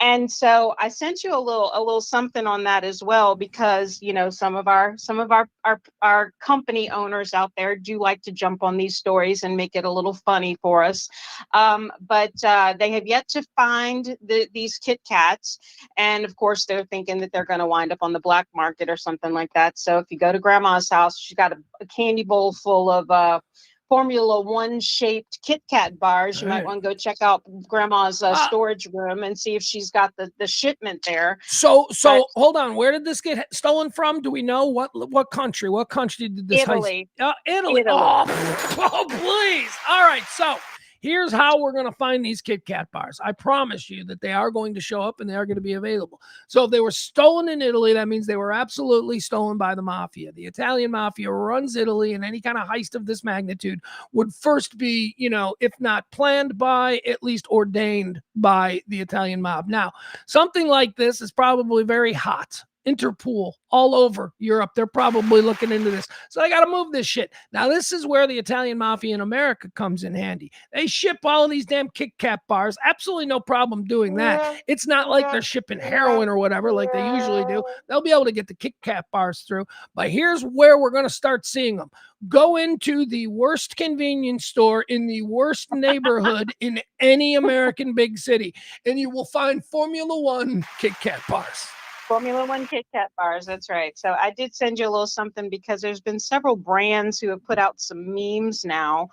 And so I sent you a little something on that as well, because some of our company owners out there do like to jump on these stories and make it a little funny for us. But they have yet to find these Kit Kats, and of course they're thinking that they're going to wind up on the black market or something like that. So if you go to grandma's house, she's got a candy bowl full of Formula One shaped Kit Kat bars. You might Right. want to go check out Grandma's Ah. storage room and see if she's got the shipment there. So But hold on. Where did this get stolen from? Do we know what country? What country did this Italy. heist? Italy. Italy. Oh, please. All right. So here's how we're going to find these Kit Kat bars. I promise you that they are going to show up and they are going to be available. So if they were stolen in Italy, that means they were absolutely stolen by the mafia. The Italian mafia runs Italy, and any kind of heist of this magnitude would first be, if not planned by, at least ordained by the Italian mob. Now, something like this is probably very hot. Interpol all over Europe. They're probably looking into this. So I got to move this shit. Now, this is where the Italian mafia in America comes in handy. They ship all of these damn Kit Kat bars. Absolutely no problem doing that. It's not like they're shipping heroin or whatever like they usually do. They'll be able to get the Kit Kat bars through. But here's where we're going to start seeing them. Go into the worst convenience store in the worst neighborhood in any American big city, and you will find Formula One Kit Kat bars. Formula One Kit Kat bars. That's right. So I did send you a little something because there's been several brands who have put out some memes now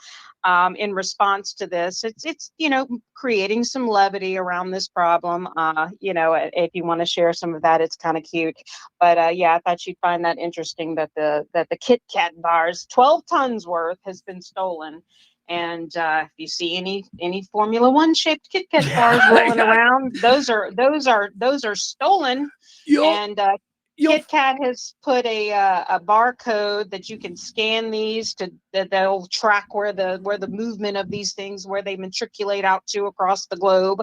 in response to this. It's creating some levity around this problem. If you want to share some of that, it's kind of cute. But yeah, I thought you'd find that interesting that the Kit Kat bars, 12 tons worth, has been stolen. And if you see any Formula One shaped Kit Kat bars rolling around, those are stolen. And Kit Kat has put a barcode that you can scan these that they'll track where the movement of these things, where they matriculate out to across the globe.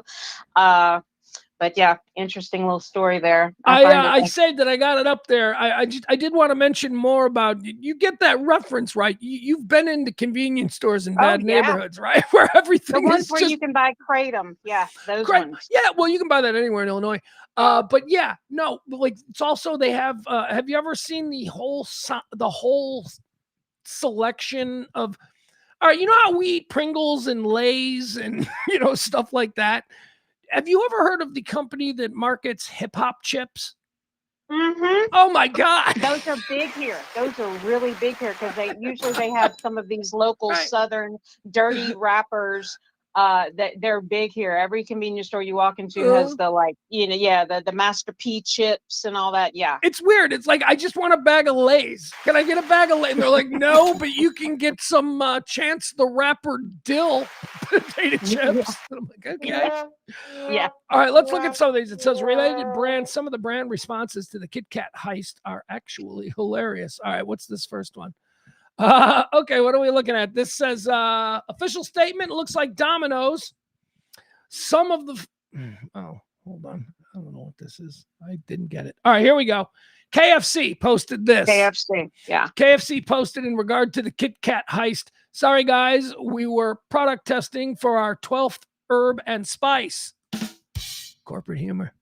But yeah, interesting little story there. I saved it. I got it up there. I did want to mention more about, you get that reference, right? You've been into convenience stores in bad neighborhoods, right? Where everything the ones is where just, you can buy Kratom. Yeah, those ones. Yeah, well, you can buy that anywhere in Illinois. But yeah, no, like it's also, they have you ever seen the whole selection of, all right, you know how we eat Pringles and Lay's and stuff like that? Have you ever heard of the company that markets hip hop chips? Mm-hmm. Oh my God. Those are big here. Those are really big here because they have some of these local Southern dirty rappers that they're big here. Every convenience store you walk into has the Master P chips and all that. Yeah. It's weird. It's like, I just want a bag of Lay's. Can I get a bag of Lay's? And they're like, no, but you can get some Chance the Rapper Dill potato chips. And I'm like, okay. Yeah. All right, let's look at some of these. It says related brands. Some of the brand responses to the Kit Kat heist are actually hilarious. All right, what's this first one? Okay, what are we looking at? This says official statement. Looks like Domino's. Some of the hold on. I don't know what this is. I didn't get it. All right, here we go. KFC posted this. KFC, yeah. KFC posted in regard to the Kit Kat heist. Sorry, guys, we were product testing for our 12th herb and spice. Corporate humor.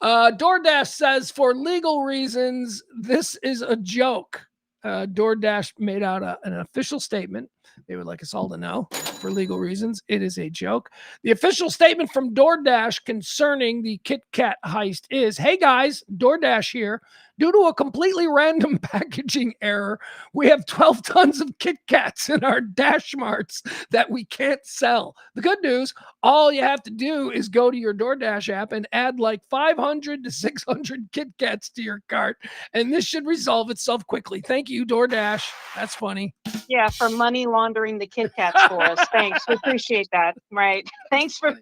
DoorDash says, for legal reasons, this is a joke. DoorDash made out an official statement. They would like us all to know, for legal reasons, it is a joke. The official statement from DoorDash concerning the Kit Kat heist is, hey guys, DoorDash here. Due to a completely random packaging error, we have 12 tons of Kit Kats in our Dash Marts that we can't sell. The good news, all you have to do is go to your DoorDash app and add like 500 to 600 Kit Kats to your cart, and this should resolve itself quickly. Thank you, DoorDash. That's funny. Yeah, for money laundering the Kit Kats for us. Thanks. We appreciate that. Right. Thanks for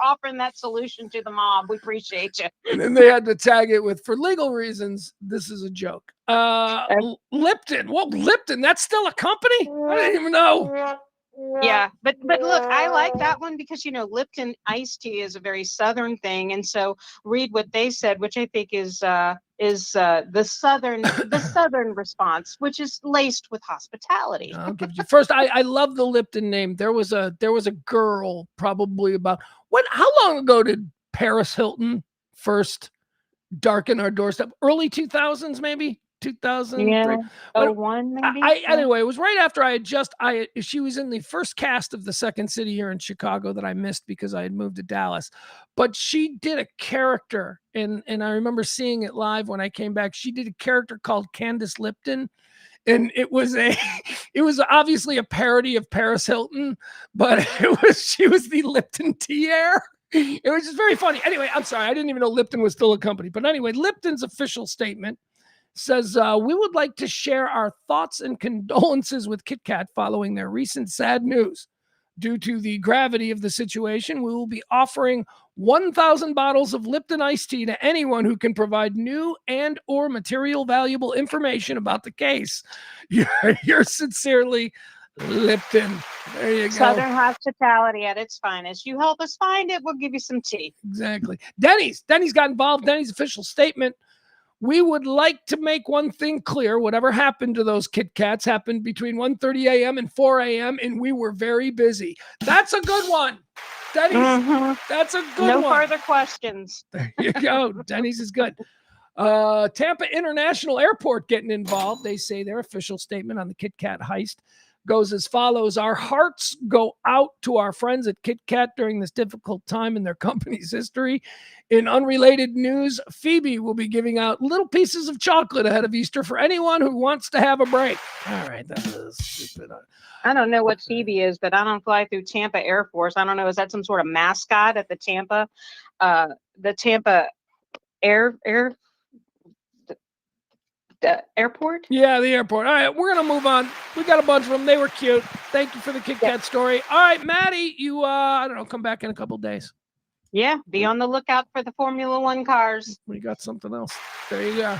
offering that solution to the mob. We appreciate you. And then they had to tag it with, for legal reasons, this is a joke. Lipton. Well, Lipton, that's still a company? I didn't even know. Yeah, but look, I like that one because Lipton iced tea is a very Southern thing, and so read what they said, which I think is the Southern response, which is laced with hospitality. I'll give you first. I love the Lipton name. There was a girl probably about how long ago did Paris Hilton first darken our doorstep? Early 2000s, maybe 2003. Yeah, 01 maybe. Anyway, it was right after she was in the first cast of The Second City here in Chicago that I missed because I had moved to Dallas. But she did a character, and I remember seeing it live when I came back. She did a character called Candace Lipton And it was obviously a parody of Paris Hilton, but she was the Lipton tea heir. It was just very funny. Anyway, I'm sorry. I didn't even know Lipton was still a company. But anyway, Lipton's official statement says, we would like to share our thoughts and condolences with Kit Kat following their recent sad news. Due to the gravity of the situation, we will be offering 1,000 bottles of Lipton iced tea to anyone who can provide new and or material valuable information about the case. You're sincerely, Lipton. There you go. Southern hospitality at its finest. You help us find it, we'll give you some tea. Exactly. Denny's got involved. Denny's official statement. We would like to make one thing clear. Whatever happened to those Kit Kats happened between 1:30 a.m. and 4 a.m. and we were very busy. That's a good one. Denny's, that's a good one. No further questions. There you go. Denny's is good. Tampa International Airport getting involved. They say their official statement on the Kit Kat heist goes as follows. Our hearts go out to our friends at Kit Kat during this difficult time in their company's history. In unrelated news, Phoebe will be giving out little pieces of chocolate ahead of Easter for anyone who wants to have a break. All right, that was stupid. I don't know what Phoebe is, but I don't fly through Tampa Air Force. I don't know. Is that some sort of mascot at the Tampa airport? Yeah, the airport. All right, we're going to move on. We got a bunch of them. They were cute. Thank you for the Kit Kat story. All right, Maddie, you, I don't know, come back in a couple of days. Yeah, be on the lookout for the Formula One cars. We got something else. There you go.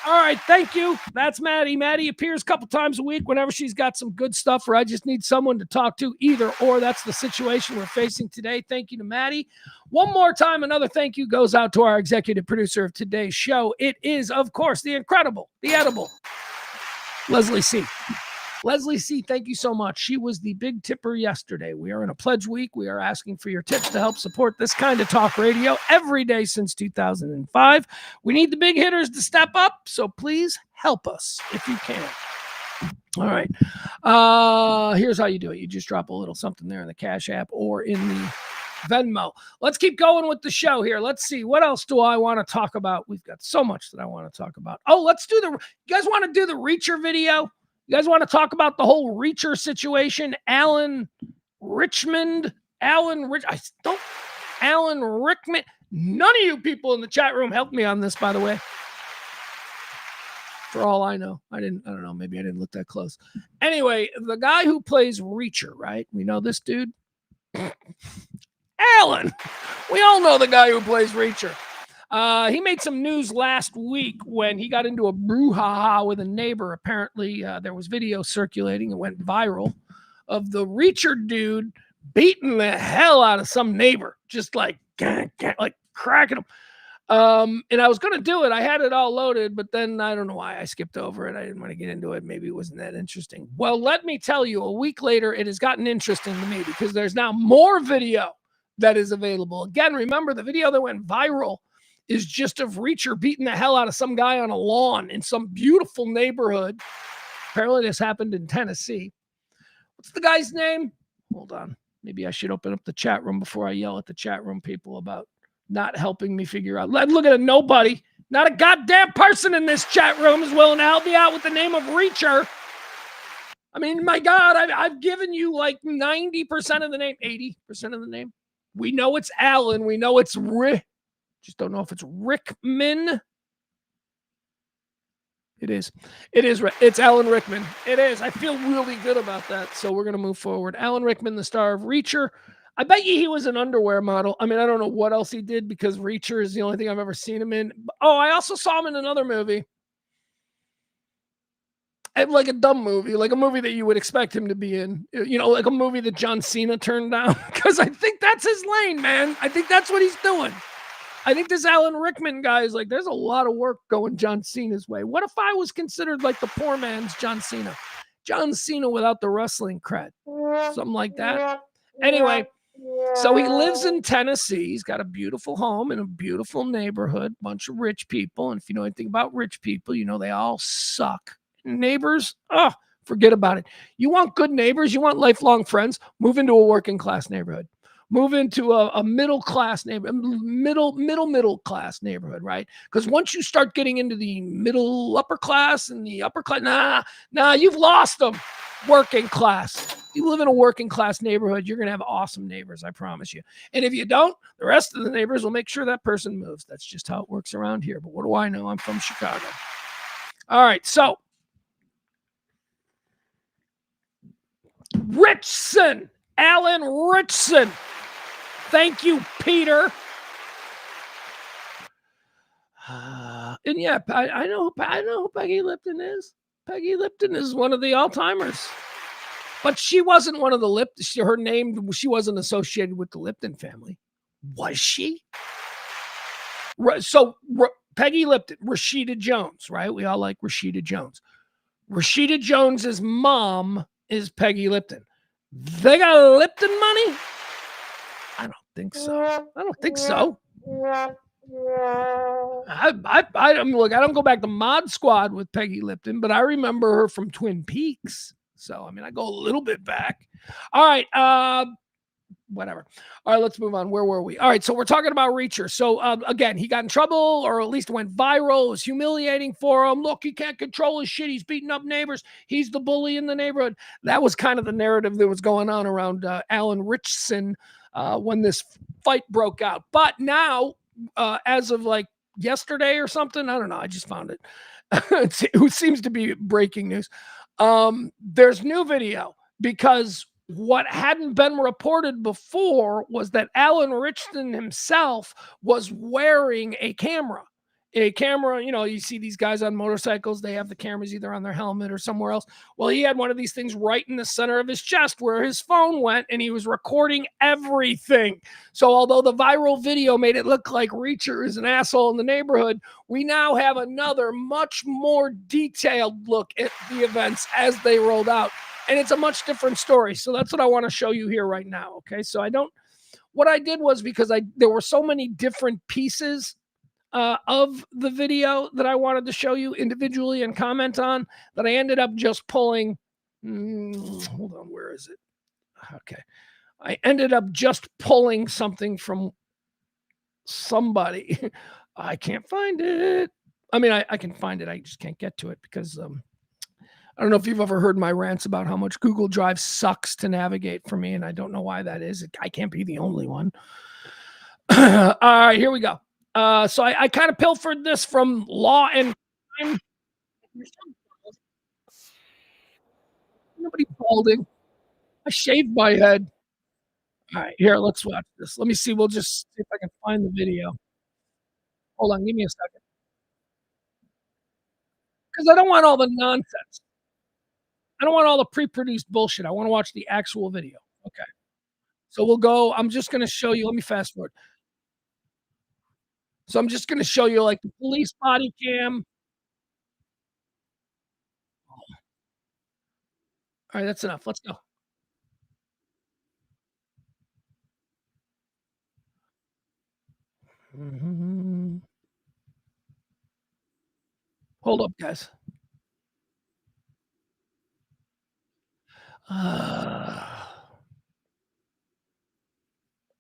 All right, thank you. That's Maddie. Maddie appears a couple times a week whenever she's got some good stuff, or I just need someone to talk to, either or. That's the situation we're facing today. Thank you to Maddie. One more time, another thank you goes out to our executive producer of today's show. It is, of course, the incredible, the edible, Leslie C. Leslie C., thank you so much. She was the big tipper yesterday. We are in a pledge week. We are asking for your tips to help support this kind of talk radio every day since 2005. We need the big hitters to step up, so please help us if you can. All right. Here's how you do it. You just drop a little something there in the Cash App or in the Venmo. Let's keep going with the show here. Let's see. What else do I want to talk about? We've got so much that I want to talk about. Oh, let's do you guys want to do the Reacher video? You guys want to talk about the whole Reacher situation? Alan Rickman. None of you people in the chat room helped me on this, by the way. For all I know. I don't know. Maybe I didn't look that close. Anyway, the guy who plays Reacher, right? We know this dude. Alan. We all know the guy who plays Reacher. He made some news last week when he got into a brouhaha with a neighbor. Apparently, there was video circulating. It went viral of the Reacher dude beating the hell out of some neighbor, just like cracking him. And I was going to do it. I had it all loaded, but then I don't know why I skipped over it. I didn't want to get into it. Maybe it wasn't that interesting. Well, let me tell you, a week later, it has gotten interesting to me because there's now more video that is available. Again, remember the video that went viral is just of Reacher beating the hell out of some guy on a lawn in some beautiful neighborhood. Apparently this happened in Tennessee. What's the guy's name? Hold on. Maybe I should open up the chat room before I yell at the chat room people about not helping me figure out. Look at a nobody. Not a goddamn person in this chat room is willing to help me out with the name of Reacher. I mean, my God, I've given you like 90% of the name, 80% of the name. We know it's Alan. We know it's Rick. Just don't know if it's Rickman. It is. It's Alan Rickman. It is. I feel really good about that. So we're going to move forward. Alan Rickman, the star of Reacher. I bet you he was an underwear model. I mean, I don't know what else he did because Reacher is the only thing I've ever seen him in. Oh, I also saw him in another movie. Like a dumb movie, like a movie that you would expect him to be in. You know, like a movie that John Cena turned down. Because I think that's his lane, man. I think that's what he's doing. I think this Alan Rickman guy is like, there's a lot of work going John Cena's way. What if I was considered like the poor man's John Cena? John Cena without the wrestling cred. Something like that. Anyway, so he lives in Tennessee. He's got a beautiful home in a beautiful neighborhood, bunch of rich people. And if you know anything about rich people, you know they all suck. Neighbors, forget about it. You want good neighbors, you want lifelong friends, move into a working class neighborhood. move into a middle class neighborhood, middle class neighborhood, right? Because once you start getting into the middle upper class and the upper class, you've lost them. Working class. You live in a working class neighborhood, you're going to have awesome neighbors, I promise you. And if you don't, the rest of the neighbors will make sure that person moves. That's just how it works around here. But what do I know? I'm from Chicago. All right, so Richson, Alan Richson. Thank you, Peter. And yeah, I know who Peggy Lipton is. Peggy Lipton is one of the all-timers. But she wasn't one of the Lipton. Her name, she wasn't associated with the Lipton family. Was she? So Peggy Lipton, Rashida Jones, right? We all like Rashida Jones. Rashida Jones's mom is Peggy Lipton. They got Lipton money? I don't think so. I mean, look, I don't go back to Mod Squad with Peggy Lipton, but I remember her from Twin Peaks. So, I mean, I go a little bit back. All right. Whatever. All right, let's move on. Where were we? All right, so we're talking about Reacher. So, again, he got in trouble, or at least went viral. It was humiliating for him. Look, he can't control his shit. He's beating up neighbors. He's the bully in the neighborhood. That was kind of the narrative that was going on around Alan Richson when this fight broke out. But now, as of like yesterday or something, I don't know. I just found it. It seems to be breaking news. There's new video because what hadn't been reported before was that Alan Richson himself was wearing a camera. You know, you see these guys on motorcycles, they have the cameras either on their helmet or somewhere else. Well, he had one of these things right in the center of his chest where his phone went, and he was recording everything. So although the viral video made it look like Reacher is an asshole in the neighborhood, we now have another much more detailed look at the events as they rolled out. And it's a much different story. So that's what I want to show you here right now. Okay. So what I did was, because there were so many different pieces of the video that I wanted to show you individually and comment on, that I ended up just pulling. Hold on. Where is it? Okay. I ended up just pulling something from somebody. I can't find it. I mean, I can find it. I just can't get to it because, I don't know if you've ever heard my rants about how much Google Drive sucks to navigate for me, and I don't know why that is. I can't be the only one. All right, here we go. So I kind of pilfered this from Law and Crime. Nobody balding. I shaved my head. All right, here, let's watch this. Let me see. We'll just see if I can find the video. Hold on, give me a second. Because I don't want all the nonsense. I don't want all the pre-produced bullshit. I want to watch the actual video. Okay. So we'll go. I'm just going to show you. Let me fast forward. So I'm just going to show you like the police body cam. All right, that's enough. Let's go. Hold up, guys. All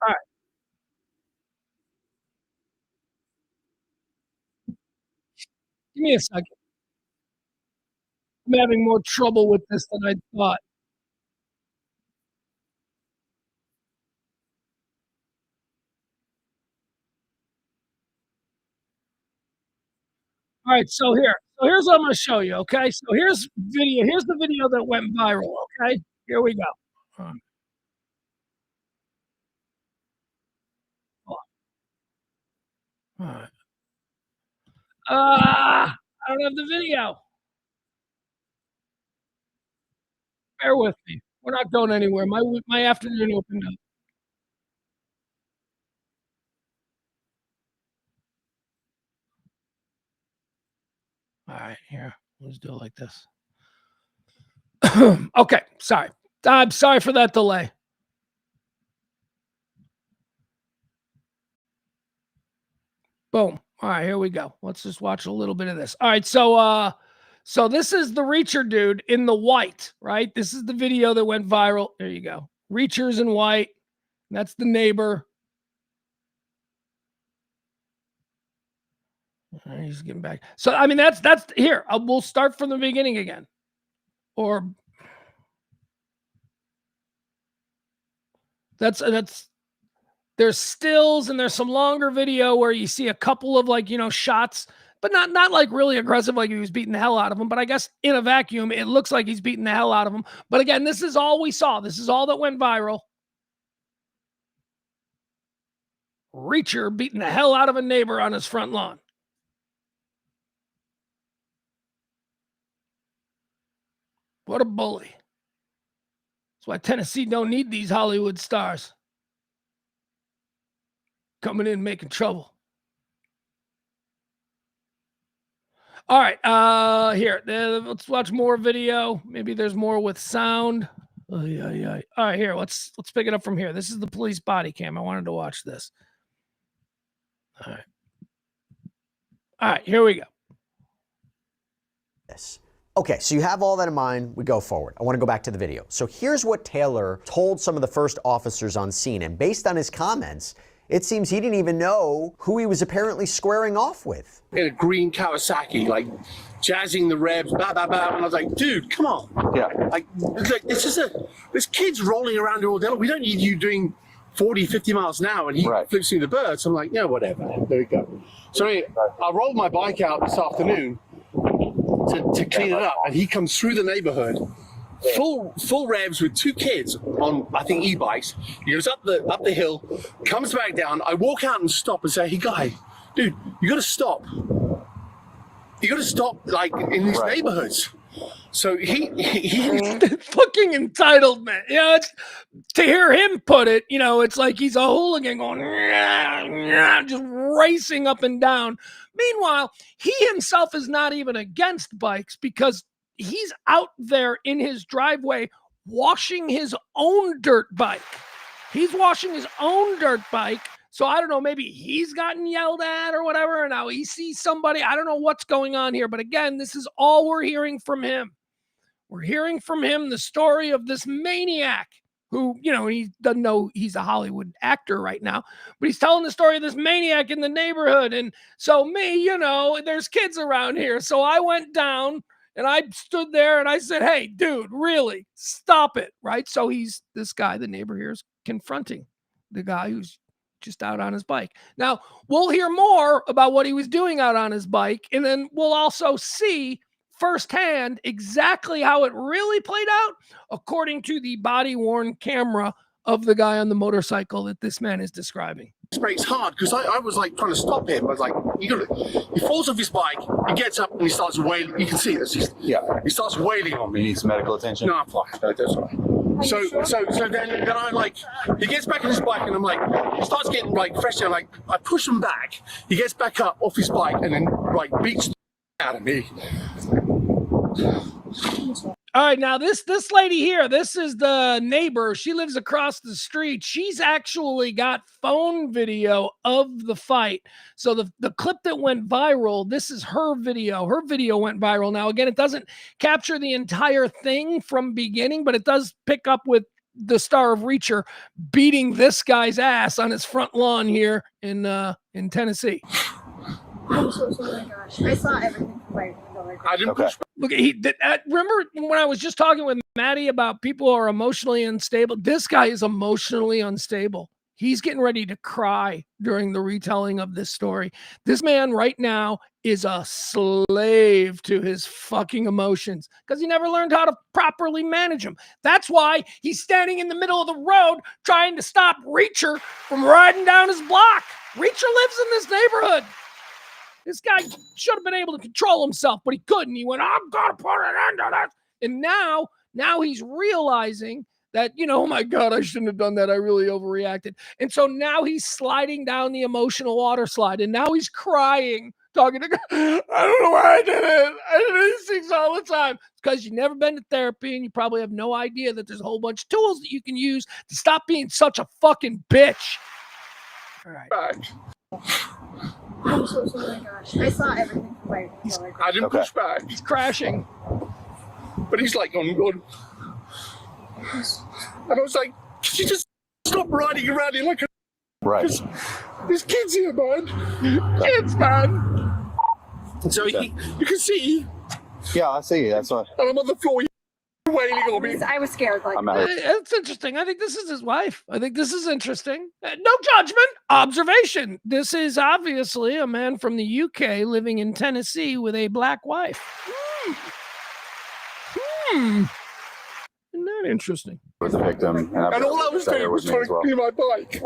right. Give me a second. I'm having more trouble with this than I thought. All right, so here's what I'm going to show you, okay? So here's the video that went viral, okay? Here we go. All right. I don't have the video. Bear with me. We're not going anywhere. My afternoon opened up. All right, here. Let's do it like this. Okay, sorry. I'm sorry for that delay. Boom. All right, here we go. Let's just watch a little bit of this. All right, so this is the Reacher dude in the white, right? This is the video that went viral. There you go. Reacher's in white. That's the neighbor. He's getting back. So, I mean, that's here. We'll start from the beginning again. Or that's there's stills and there's some longer video where you see a couple of like, shots, but not like really aggressive, like he was beating the hell out of him. But I guess in a vacuum, it looks like he's beating the hell out of him. But again, this is all we saw. This is all that went viral. Reacher beating the hell out of a neighbor on his front lawn. What a bully. That's why Tennessee don't need these Hollywood stars coming in making trouble. All right, here, let's watch more video. Maybe there's more with sound. All right, here, let's pick it up from here. This is the police body cam. I wanted to watch this. All right, here we go. Yes. Okay, so you have all that in mind, we go forward. I want to go back to the video. So here's what Taylor told some of the first officers on scene, and based on his comments, it seems he didn't even know who he was apparently squaring off with. In a green Kawasaki, like jazzing the revs, blah, blah, blah, and I was like, dude, come on. Yeah. Like there's kids rolling around all day. We don't need you doing 40, 50 miles an hour, and he flips through the birds. I'm like, yeah, whatever. There we go. So anyway, I rolled my bike out this afternoon to clean it up, and he comes through the neighborhood, full revs with two kids on, I think, e-bikes. He goes up the hill, comes back down. I walk out and stop and say, hey, guy, dude, you got to stop. You got to stop, like, in these neighborhoods. So he fucking entitlement. It's to hear him put it, it's like he's a hooligan going, just racing up and down. Meanwhile, he himself is not even against bikes because he's out there in his driveway washing his own dirt bike. He's washing his own dirt bike. So I don't know, maybe he's gotten yelled at or whatever, and now he sees somebody. I don't know what's going on here. But again, this is all we're hearing from him. We're hearing from him the story of this maniac who, he doesn't know he's a Hollywood actor right now, but he's telling the story of this maniac in the neighborhood. And so me, there's kids around here. So I went down and I stood there and I said, hey, dude, really, stop it, right? So this guy, the neighbor here, is confronting the guy who's just out on his bike. Now, we'll hear more about what he was doing out on his bike, and then we'll also see firsthand exactly how it really played out according to the body-worn camera of the guy on the motorcycle that this man is describing. Brakes hard because I was like trying to stop him. I was like, he falls off his bike, he gets up and he starts wailing. You can see this. He starts wailing on me. He needs medical attention. No, I'm fine. That's all right. So then I like, he gets back on his bike and I'm like, he starts getting like fresh air. Like I push him back. He gets back up off his bike and then like beats the out of me. All right, now this lady here, this is the neighbor. She lives across the street. She's actually got phone video of the fight. So the clip that went viral, this is her video. Her video went viral. Now, again, it doesn't capture the entire thing from beginning, but it does pick up with the star of Reacher beating this guy's ass on his front lawn here in Tennessee. Oh my gosh. I saw everything from my window. I didn't push. Look, remember when I was just talking with Maddie about people who are emotionally unstable? This guy is emotionally unstable. He's getting ready to cry during the retelling of this story. This man right now is a slave to his fucking emotions because he never learned how to properly manage them. That's why he's standing in the middle of the road trying to stop Reacher from riding down his block. Reacher lives in this neighborhood. This guy should have been able to control himself, but he couldn't. He went, I'm going to put an end to that. And now he's realizing that, oh my God, I shouldn't have done that. I really overreacted. And so now he's sliding down the emotional water slide. And now he's crying, talking to God. I don't know why I did it. I do these things all the time. It's because you've never been to therapy and you probably have no idea that there's a whole bunch of tools that you can use to stop being such a fucking bitch. All right. Oh my gosh. I saw everything from my window. I didn't push back. He's crashing. But he's like going. And I was like, could you just Stop riding around here like a... Right. There's kids here, man. Kids, man. So you can see. Yeah, I see. That's what. And I'm on the floor wailing on me. I was scared. Like, It's interesting. I think this is his wife. I think this is interesting. No judgment, observation. This is obviously a man from the UK living in Tennessee with a black wife. Isn't that interesting? Was a victim, and all I was doing was trying to clean my bike.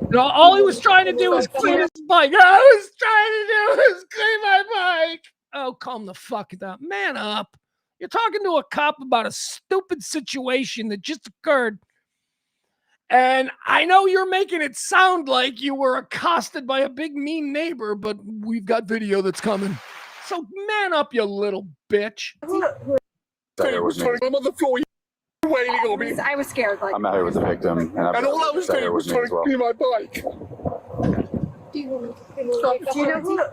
No, all he was trying to do was clean his bike. All I was trying to do was clean my bike. Oh, calm the fuck down. Man up. You're talking to a cop about a stupid situation that just occurred. And I know you're making it sound like you were accosted by a big mean neighbor, but we've got video that's coming. So man up, you little bitch. I'm on the floor wailing on me. I was scared. Like, I'm out here with a victim, and all I was doing was trying to clean my bike. do you know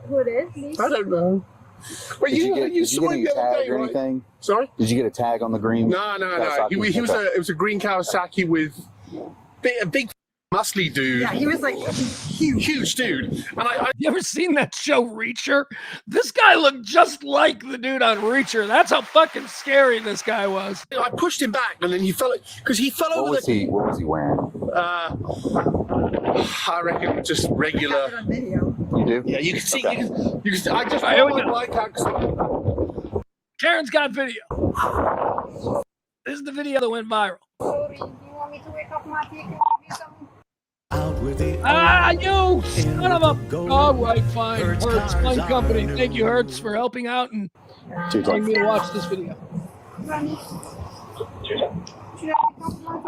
who it is? Please? I don't know. But you saw him the other day, or right? anything? Sorry? Did you get a tag on the green? No. It was a green Kawasaki with a big muscly dude. Yeah, he was like huge dude. And You ever seen that show Reacher? This guy looked just like the dude on Reacher. That's how fucking scary this guy was. I pushed him back, and then he fell because he fell over. What was he wearing? I reckon just regular. on video. You do? Yeah, you can see. Okay. You can see. I just Here we rolled go. my bike out. Karen's got video. This is the video that went viral. Sorry, do you want me to wake up my dick and give you some? You son of a... All right, fine. Hertz, fine company. Thank you, Hertz, for helping out and telling me to watch this video. I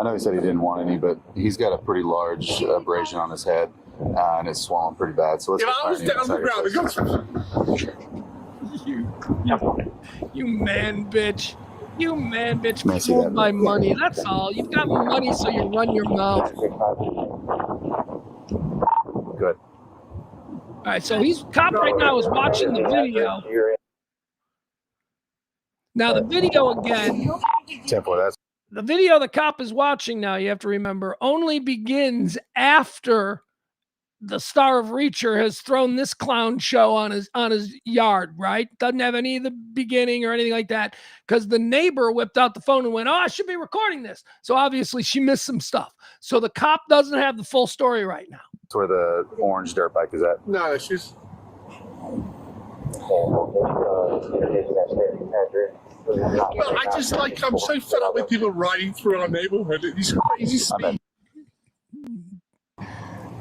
know he said he didn't want any, but he's got a pretty large abrasion on his head, and it's swollen pretty bad. So let's If I was down on the ground, You man bitch. You man bitch. May I see Fooled that? my money. That's all. You've got money, so you run your mouth. Good. All right, so cop right now is watching the video. Now the video again. Tempo, that's The video the cop is watching now, you have to remember, only begins after the star of Reacher has thrown this clown show on his yard, right? Doesn't have any of the beginning or anything like that, because the neighbor whipped out the phone and went, "Oh, I should be recording this." So obviously she missed some stuff. So the cop doesn't have the full story right now. where the orange dirt bike is at. No, she's. Well, I just I'm so fed up with people riding through our neighborhood at these crazy speeds.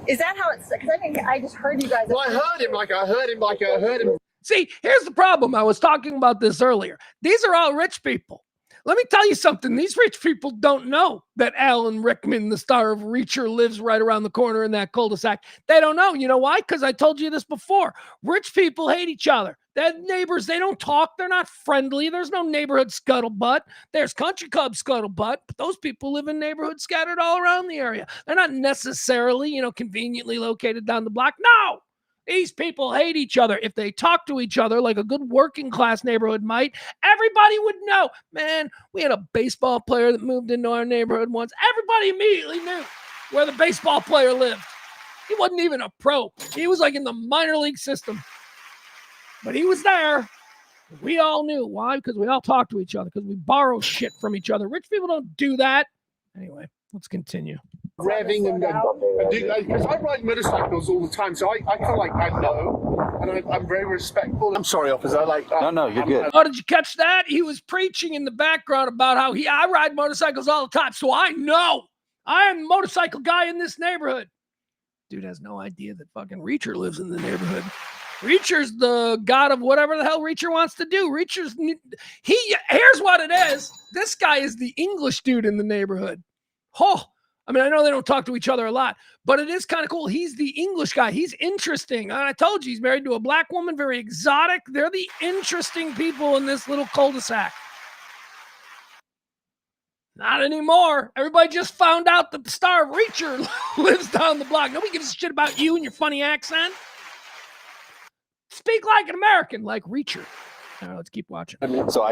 Is that how it's? Because I just heard you guys. Well, I heard him. See, here's the problem. I was talking about this earlier. These are all rich people. Let me tell you something. These rich people don't know that Alan Rickman, the star of Reacher, lives right around the corner in that cul-de-sac. They don't know. You know why? Because I told you this before. Rich people hate each other. Their neighbors, they don't talk. They're not friendly. There's no neighborhood scuttlebutt. There's country club scuttlebutt, but those people live in neighborhoods scattered all around the area. They're not necessarily, conveniently located down the block. No! These people hate each other. If they talk to each other like a good working class neighborhood might, everybody would know. Man, we had a baseball player that moved into our neighborhood once. Everybody immediately knew where the baseball player lived. He wasn't even a pro. He was like in the minor league system. But he was there. We all knew. Why? Because we all talk to each other, because we borrow shit from each other. Rich people don't do that. Anyway, let's continue. Revving because I ride motorcycles all the time, so I feel like I know, and I'm very respectful. I'm sorry, officer. No, you're good. Oh, did you catch that? He was preaching in the background about how I ride motorcycles all the time, so I know. I am the motorcycle guy in this neighborhood. Dude has no idea that fucking Reacher lives in the neighborhood. Reacher's the god of whatever the hell Reacher wants to do. Here's what it is. This guy is the English dude in the neighborhood. Oh, I mean, I know they don't talk to each other a lot, but it is kind of cool. He's the English guy. He's interesting. And I told you, he's married to a black woman, very exotic. They're the interesting people in this little cul-de-sac. Not anymore. Everybody just found out that the star of Reacher lives down the block. Nobody gives a shit about you and your funny accent. Speak like an American, like Reacher. All right, let's keep watching. So I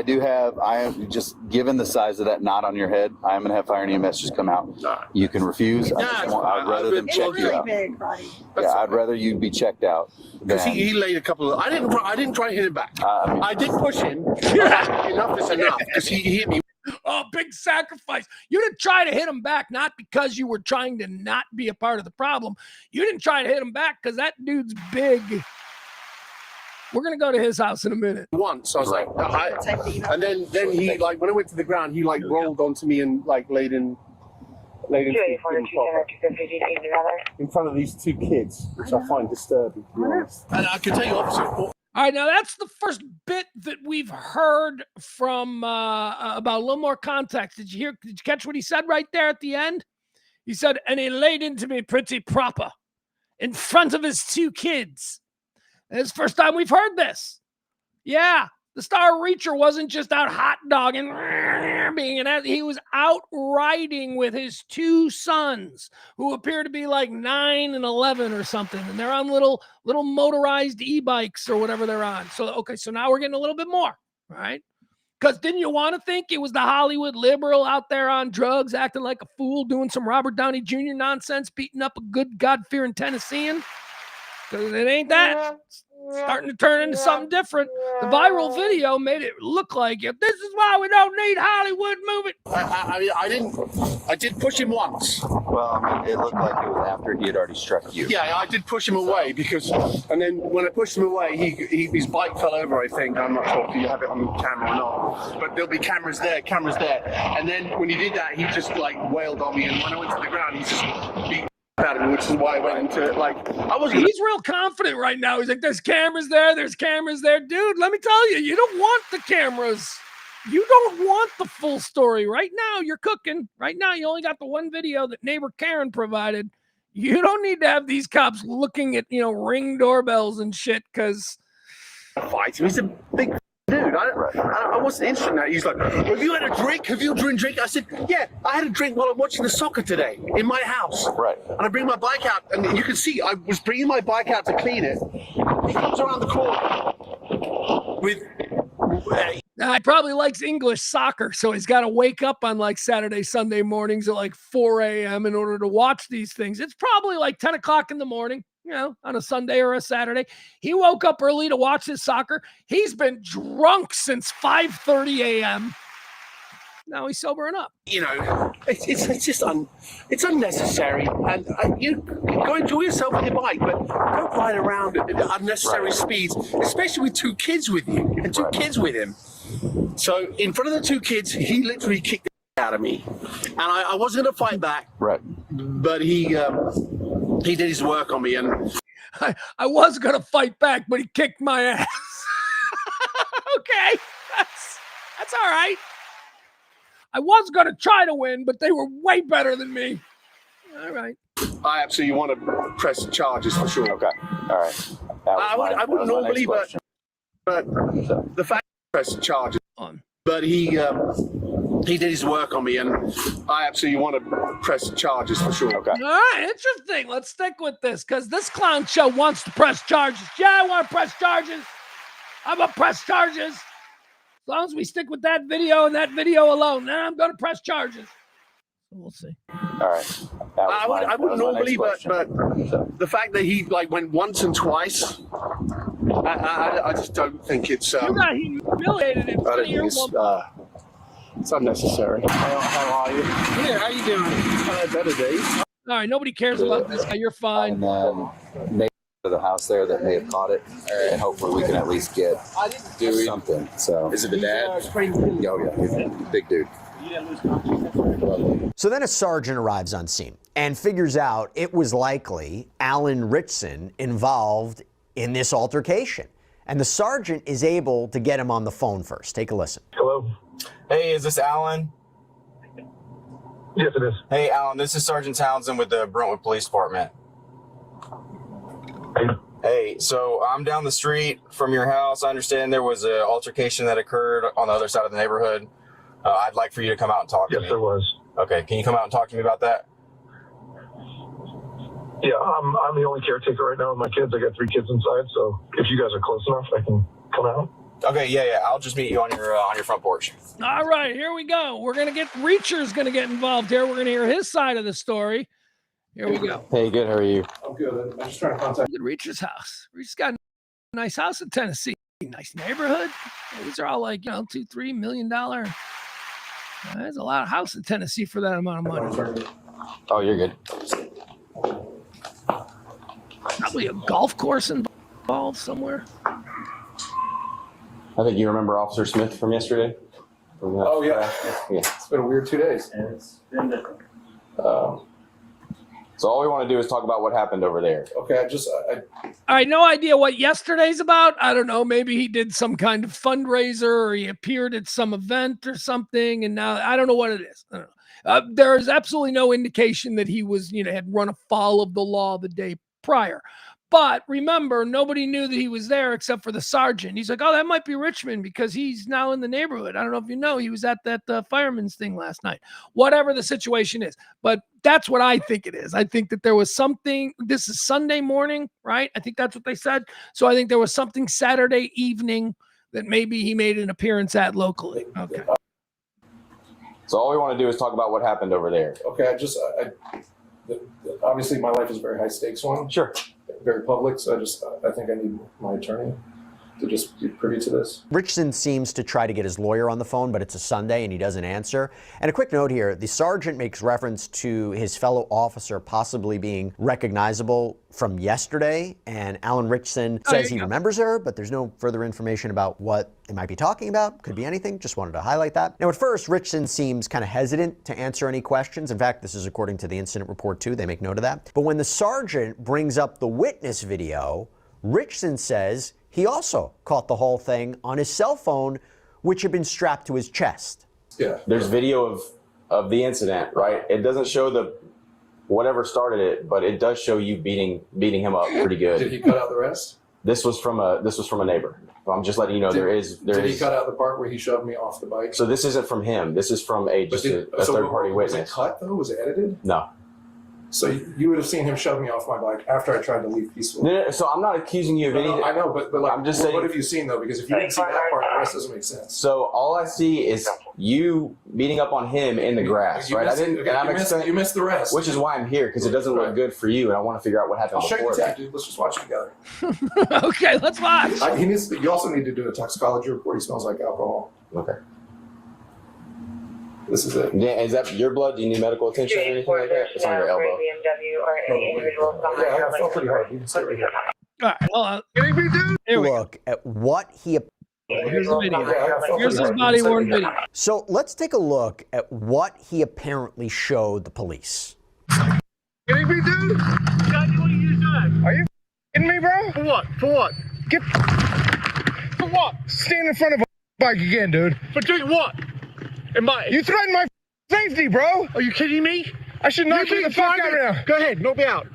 am just given the size of that knot on your head, I am going to have fire and EMS just come out. You can refuse. I'd rather them check you out. Yeah, I'd rather you be checked out. Because he laid a couple of. I didn't try to hit him back. I did push him. Enough is enough because he hit me. Oh, big sacrifice. You didn't try to hit him back, not because you were trying to not be a part of the problem. You didn't try to hit him back because that dude's big. We're going to go to his house in a minute. Once, I was like, and then he, like, when I went to the ground, he, like, rolled onto me and, like, laid in front of these two kids, which I find disturbing, to be honest. And I can tell you opposite. All right, now that's the first bit that we've heard from about a little more context. Did you catch what he said right there at the end? He said, and he laid into me pretty proper in front of his two kids. And it's the first time we've heard this. Yeah, the Star Reacher wasn't just out hot dogging, being an ass. He was out riding with his two sons, who appear to be like 9 and 11 or something, and they're on little motorized e-bikes or whatever they're on. So okay, so now we're getting a little bit more, right? Because didn't you want to think it was the Hollywood liberal out there on drugs, acting like a fool, doing some Robert Downey Jr. nonsense, beating up a good God-fearing Tennessean? Because it ain't that. It's starting to turn into something different. The viral video made it look like it. This is why we don't need Hollywood movie. I did push him once. Well, I mean, it looked like it was after he had already struck you. Yeah, I did push him away and then when I pushed him away, his bike fell over, I think. I'm not sure if you have it on camera or not. But there'll be cameras there. And then when he did that, he just, like, wailed on me. And when I went to the ground, he just beat out of me, which is why I went into it. Like, he's real confident right now. He's like, there's cameras there. Dude, let me tell you, you don't want the cameras. You don't want the full story. Right now, you're cooking. Right now, you only got the one video that neighbor Karen provided. You don't need to have these cops looking at, Ring doorbells and shit, because... He's a big dude. I wasn't interested in that. He's like, have you had a drink? Have you drink? I said, yeah, I had a drink while I'm watching the soccer today in my house. Right. And I bring my bike out, and you can see I was bringing my bike out to clean it. He comes around the corner with... He probably likes English soccer, so he's got to wake up on like Saturday, Sunday mornings at like 4 a.m. in order to watch these things. It's probably like 10 o'clock in the morning, on a Sunday or a Saturday. He woke up early to watch his soccer. He's been drunk since 5:30 a.m. Now he's sobering up. It's just it's unnecessary. And you go enjoy yourself with your bike, but don't ride around at unnecessary speeds, especially with two kids with you and two kids with him. So in front of the two kids, he literally kicked the out of me, and I wasn't going to fight back. Right. But he did his work on me, and I was going to fight back, but he kicked my ass. Okay, that's all right. I was going to try to win, but they were way better than me. All right. I absolutely want to press charges for sure. Okay. All right. I wouldn't normally, but the fact press charges on. But he did his work on me, and I absolutely want to press charges for sure. Okay. All right, interesting. Let's stick with this because this clown show wants to press charges. Yeah, I want to press charges. I'm going to press charges. As long as we stick with that video and that video alone, then I'm going to press charges. So we'll see. All right. I wouldn't normally, but the fact that he went once and twice, I just don't think it's. You got humiliated in front of your woman. It's unnecessary. How are you? Yeah, how you doing? Better days. All right, nobody cares about this guy. You're fine. And then maybe to the house there that may have caught it, and hopefully we can at least get something. So is it the dad? Yeah, big dude. So then a sergeant arrives on scene and figures out it was likely Alan Ritson involved in this altercation. And the sergeant is able to get him on the phone first. Take a listen. Hello. Hey, is this Alan? Yes, it is. Hey, Alan, this is Sergeant Townsend with the Brentwood Police Department. Hey, so I'm down the street from your house. I understand there was an altercation that occurred on the other side of the neighborhood. I'd like for you to come out and talk to me. Yes, there was. Okay, can you come out and talk to me about that? Yeah, I'm the only caretaker right now with my kids. I got 3 kids inside, so if you guys are close enough, I can come out. Okay, yeah. I'll just meet you on your front porch. All right, here we go. We're gonna get Reacher's gonna get involved here. We're gonna hear his side of the story. Here we go. Hey, good. How are you? I'm good. I'm just trying to contact. Look at Reacher's house. Reacher's got a nice house in Tennessee. Nice neighborhood. These are all like, $2-3 million. There's a lot of house in Tennessee for that amount of money. Oh, you're good. Probably a golf course involved somewhere. I think you remember Officer Smith from yesterday. Oh yeah. Yeah. It's been a weird 2 days. And it's been different. So all we want to do is talk about what happened over there. Okay, All right, no idea what yesterday's about. I don't know. Maybe he did some kind of fundraiser or he appeared at some event or something. And now I don't know what it is. I don't know. There is absolutely no indication that he was, had run afoul of the law the day prior. But remember, nobody knew that he was there except for the sergeant. He's like, oh, that might be Richmond because he's now in the neighborhood. I don't know if you know, he was at that fireman's thing last night. Whatever the situation is. But that's what I think it is. I think that there was something. This is Sunday morning, right? I think that's what they said. So I think there was something Saturday evening that maybe he made an appearance at locally. Okay. So all we want to do is talk about what happened over there. Okay, obviously my life is a very high stakes one. Sure. Very public, so I think I need my attorney to just be privy to this. Richardson seems to try to get his lawyer on the phone, but it's a Sunday and he doesn't answer. And a quick note here, the sergeant makes reference to his fellow officer possibly being recognizable from yesterday, and Alan Richardson says he remembers her, but there's no further information about what they might be talking about. Could be anything, just wanted to highlight that. Now at first, Richardson seems kind of hesitant to answer any questions. In fact, this is according to the incident report too, they make note of that. But when the sergeant brings up the witness video, Richardson says he also caught the whole thing on his cell phone, which had been strapped to his chest. Yeah. There's video of the incident, right? It doesn't show the whatever started it, but it does show you beating him up pretty good. Did he cut out the rest? This was from a neighbor. I'm just letting you know Did he cut out the part where he shoved me off the bike? So this isn't from him. This is from a third party witness. Was it cut though? Was it edited? No. So you would have seen him shove me off my bike after I tried to leave peacefully. No, so I'm not accusing you of anything. I know, but like, I'm just saying. What have you seen though? Because if you didn't see that part, the rest doesn't make sense. So all I see is you beating up on him in the grass, right? You missed the rest. Which is why I'm here, because it doesn't look good for you, and I want to figure out what happened before that. I'll show you, dude. Let's just watch it together. Okay, let's watch. You also need to do a toxicology report. He smells like alcohol. Okay. This is it. Yeah, is that your blood? Do you need medical attention or anything like that? It's on your elbow. Yeah, I felt pretty hard. You can sit right here. All right, hold on. Here we go. Look at what he... Here's the video. Here's his body-worn video. So let's take a look at what he apparently showed the police. Kidding me, dude? Are you kidding me, bro? For what? For what? For what? Stand in front of a bike again, dude. For doing what? You threatened my safety, bro. Are you kidding me? I should knock you the fuck out right now. Go ahead, knock me out.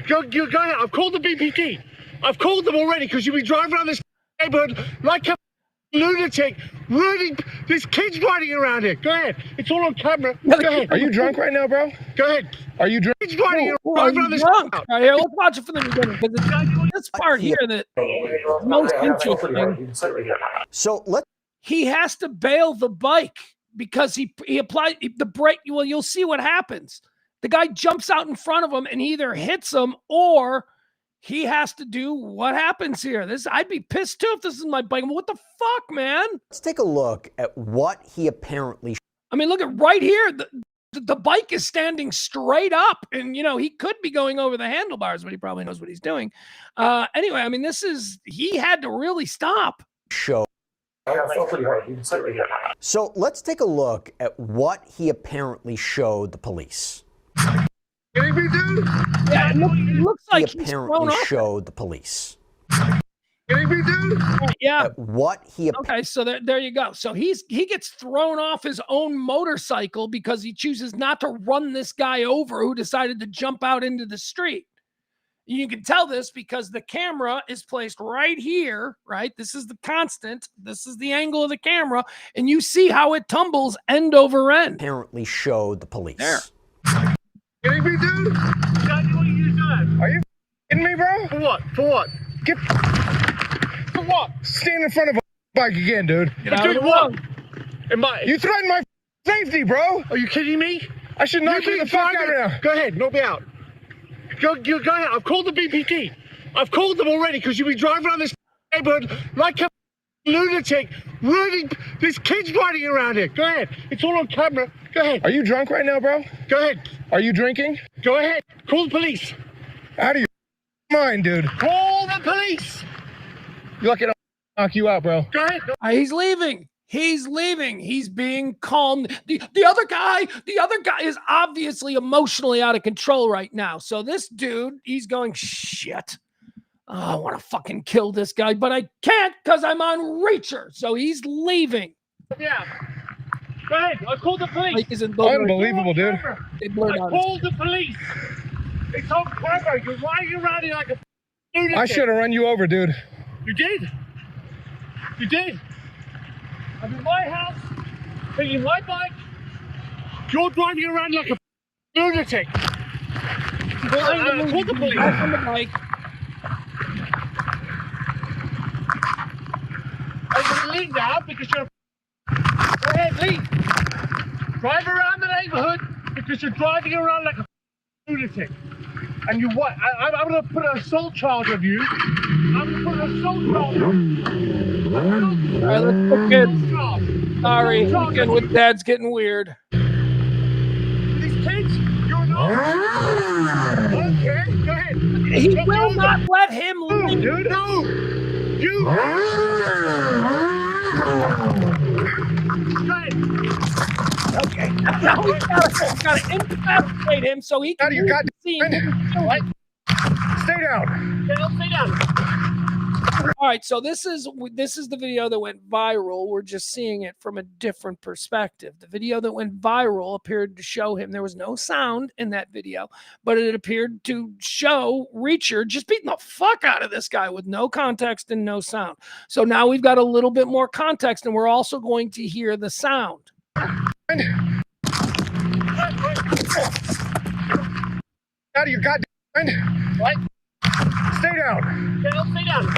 Go ahead. I've called the BPD. I've called them already because you'll be driving around this neighborhood like a lunatic. Ruining, there's kids riding around here. Go ahead. It's all on camera. Go ahead. Are you drunk right now, bro? Go ahead. Are you drunk? Kids riding around this drunk. All right, here, let's watch it from the beginning. Because it's this part here that most interesting. So he has to bail the bike because he applied the brake. Well, you'll see what happens. The guy jumps out in front of him and he either hits him or he has to do what happens here. I'd be pissed too if this is my bike. What the fuck, man? Let's take a look at what he apparently... I mean, look at right here. The bike is standing straight up and, he could be going over the handlebars, but he probably knows what he's doing. Anyway, I mean, he had to really stop. I felt pretty hard. You can sit right here. So let's take a look at what he apparently showed the police. Kidding me, dude? Yeah, it looks like he apparently showed the police. Kidding me, dude? Yeah. Okay, so there you go. So he gets thrown off his own motorcycle because he chooses not to run this guy over who decided to jump out into the street. You can tell this because the camera is placed right here, right? This is the constant. This is the angle of the camera. And you see how it tumbles end over end. Apparently showed the police. There. Kidding me, dude? Are you kidding me, bro? For what? For what? For what? Stand in front of a bike again, dude. Get out of the road. You threatened my safety, bro. Are you kidding me? I should knock you the fuck out right now. Go ahead, knock me out. Go ahead. I've called the BPD. I've called them already because you've been driving around this neighborhood like a lunatic. Ruining, there's kids riding around here. Go ahead. It's all on camera. Go ahead. Are you drunk right now, bro? Go ahead. Are you drinking? Go ahead. Call the police. Out of your mind, dude. Call the police. You're lucky I don't knock you out, bro. Go ahead. He's leaving. He's leaving. He's being calm. The other guy is obviously emotionally out of control right now. So this dude, he's going, shit. Oh, I want to fucking kill this guy, but I can't because I'm on Reacher. So he's leaving. Yeah. Go ahead. I called the police. Like, unbelievable, dude. They blurred I out. called the police. It's on camera. You're riding around here like a lunatic. I should have run you over, dude. You did. You did. I'm in my house, taking my bike. You're driving around like a lunatic. Call the police. Back on the bike. I'm going to leave now because you're. Go ahead, leave. Drive around the neighborhood because you're driving around like a lunatic. And you what? I'm going to put an assault charge on you. I'm going to put an assault charge on you. All right, let's go, kids. Sorry, weekend with Dad's getting weird. These kids, you're not. Okay, go ahead. He will not let him leave. Dude, no. You. Go ahead. Okay. Now we gotta incapacitate him so he can see him. Stay down. Stay down. All right, so this is the video that went viral. We're just seeing it from a different perspective. The video that went viral appeared to show him. There was no sound in that video, but it appeared to show Reacher just beating the fuck out of this guy with no context and no sound. So now we've got a little bit more context, and we're also going to hear the sound. Out of your goddamn mind. What? Stay down. Stay down.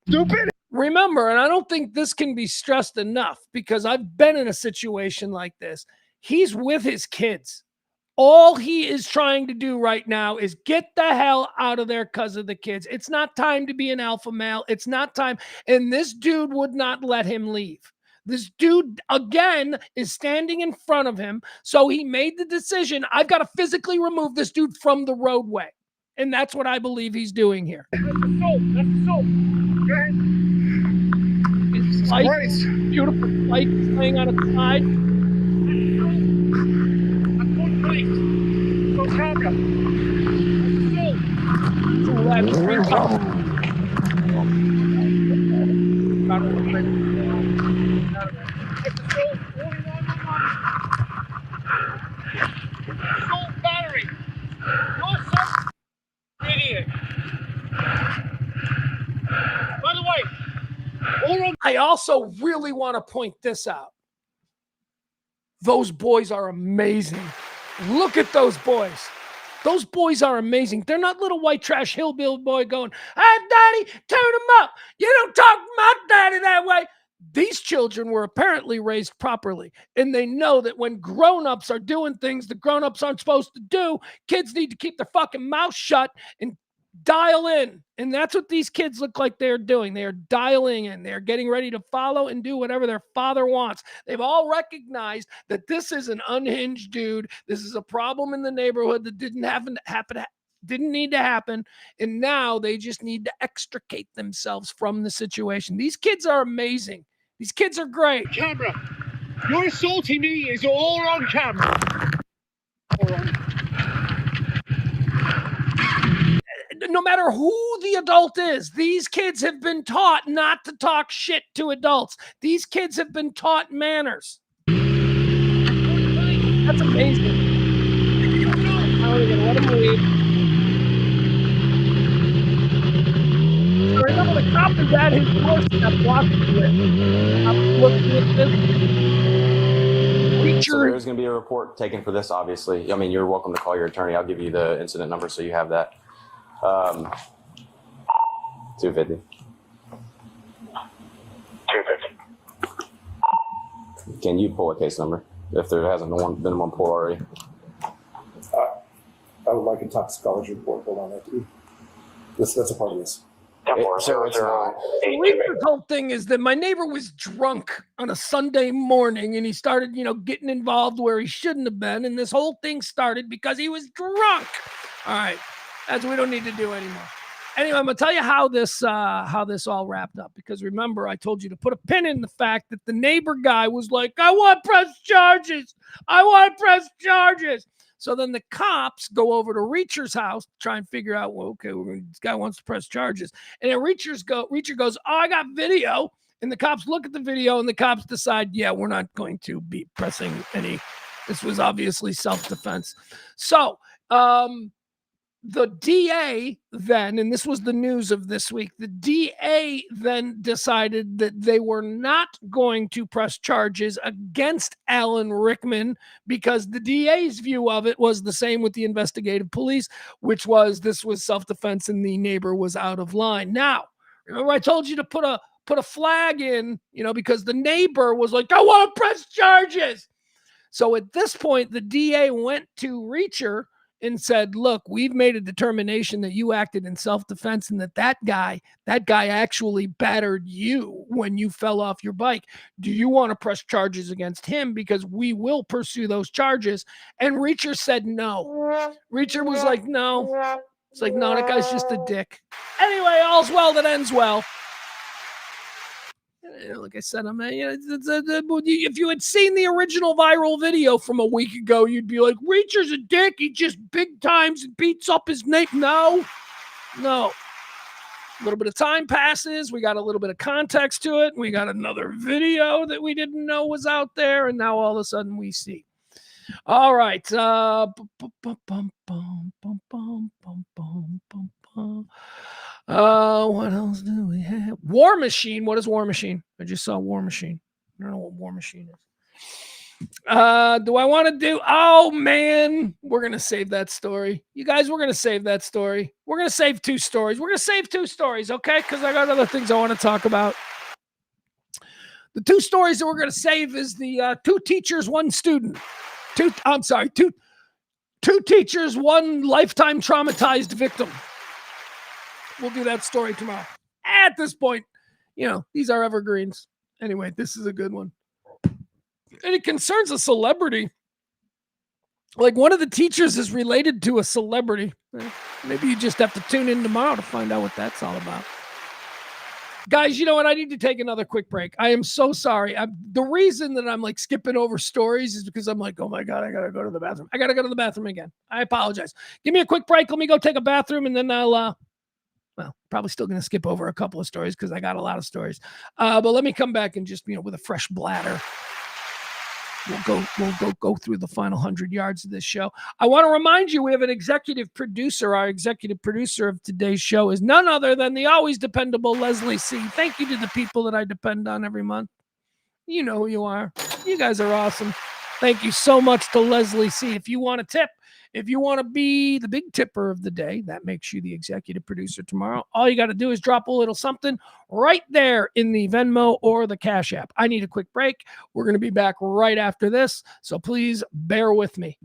Stupid. Remember, and I don't think this can be stressed enough because I've been in a situation like this. He's with his kids. All he is trying to do right now is get the hell out of there because of the kids. It's not time to be an alpha male. It's not time. And this dude would not let him leave. This dude, again, is standing in front of him. So he made the decision, I've got to physically remove this dude from the roadway. And that's what I believe he's doing here. That's assault. That's assault. Go ahead. His light, beautiful light laying on its side. I'm calling police. It's on camera. That's assault. Assault battery. You're some idiot. By the way, I also really want to point this out. Those boys are amazing. Look at those boys. Those boys are amazing. They're not little white trash hillbilly boy going, hey, daddy, turn them up. You don't talk to my daddy that way. These children were apparently raised properly, and they know that when grown-ups are doing things the grown-ups aren't supposed to do, kids need to keep their fucking mouth shut and dial in. And that's what these kids look like they're doing. They are dialing in. They're getting ready to follow and do whatever their father wants. They've all recognized that this is an unhinged dude. This is a problem in the neighborhood that didn't need to happen. And now they just need to extricate themselves from the situation. These kids are amazing. These kids are great. Camera. You're assaulting me is all on camera. No matter who the adult is, these kids have been taught not to talk shit to adults. These kids have been taught manners. That's amazing. Now we're gonna let him leave. So remember, the cop is at his doorstep blocking it. I'm looking at this. So there's going to be a report taken for this, obviously. I mean, you're welcome to call your attorney. I'll give you the incident number so you have that. 250. Can you pull a case number if there hasn't been one pulled already? I would like a toxicology report. Hold on, that's a part of this. So it's not. The whole thing is that my neighbor was drunk on a Sunday morning and he started, getting involved where he shouldn't have been. And this whole thing started because he was drunk. All right. That's what we don't need to do anymore. Anyway, I'm going to tell you how this all wrapped up, because remember, I told you to put a pin in the fact that the neighbor guy was like, I want press charges. I want press charges. So then the cops go over to Reacher's house to try and figure out, well, okay, this guy wants to press charges. And then Reacher goes, oh, I got video. And the cops look at the video and the cops decide, yeah, we're not going to be pressing any. This was obviously self-defense. So the DA then, and this was the news of this week, the DA then decided that they were not going to press charges against Alan Rickman, because the DA's view of it was the same with the investigative police, which was this was self-defense and the neighbor was out of line. Now, remember I told you to put a flag in, because the neighbor was like, I want to press charges. So at this point, the DA went to Reacher and said, look, we've made a determination that you acted in self-defense and that guy actually battered you when you fell off your bike. Do you want to press charges against him? Because we will pursue those charges. And Reacher said no. Reacher was like, no. It's like, no, that guy's just a dick. Anyway, all's well that ends well. Like I said, if you had seen the original viral video from a week ago, you'd be like, Reacher's a dick. He just big times and beats up his name. No. A little bit of time passes. We got a little bit of context to it. We got another video that we didn't know was out there. And now all of a sudden we see. All right. What else do we have? War Machine. What is War Machine? I just saw War Machine. I don't know what War Machine is. Do I want to do? Oh man, we're gonna save that story. You guys, we're gonna save that story. We're gonna save two stories. Okay? Because I got other things I want to talk about. The two stories that we're gonna save is the two teachers, one student. Two teachers, one lifetime traumatized victim. We'll do that story tomorrow. At this point, these are evergreens. Anyway, this is a good one. And it concerns a celebrity. Like one of the teachers is related to a celebrity. Maybe you just have to tune in tomorrow to find out what that's all about. Guys, you know what? I need to take another quick break. I am so sorry. The reason that I'm like skipping over stories is because I'm like, oh my God, I got to go to the bathroom. I got to go to the bathroom again. I apologize. Give me a quick break. Let me go take a bathroom and then I'll, probably still going to skip over a couple of stories because I got a lot of stories. But let me come back and just, with a fresh bladder. We'll go through the final 100 yards of this show. I want to remind you, we have an executive producer. Our executive producer of today's show is none other than the always dependable Leslie C. Thank you to the people that I depend on every month. You know who you are. You guys are awesome. Thank you so much to Leslie C. If you want a tip, if you want to be the big tipper of the day, that makes you the executive producer tomorrow. All you got to do is drop a little something right there in the Venmo or the Cash App. I need a quick break. We're going to be back right after this, so please bear with me.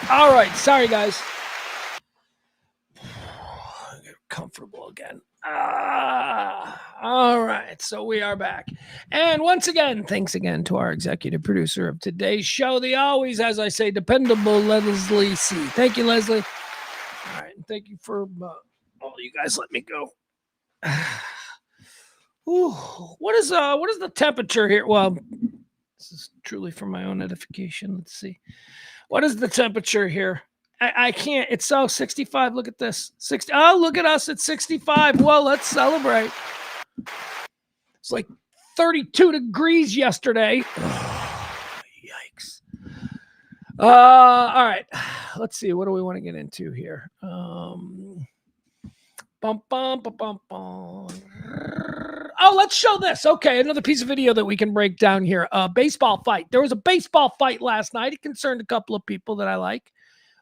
All right. Sorry, guys. Get comfortable again. All right. So we are back. And once again, thanks again to our executive producer of today's show, the always, as I say, dependable Leslie C. Thank you, Leslie. All right. And thank you for all you guys let me go. Ooh, what is the temperature here? Well, this is truly for my own edification. Let's see. What is the temperature here? I can't. It's 65. Look at this. 60. Oh, look at us at 65. Well, let's celebrate. It's like 32 degrees yesterday. Oh, yikes. All right. Let's see. What do we want to get into here? Oh, let's show this. Okay, another piece of video that we can break down here. Baseball fight. There was a baseball fight last night. It concerned a couple of people that I like.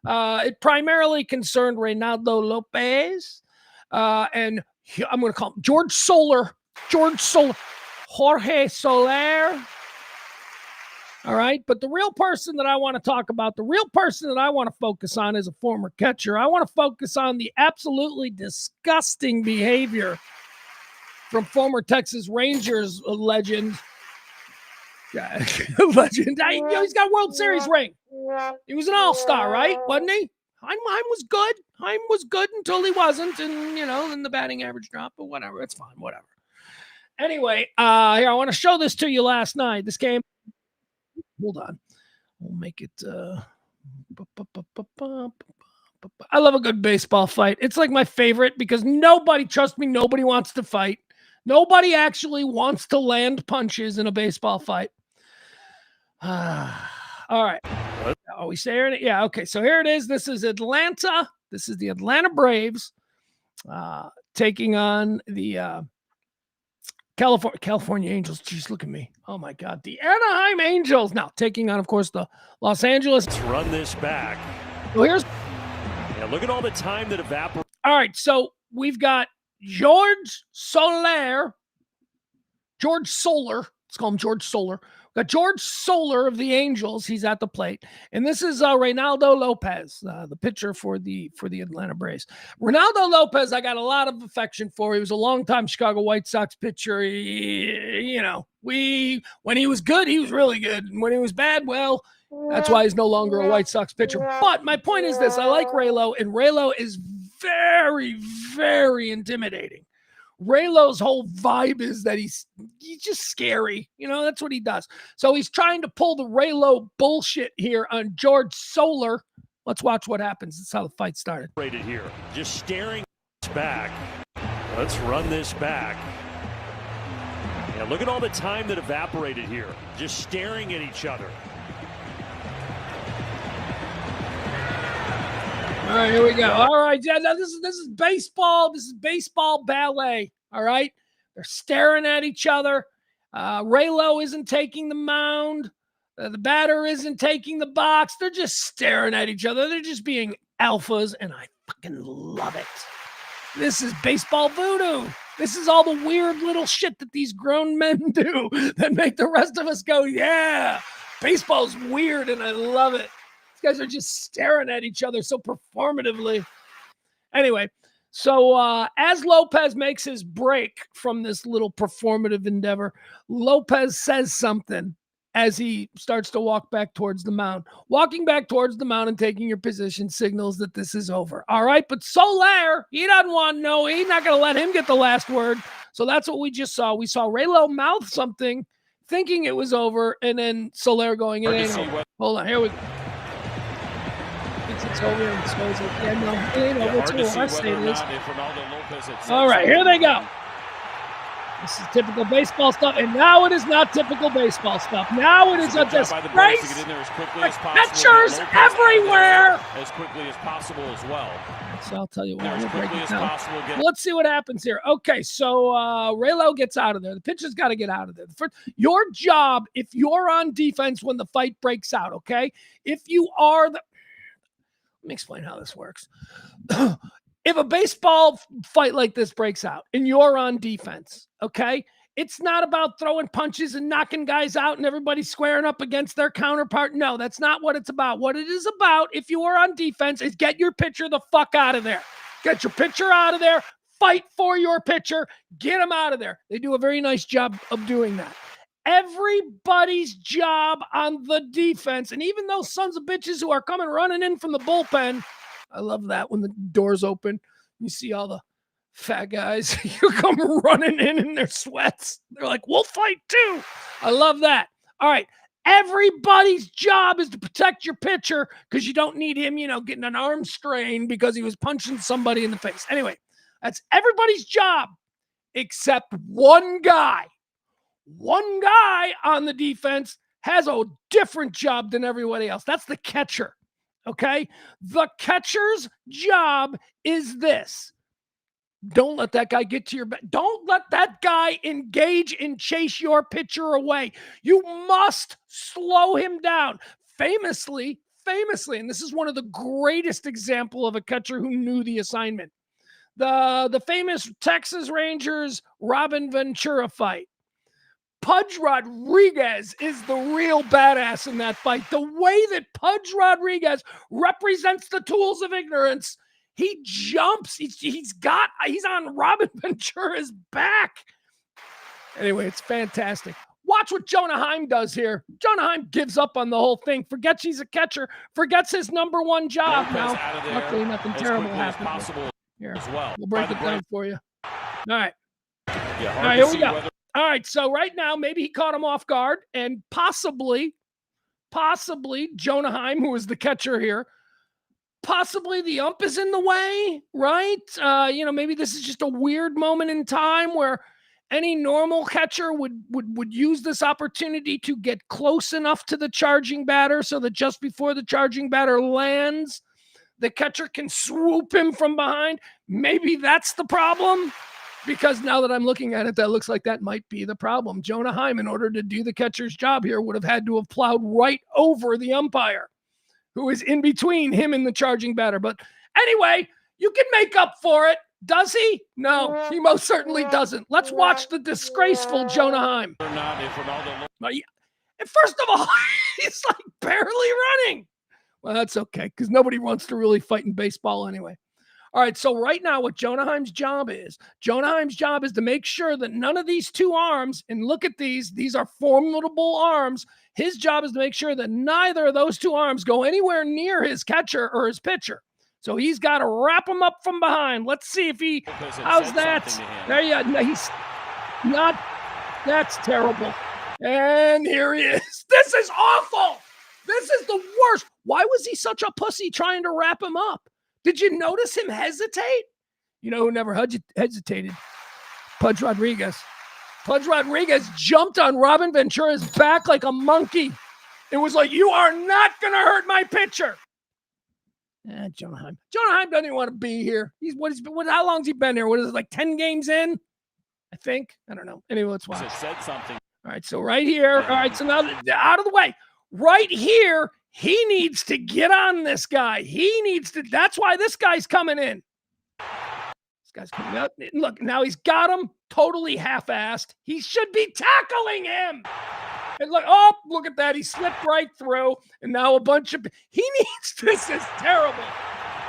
It primarily concerned Reynaldo Lopez and I'm going to call him Jorge Soler. All right. But the real person that I want to talk about, the real person that I want to focus on is a former catcher. I want to focus on the absolutely disgusting behavior from former Texas Rangers legend. Legend. He's got a World Series ring. He was an all-star, right? Wasn't he? Heim was good. Heim was good until he wasn't. And, then the batting average dropped. But whatever. It's fine. Whatever. Anyway, here, I want to show this to you last night. This game. Hold on. We'll make it. I love a good baseball fight. It's like my favorite because trust me, nobody wants to fight. Nobody actually wants to land punches in a baseball fight. All right. Are we saying it? Yeah. Okay. So here it is. This is Atlanta. This is the Atlanta Braves taking on the California Angels. Jeez, look at me. Oh, my God. The Anaheim Angels. Now, taking on, of course, the Los Angeles. Let's run this back. Well, here's. Yeah, look at all the time that evaporates. All right. So we've got Jorge Soler. Let's call him Jorge Soler. We've got Jorge Soler of the Angels. He's at the plate. And this is Reynaldo Lopez, the pitcher for the Atlanta Braves. Reynaldo Lopez, I got a lot of affection for. He was a longtime Chicago White Sox pitcher. When he was good, he was really good. And when he was bad, well, that's why he's no longer a White Sox pitcher. But my point is this. I like Raylo, and Raylo is very, very intimidating. Raylo's whole vibe is that he's just scary. That's what he does. So he's trying to pull the Raylo bullshit here on Jorge Soler. Let's watch what happens. That's how the fight started. Right here, just staring back. Let's run this back. Yeah, look at all the time that evaporated here, just staring at each other. All right, here we go. All right, yeah, now this is baseball. This is baseball ballet. All right, they're staring at each other. Raylo isn't taking the mound. The batter isn't taking the box. They're just staring at each other. They're just being alphas, and I fucking love it. This is baseball voodoo. This is all the weird little shit that these grown men do that make the rest of us go, yeah, baseball's weird, and I love it. Guys are just staring at each other so performatively. Anyway, so as Lopez makes his break from this little performative endeavor, Lopez says something as he starts to walk back towards the mound. Walking back towards the mound and taking your position signals that this is over. All right, but Soler, he doesn't want no, he's not going to let him get the last word. So that's what we just saw. We saw Raylo mouth something, thinking it was over, and then Soler going, it ain't over. Hold on, here we go. It's over and so it's like, yeah, no, it ain't over. It's over. I say it is. All right, here they go. This is typical baseball stuff, and now it is not typical baseball stuff. Now it is a disgrace. Pitchers everywhere. As quickly as possible as well. So I'll tell you what. We'll break it down. Let's see what happens here. Okay, so Raylo gets out of there. The pitcher's got to get out of there. Your job, if you're on defense when the fight breaks out, okay? If you are the... Let me explain how this works. If a baseball fight like this breaks out and you're on defense, okay, It's not about throwing punches and knocking guys out and everybody squaring up against their counterpart. No, that's not what it's about. What it is about, if you are on defense, is get your pitcher the fuck out of there. Get your pitcher out of there. Fight for your pitcher. Get him out of there. They do a very nice job of doing that. Everybody's job on the defense, and even those sons of bitches who are coming running in from the bullpen, I love that when the doors open. You see all the fat guys you come running in their sweats. They're like, we'll fight too. I love that. All right. Everybody's job is to protect your pitcher because you don't need him, getting an arm strain because he was punching somebody in the face. Anyway, that's everybody's job except one guy. One guy on the defense has a different job than everybody else. That's the catcher. Okay? The catcher's job is this. Don't let that guy get to your back. Don't let that guy engage and chase your pitcher away. You must slow him down. Famously, and this is one of the greatest example of a catcher who knew the assignment. The famous Texas Rangers Robin Ventura fight. Pudge Rodriguez is the real badass in that fight. The way that Pudge Rodriguez represents the tools of ignorance. He jumps. He's on Robin Ventura's back. Anyway, it's fantastic. Watch what Jonah Heim does here. Jonah Heim gives up on the whole thing. Forgets he's a catcher. Forgets his number one job now. Luckily, nothing terrible happened. Here, we'll break it down for you. All right. All right, here we go. All right, so right now, maybe he caught him off guard, and possibly Jonah Heim, who is the catcher here, possibly the ump is in the way, right? Maybe this is just a weird moment in time where any normal catcher would use this opportunity to get close enough to the charging batter so that just before the charging batter lands, the catcher can swoop him from behind. Maybe that's the problem, because now that I'm looking at it, that looks like that might be the problem. Jonah Heim, in order to do the catcher's job here, would have had to have plowed right over the umpire, who is in between him and the charging batter. But anyway, you can make up for it. Does he? No, he most certainly doesn't. Let's watch the disgraceful Jonah Heim. And first of all, he's like barely running. Well, that's okay, because nobody wants to really fight in baseball anyway. All right, so right now what Jonah Heim's job is to make sure that none of these two arms, and look at these are formidable arms. His job is to make sure that neither of those two arms go anywhere near his catcher or his pitcher. So he's got to wrap him up from behind. Let's see if how's that? There you go. He's not, that's terrible. And here he is. This is awful. This is the worst. Why was he such a pussy trying to wrap him up? Did you notice him hesitate? You know who never hesitated? Pudge Rodriguez. Pudge Rodriguez jumped on Robin Ventura's back like a monkey. It was like, you are not going to hurt my pitcher. Jonah Heim. Jonah Heim doesn't even want to be here. How long's he been here? What is it, like 10 games in? I think. I don't know. Anyway, let's watch. Said something. All right, so right here. All right, so now out of the way. Right here, he needs to get on this guy. That's why this guy's coming in. This guy's coming out. Look, now he's got him totally half-assed. He should be tackling him. And look at that. He slipped right through. And now this is terrible.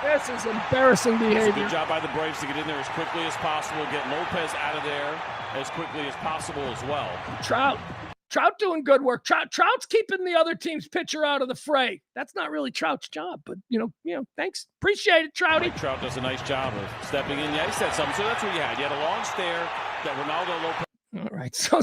This is embarrassing behavior. Good job by the Braves to get in there as quickly as possible, get Lopez out of there as quickly as possible as well. Trout doing good work. Trout's keeping the other team's pitcher out of the fray. That's not really Trout's job, but thanks. Appreciate it, Trouty. Trout does a nice job of stepping in. Yeah, he said something. So that's what you had. You had a long stare that Ronaldo Lopez. All right, so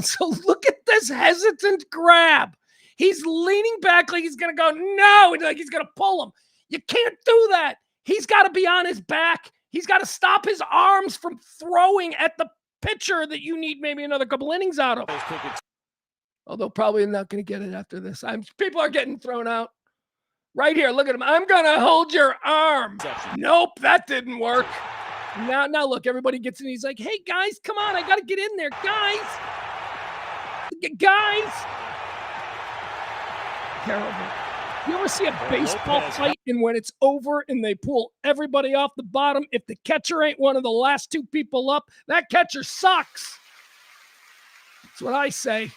look at this hesitant grab. He's leaning back like he's gonna go no, like he's gonna pull him. You can't do that. He's got to be on his back. He's got to stop his arms from throwing at the pitcher that you need maybe another couple innings out of. Although probably not going to get it after this. People are getting thrown out. Right here, look at him. I'm going to hold your arm. Nope, that didn't work. Now look, everybody gets in. He's like, hey, guys, come on. I got to get in there. Guys. Terrible. You ever see a baseball fight and when it's over and they pull everybody off the bottom, if the catcher ain't one of the last two people up, that catcher sucks. what I say.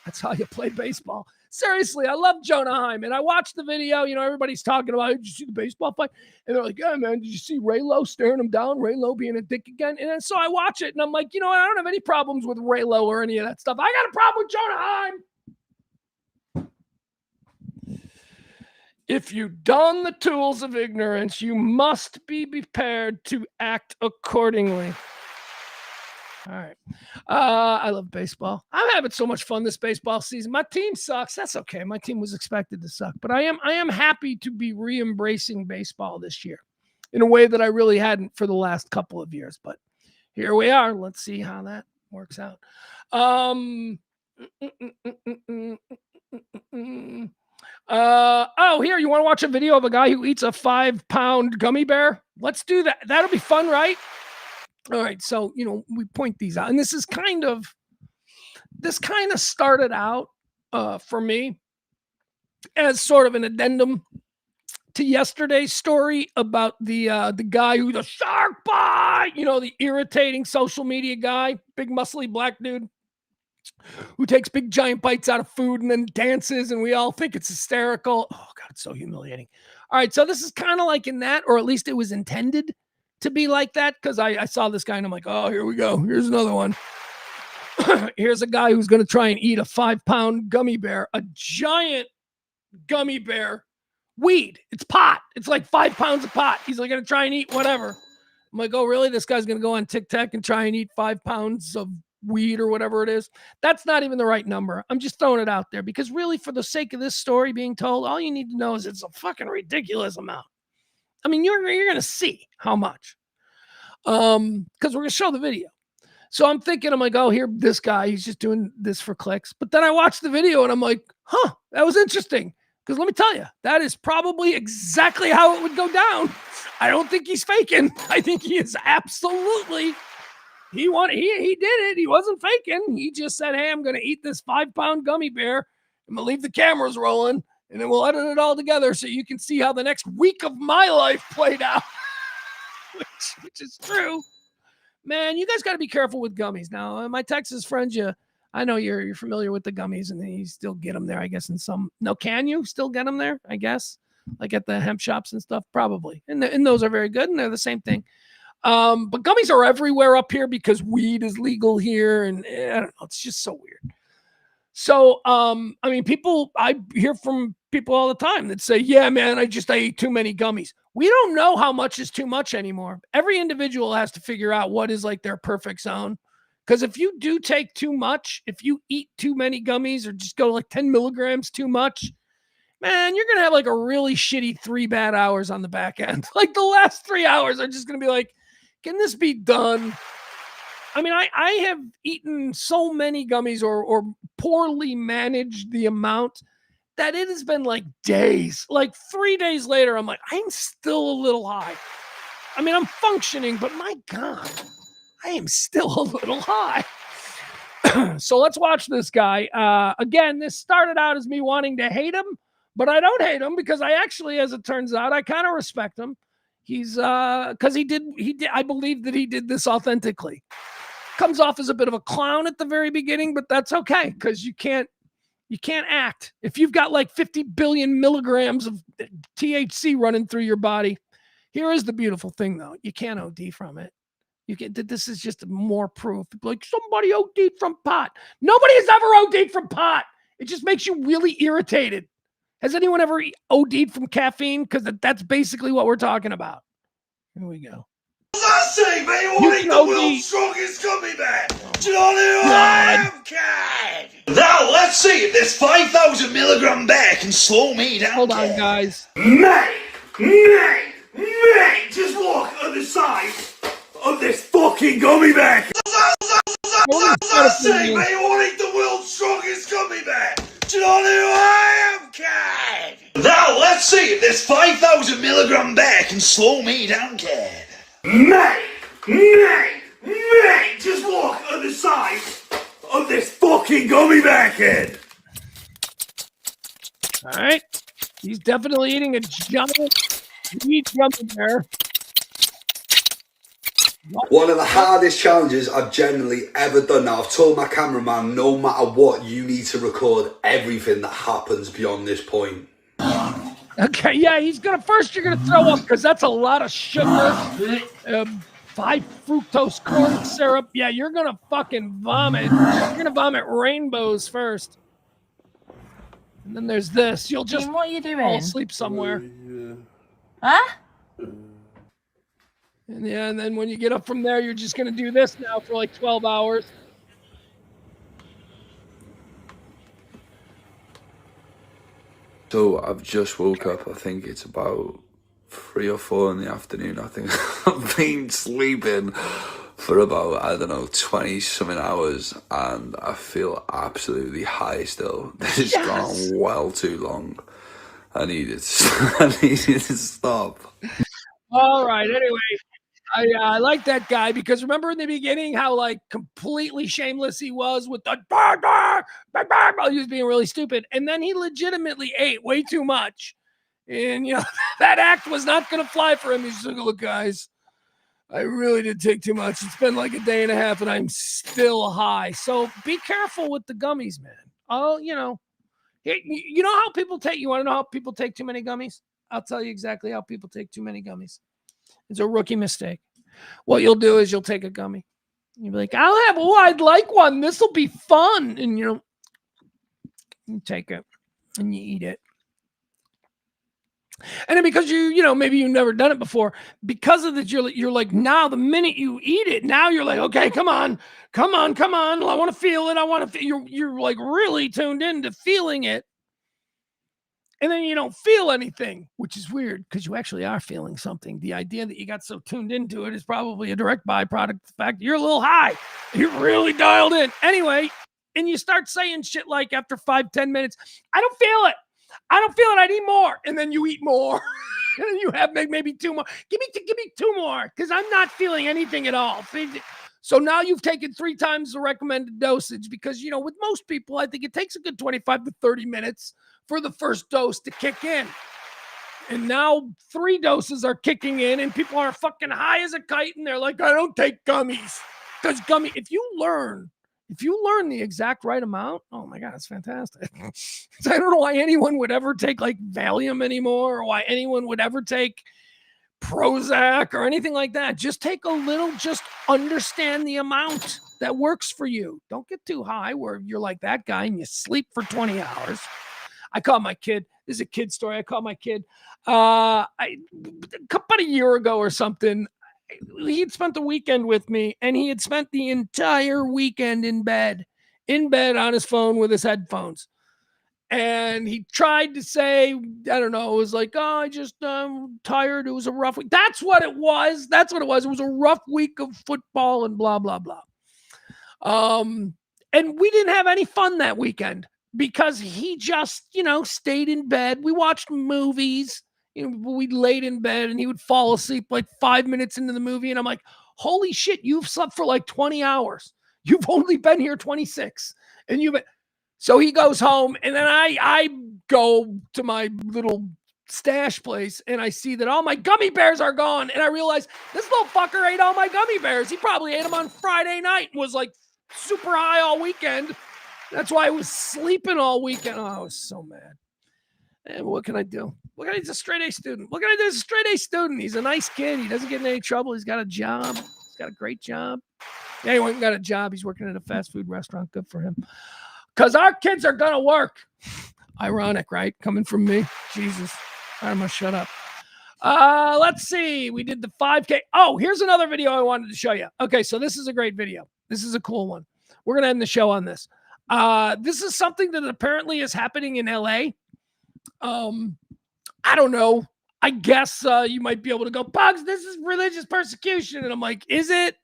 That's how you play baseball. Seriously, I love Jonah Heim. And I watched the video. You know, everybody's talking about, did you see the baseball fight? And they're like, yeah, man, did you see Ray Lowe staring him down? Ray Lowe being a dick again? And then, so I watch it, and I'm like, you know what? I don't have any problems with Ray Lowe or any of that stuff. I got a problem with Jonah Heim. If you don the tools of ignorance, you must be prepared to act accordingly. All right. I love baseball. I'm having so much fun this baseball season. My team sucks. That's okay. My team was expected to suck, but I am happy to be re-embracing baseball this year in a way that I really hadn't for the last couple of years. But here we are. Let's see how that works out. Here, you want to watch a video of a guy who eats a 5-pound gummy bear? Let's do that. That'll be fun, right? All right, so, you know, we point these out, and this kind of started out for me as sort of an addendum to yesterday's story about the guy who the shark bite, you know, the irritating social media guy, big muscly black dude who takes big giant bites out of food and then dances, and we all think it's hysterical. Oh God, it's so humiliating. All right, so this is kind of like in that, or at least it was intended to be like that, because I saw this guy and I'm like, oh, here we go. Here's another one. Here's a guy who's going to try and eat a 5-pound gummy bear, a giant gummy bear. Weed. It's pot. It's like 5 pounds of pot. He's like going to try and eat whatever. I'm like, oh, really? This guy's going to go on TikTok and try and eat 5 pounds of weed or whatever it is. That's not even the right number. I'm just throwing it out there because really, for the sake of this story being told, all you need to know is it's a fucking ridiculous amount. I mean, you're going to see how much, because we're going to show the video. So I'm thinking, I'm like, oh, here, this guy, he's just doing this for clicks. But then I watched the video and I'm like, huh, that was interesting. Because let me tell you, that is probably exactly how it would go down. I don't think he's faking. I think he is absolutely, he did it. He wasn't faking. He just said, hey, I'm going to eat this 5-pound gummy bear. I'm going to leave the cameras rolling. And then we'll edit it all together so you can see how the next week of my life played out, which is true. Man, you guys got to be careful with gummies. Now, my Texas friends, I know you're familiar with the gummies, and you still get them there, I guess, in some. No, can you still get them there, I guess? Like at the hemp shops and stuff? Probably. And those are very good, and they're the same thing. But gummies are everywhere up here because weed is legal here, and I don't know. It's just so weird. So, I mean, I hear from people all the time that say, yeah, man, I ate too many gummies. We don't know how much is too much anymore. Every individual has to figure out what is like their perfect zone. Because if you do take too much, if you eat too many gummies or just go like 10 milligrams too much, man, you're going to have like a really shitty 3 bad hours on the back end. Like the last 3 hours are just going to be like, can this be done? I mean, I have eaten so many gummies or poorly managed the amount that it has been like days. Like 3 days later, I'm like, I'm still a little high. I mean, I'm functioning, but my God, I am still a little high. So let's watch this guy. Again, this started out as me wanting to hate him, but I don't hate him because I actually, as it turns out, I kind of respect him. He's because he did. I believe that he did this authentically. Comes off as a bit of a clown at the very beginning, but that's okay because you can't act if you've got like 50 billion milligrams of THC running through your body. Here is the beautiful thing, though: you can't OD from it. This is just more proof. Like somebody OD'd from pot. Nobody has ever OD'd from pot. It just makes you really irritated. Has anyone ever OD'd from caffeine? Because that's basically what we're talking about. Here we go. I say, man, you want to eat the world's strongest gummy bear? Do you know who I am, kid? Now, let's see if this 5,000 milligram bear can slow me down. Hold on, guys. Mate, just look at the size of this fucking gummy bear. I say, man, you want to eat the world's strongest gummy bear? Do you know who I am, kid? Now, let's see if this 5,000 milligram bear can slow me down, kid. Mate, just look at the size of this fucking gummy bear, kid. All right. He's definitely eating a giant weed gummy bear. One of the hardest challenges I've generally ever done. Now, I've told my cameraman, no matter what, you need to record everything that happens beyond this point. Okay, yeah, you're gonna throw up because that's a lot of sugar, 5 fructose corn syrup. Yeah, you're gonna fucking vomit. You're gonna vomit rainbows first. And then there's this. You'll just what are you doing? fall asleep somewhere. Huh? And then when you get up from there, you're just gonna do this now for like 12 hours. So I've just woke up. I think it's about 3 or 4 in the afternoon. I think I've been sleeping for about, I don't know, 20 something hours, and I feel absolutely high still. This has gone well too long. I need it to stop. All right. Anyway, I like that guy because remember in the beginning how like completely shameless he was with the he was being really stupid, and then he legitimately ate way too much, and that act was not going to fly for him. He's like, look, guys, I really did take too much. It's been like a day and a half, and I'm still high. So be careful with the gummies, man. Oh, you know how people take. You want to know how people take too many gummies? I'll tell you exactly how people take too many gummies. It's a rookie mistake. What you'll do is you'll take a gummy. You'll be like, I'd like one. This will be fun. And you take it and you eat it. And then because maybe you've never done it before, because of that, you're like, now the minute you eat it, now you're like, okay, come on. I want to feel it. You're like really tuned into feeling it. And then you don't feel anything, which is weird because you actually are feeling something. The idea that you got so tuned into it is probably a direct byproduct of the fact that you're a little high. You're really dialed in. Anyway, and you start saying shit like after 5-10 minutes, I don't feel it. I need more. And then you eat more. And then you have maybe 2 more. Give me 2 more because I'm not feeling anything at all. So now you've taken 3 times the recommended dosage because, with most people, I think it takes a good 25 to 30 minutes for the first dose to kick in. And now 3 doses are kicking in and people are fucking high as a kite and they're like, I don't take gummies. Because if you learn the exact right amount, oh my God, it's fantastic. So I don't know why anyone would ever take like Valium anymore or why anyone would ever take Prozac or anything like that. Just take a little, just understand the amount that works for you. Don't get too high where you're like that guy and you sleep for 20 hours. I called my kid. This is a kid story. I called my kid about a year ago or something. He had spent the weekend with me, and he had spent the entire weekend in bed on his phone with his headphones. And he tried to say, I don't know, it was like, oh, I just tired. It was a rough week. That's what it was. It was a rough week of football and blah, blah, blah. And we didn't have any fun that weekend. Because he just, stayed in bed. We watched movies. We laid in bed and he would fall asleep like 5 minutes into the movie. And I'm like, holy shit, you've slept for like 20 hours. You've only been here 26. So he goes home and then I go to my little stash place and I see that all my gummy bears are gone. And I realize this little fucker ate all my gummy bears. He probably ate them on Friday night and was like super high all weekend. That's why I was sleeping all weekend. Oh, I was so mad. And what can I do? He's a straight A student. What can I do? He's a straight A student. He's a nice kid. He doesn't get in any trouble. He's got a job. He's got a great job. Yeah, he went and got a job. He's working at a fast food restaurant. Good for him. Because our kids are going to work. Ironic, right? Coming from me. Jesus. I'm going to shut up. Let's see. We did the 5K. Oh, here's another video I wanted to show you. Okay, so this is a great video. This is a cool one. We're going to end the show on this. This is something that apparently is happening in LA. I don't know. I guess you might be able to go, Pugs, this is religious persecution. And I'm like, is it?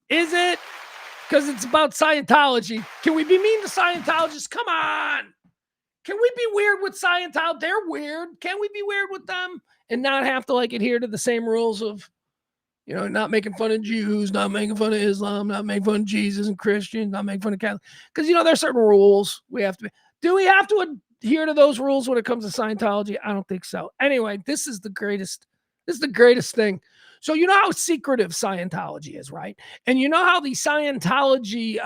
Because it's about Scientology. Can we be mean to Scientologists? Come on. Can we be weird with Scientology? They're weird. Can we be weird with them and not have to like adhere to the same rules of, not making fun of Jews, not making fun of Islam, not making fun of Jesus and Christians, not making fun of Catholics. Because, there's certain rules we have to be. Do we have to adhere to those rules when it comes to Scientology? I don't think so. Anyway, this is the greatest thing. So you know how secretive Scientology is, right? And you know how the Scientology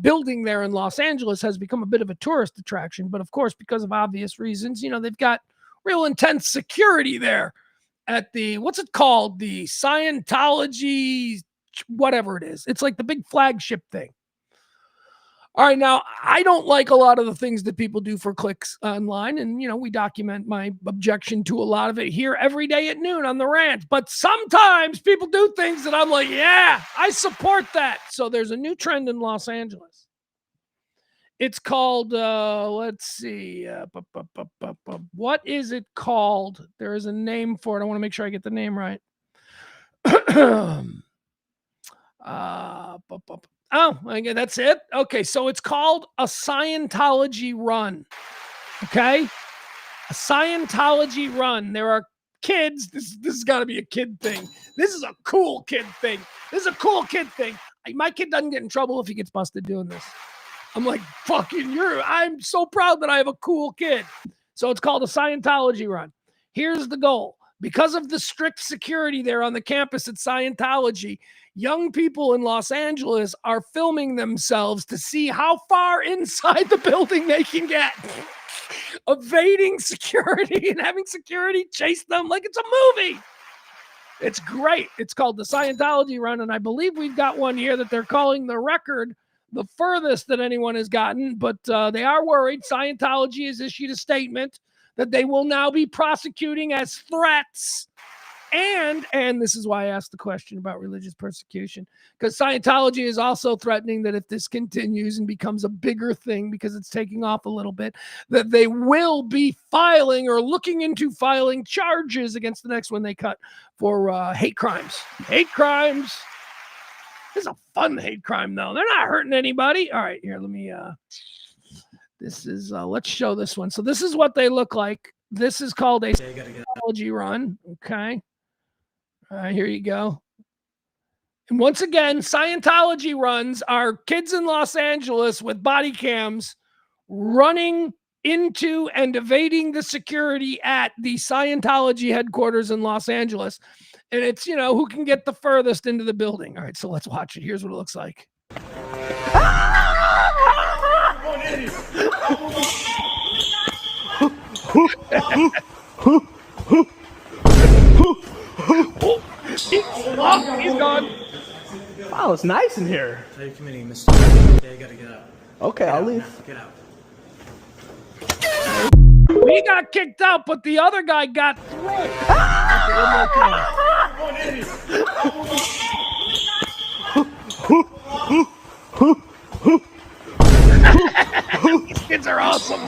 building there in Los Angeles has become a bit of a tourist attraction. But of course, because of obvious reasons, you know, they've got real intense security there at the, what's it called? The Scientology, whatever it is. It's like the big flagship thing. All right, now, I don't like a lot of the things that people do for clicks online, and, you know, we document my objection to a lot of it here every day at noon on the Rant, but sometimes people do things that I'm like, yeah, I support that. So there's a new trend in Los Angeles. It's called, let's see, what is it called? There is a name for it. I want to make sure I get the name right. Oh, okay, that's it. Okay, so it's called a Scientology run. Okay, a Scientology run. There are kids. This has got to be a kid thing. This is a cool kid thing. This is a cool kid thing. My kid doesn't get in trouble if he gets busted doing this. I'm like, fucking, I'm so proud that I have a cool kid. So it's called a Scientology run. Here's the goal. Because of the strict security there on the campus at Scientology, young people in Los Angeles are filming themselves to see how far inside the building they can get, evading security and having security chase them like it's a movie. It's great. It's called the Scientology run, and I believe we've got one here that they're calling the record, the furthest that anyone has gotten, but they are worried. Scientology has issued a statement that they will now be prosecuting as threats. And this is why I asked the question about religious persecution, because Scientology is also threatening that if this continues and becomes a bigger thing because it's taking off a little bit, that they will be filing or looking into filing charges against the next one they cut for hate crimes. Hate crimes. This is a fun hate crime, though. They're not hurting anybody. All right, here, let me... This is, let's show this one. So this is what they look like. This is called a Scientology run. Okay. All right, here you go. And once again, Scientology runs are kids in Los Angeles with body cams running into and evading the security at the Scientology headquarters in Los Angeles. And it's, you know, who can get the furthest into the building. All right, so let's watch it. Here's what it looks like. He's gone. Wow, it's nice in here. Tell your committee, Mr. Yeah, you gotta get out. Okay, I'll leave. Get out. We got kicked out, but the other guy got through. These kids are awesome.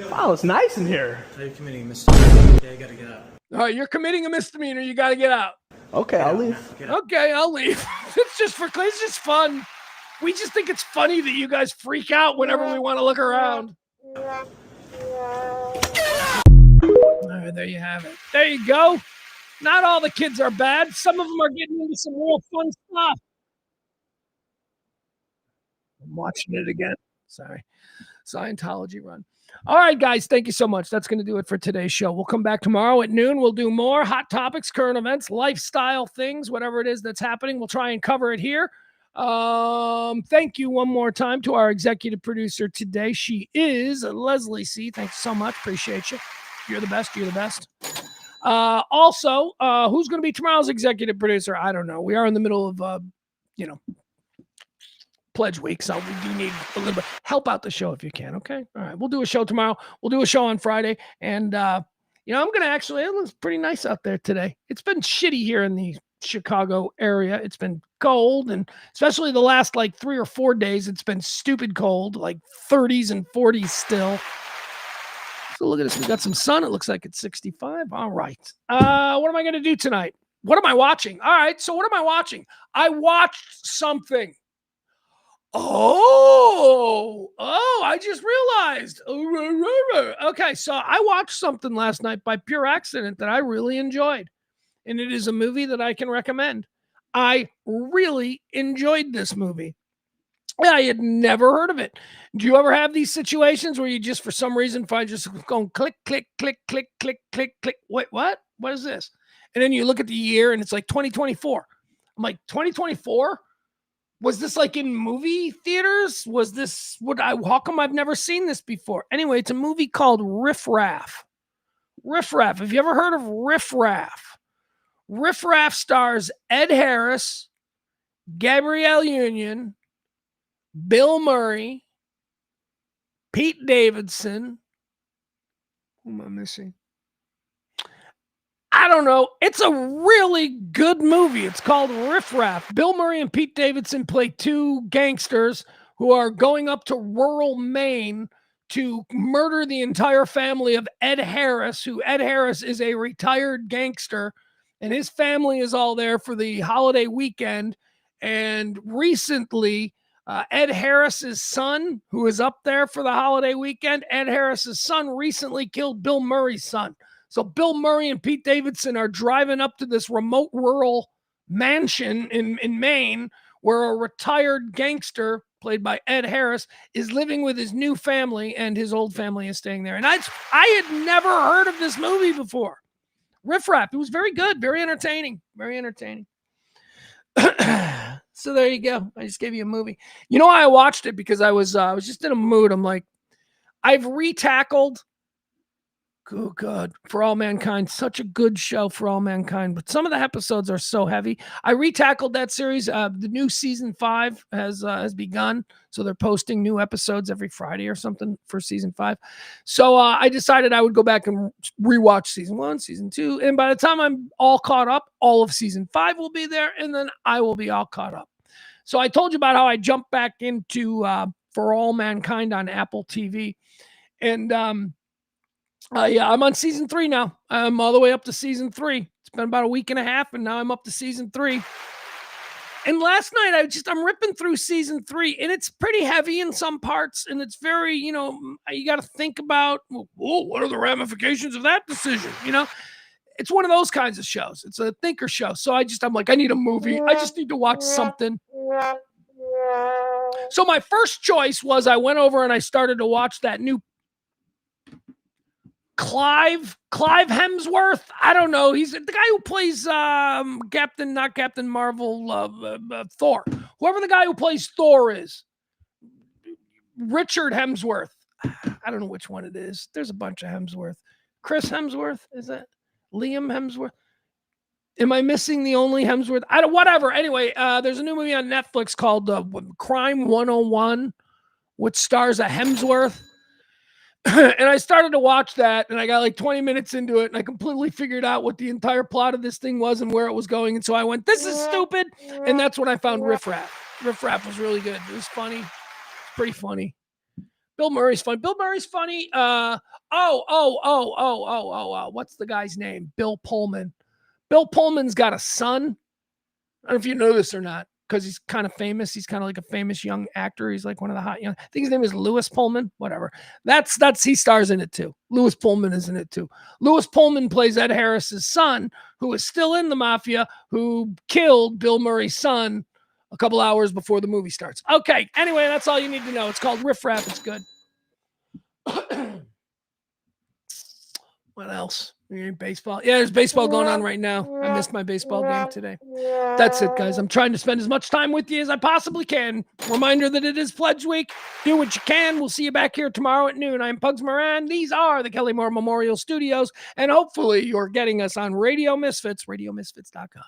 Wow, it's nice in here. Tell your committee, Mr. Yeah, you gotta get out. All right, you're committing a misdemeanor. You got to get out. Okay, I'll leave. Okay, I'll leave. It's just fun. We just think it's funny that you guys freak out whenever we want to look around. All right, there you have it. There you go. Not all the kids are bad. Some of them are getting into some real fun stuff. I'm watching it again. Sorry. Scientology run. All right, guys, thank you so much. That's going to do it for today's show. We'll come back tomorrow at noon. We'll do more hot topics, current events, lifestyle things, whatever it is that's happening. We'll try and cover it here. Thank you one more time to our executive producer today. She is Leslie C. Thanks so much. Appreciate you. You're the best. You're the best. Also, who's going to be tomorrow's executive producer? I don't know. We are in the middle of, Pledge week, so we do need a little bit help out the show if you can. Okay, all right, we'll do a show tomorrow. We'll do a show on Friday, and I'm gonna actually. It looks pretty nice out there today. It's been shitty here in the Chicago area. It's been cold, and especially the last like 3 or 4 days, it's been stupid cold, like 30s and 40s still. So look at this. We got some sun. It looks like it's 65. All right. What am I gonna do tonight? What am I watching? All right. So what am I watching? I watched something. I just realized. Okay, so I watched something last night by pure accident that I really enjoyed. And it is a movie that I can recommend. I really enjoyed this movie. I had never heard of it. Do you ever have these situations where you just, for some reason, find yourself going click, click, click, click, click, click, click. Wait, what? What is this? And then you look at the year and it's like 2024. I'm like, 2024? Was this like in movie theaters? Was this how come I've never seen this before? Anyway, it's a movie called Riff Raff. Riff Raff. Have you ever heard of Riff Raff? Riff Raff stars Ed Harris, Gabrielle Union, Bill Murray, Pete Davidson. Who am I missing? I don't know. It's a really good movie. It's called Riff Raff. Bill Murray and Pete Davidson play two gangsters who are going up to rural Maine to murder the entire family of Ed Harris, who Ed Harris is a retired gangster, and his family is all there for the holiday weekend. And recently, Ed Harris's son, who is up there for the holiday weekend, Ed Harris's son recently killed Bill Murray's son. So Bill Murray and Pete Davidson are driving up to this remote rural mansion in Maine where a retired gangster played by Ed Harris is living with his new family, and his old family is staying there. And I had never heard of this movie before. Riff Raff. It was very good, very entertaining, very entertaining. So there you go. I just gave you a movie. You know why I watched it? Because I was just in a mood. I'm like, I've retackled. Oh God, For All Mankind, such a good show, For All Mankind. But some of the episodes are so heavy. I retackled that series. The new season 5 has begun, so they're posting new episodes every Friday or something for season 5. So I decided I would go back and rewatch season 1, season 2, and by the time I'm all caught up, all of season 5 will be there, and then I will be all caught up. So I told you about how I jumped back into For All Mankind on Apple TV, and yeah, I'm on season 3 now. I'm all the way up to season 3. It's been about a week and a half, and now I'm up to season 3. And last night, I'm ripping through season 3, and it's pretty heavy in some parts, and it's very, you got to think about, what are the ramifications of that decision? It's one of those kinds of shows. It's a thinker show. So I'm like, I need a movie. I just need to watch something. So my first choice was I went over and I started to watch that new Clive Hemsworth. I don't know. He's the guy who plays not Captain Marvel, Thor. Whoever the guy who plays Thor is. Richard Hemsworth. I don't know which one it is. There's a bunch of Hemsworth. Chris Hemsworth, is that Liam Hemsworth? Am I missing the only Hemsworth? Whatever. Anyway, there's a new movie on Netflix called Crime 101, which stars a Hemsworth. And I started to watch that, and I got like 20 minutes into it, and I completely figured out what the entire plot of this thing was and where it was going. And so I went, this is stupid. And that's when I found Riff Raff. Riff Raff was really good. It was funny. Pretty funny. Bill Murray's funny. Bill Murray's funny. What's the guy's name? Bill Pullman. Bill Pullman's got a son. I don't know if you know this or not, because he's kind of famous. He's kind of like a famous young actor. He's like one of the hot young. I think his name is Lewis Pullman. Whatever. He stars in it too. Lewis Pullman is in it too. Lewis Pullman plays Ed Harris's son, who is still in the mafia, who killed Bill Murray's son a couple hours before the movie starts. Okay. Anyway, that's all you need to know. It's called Riff Raff. It's good. What else? Baseball. Yeah, there's baseball going on right now. I missed my baseball game today. That's it, guys. I'm trying to spend as much time with you as I possibly can. Reminder that it is Pledge Week. Do what you can. We'll see you back here tomorrow at noon. I'm Pugs Moran. These are the Kelly Moore Memorial Studios, and hopefully you're getting us on Radio Misfits, radiomisfits.com.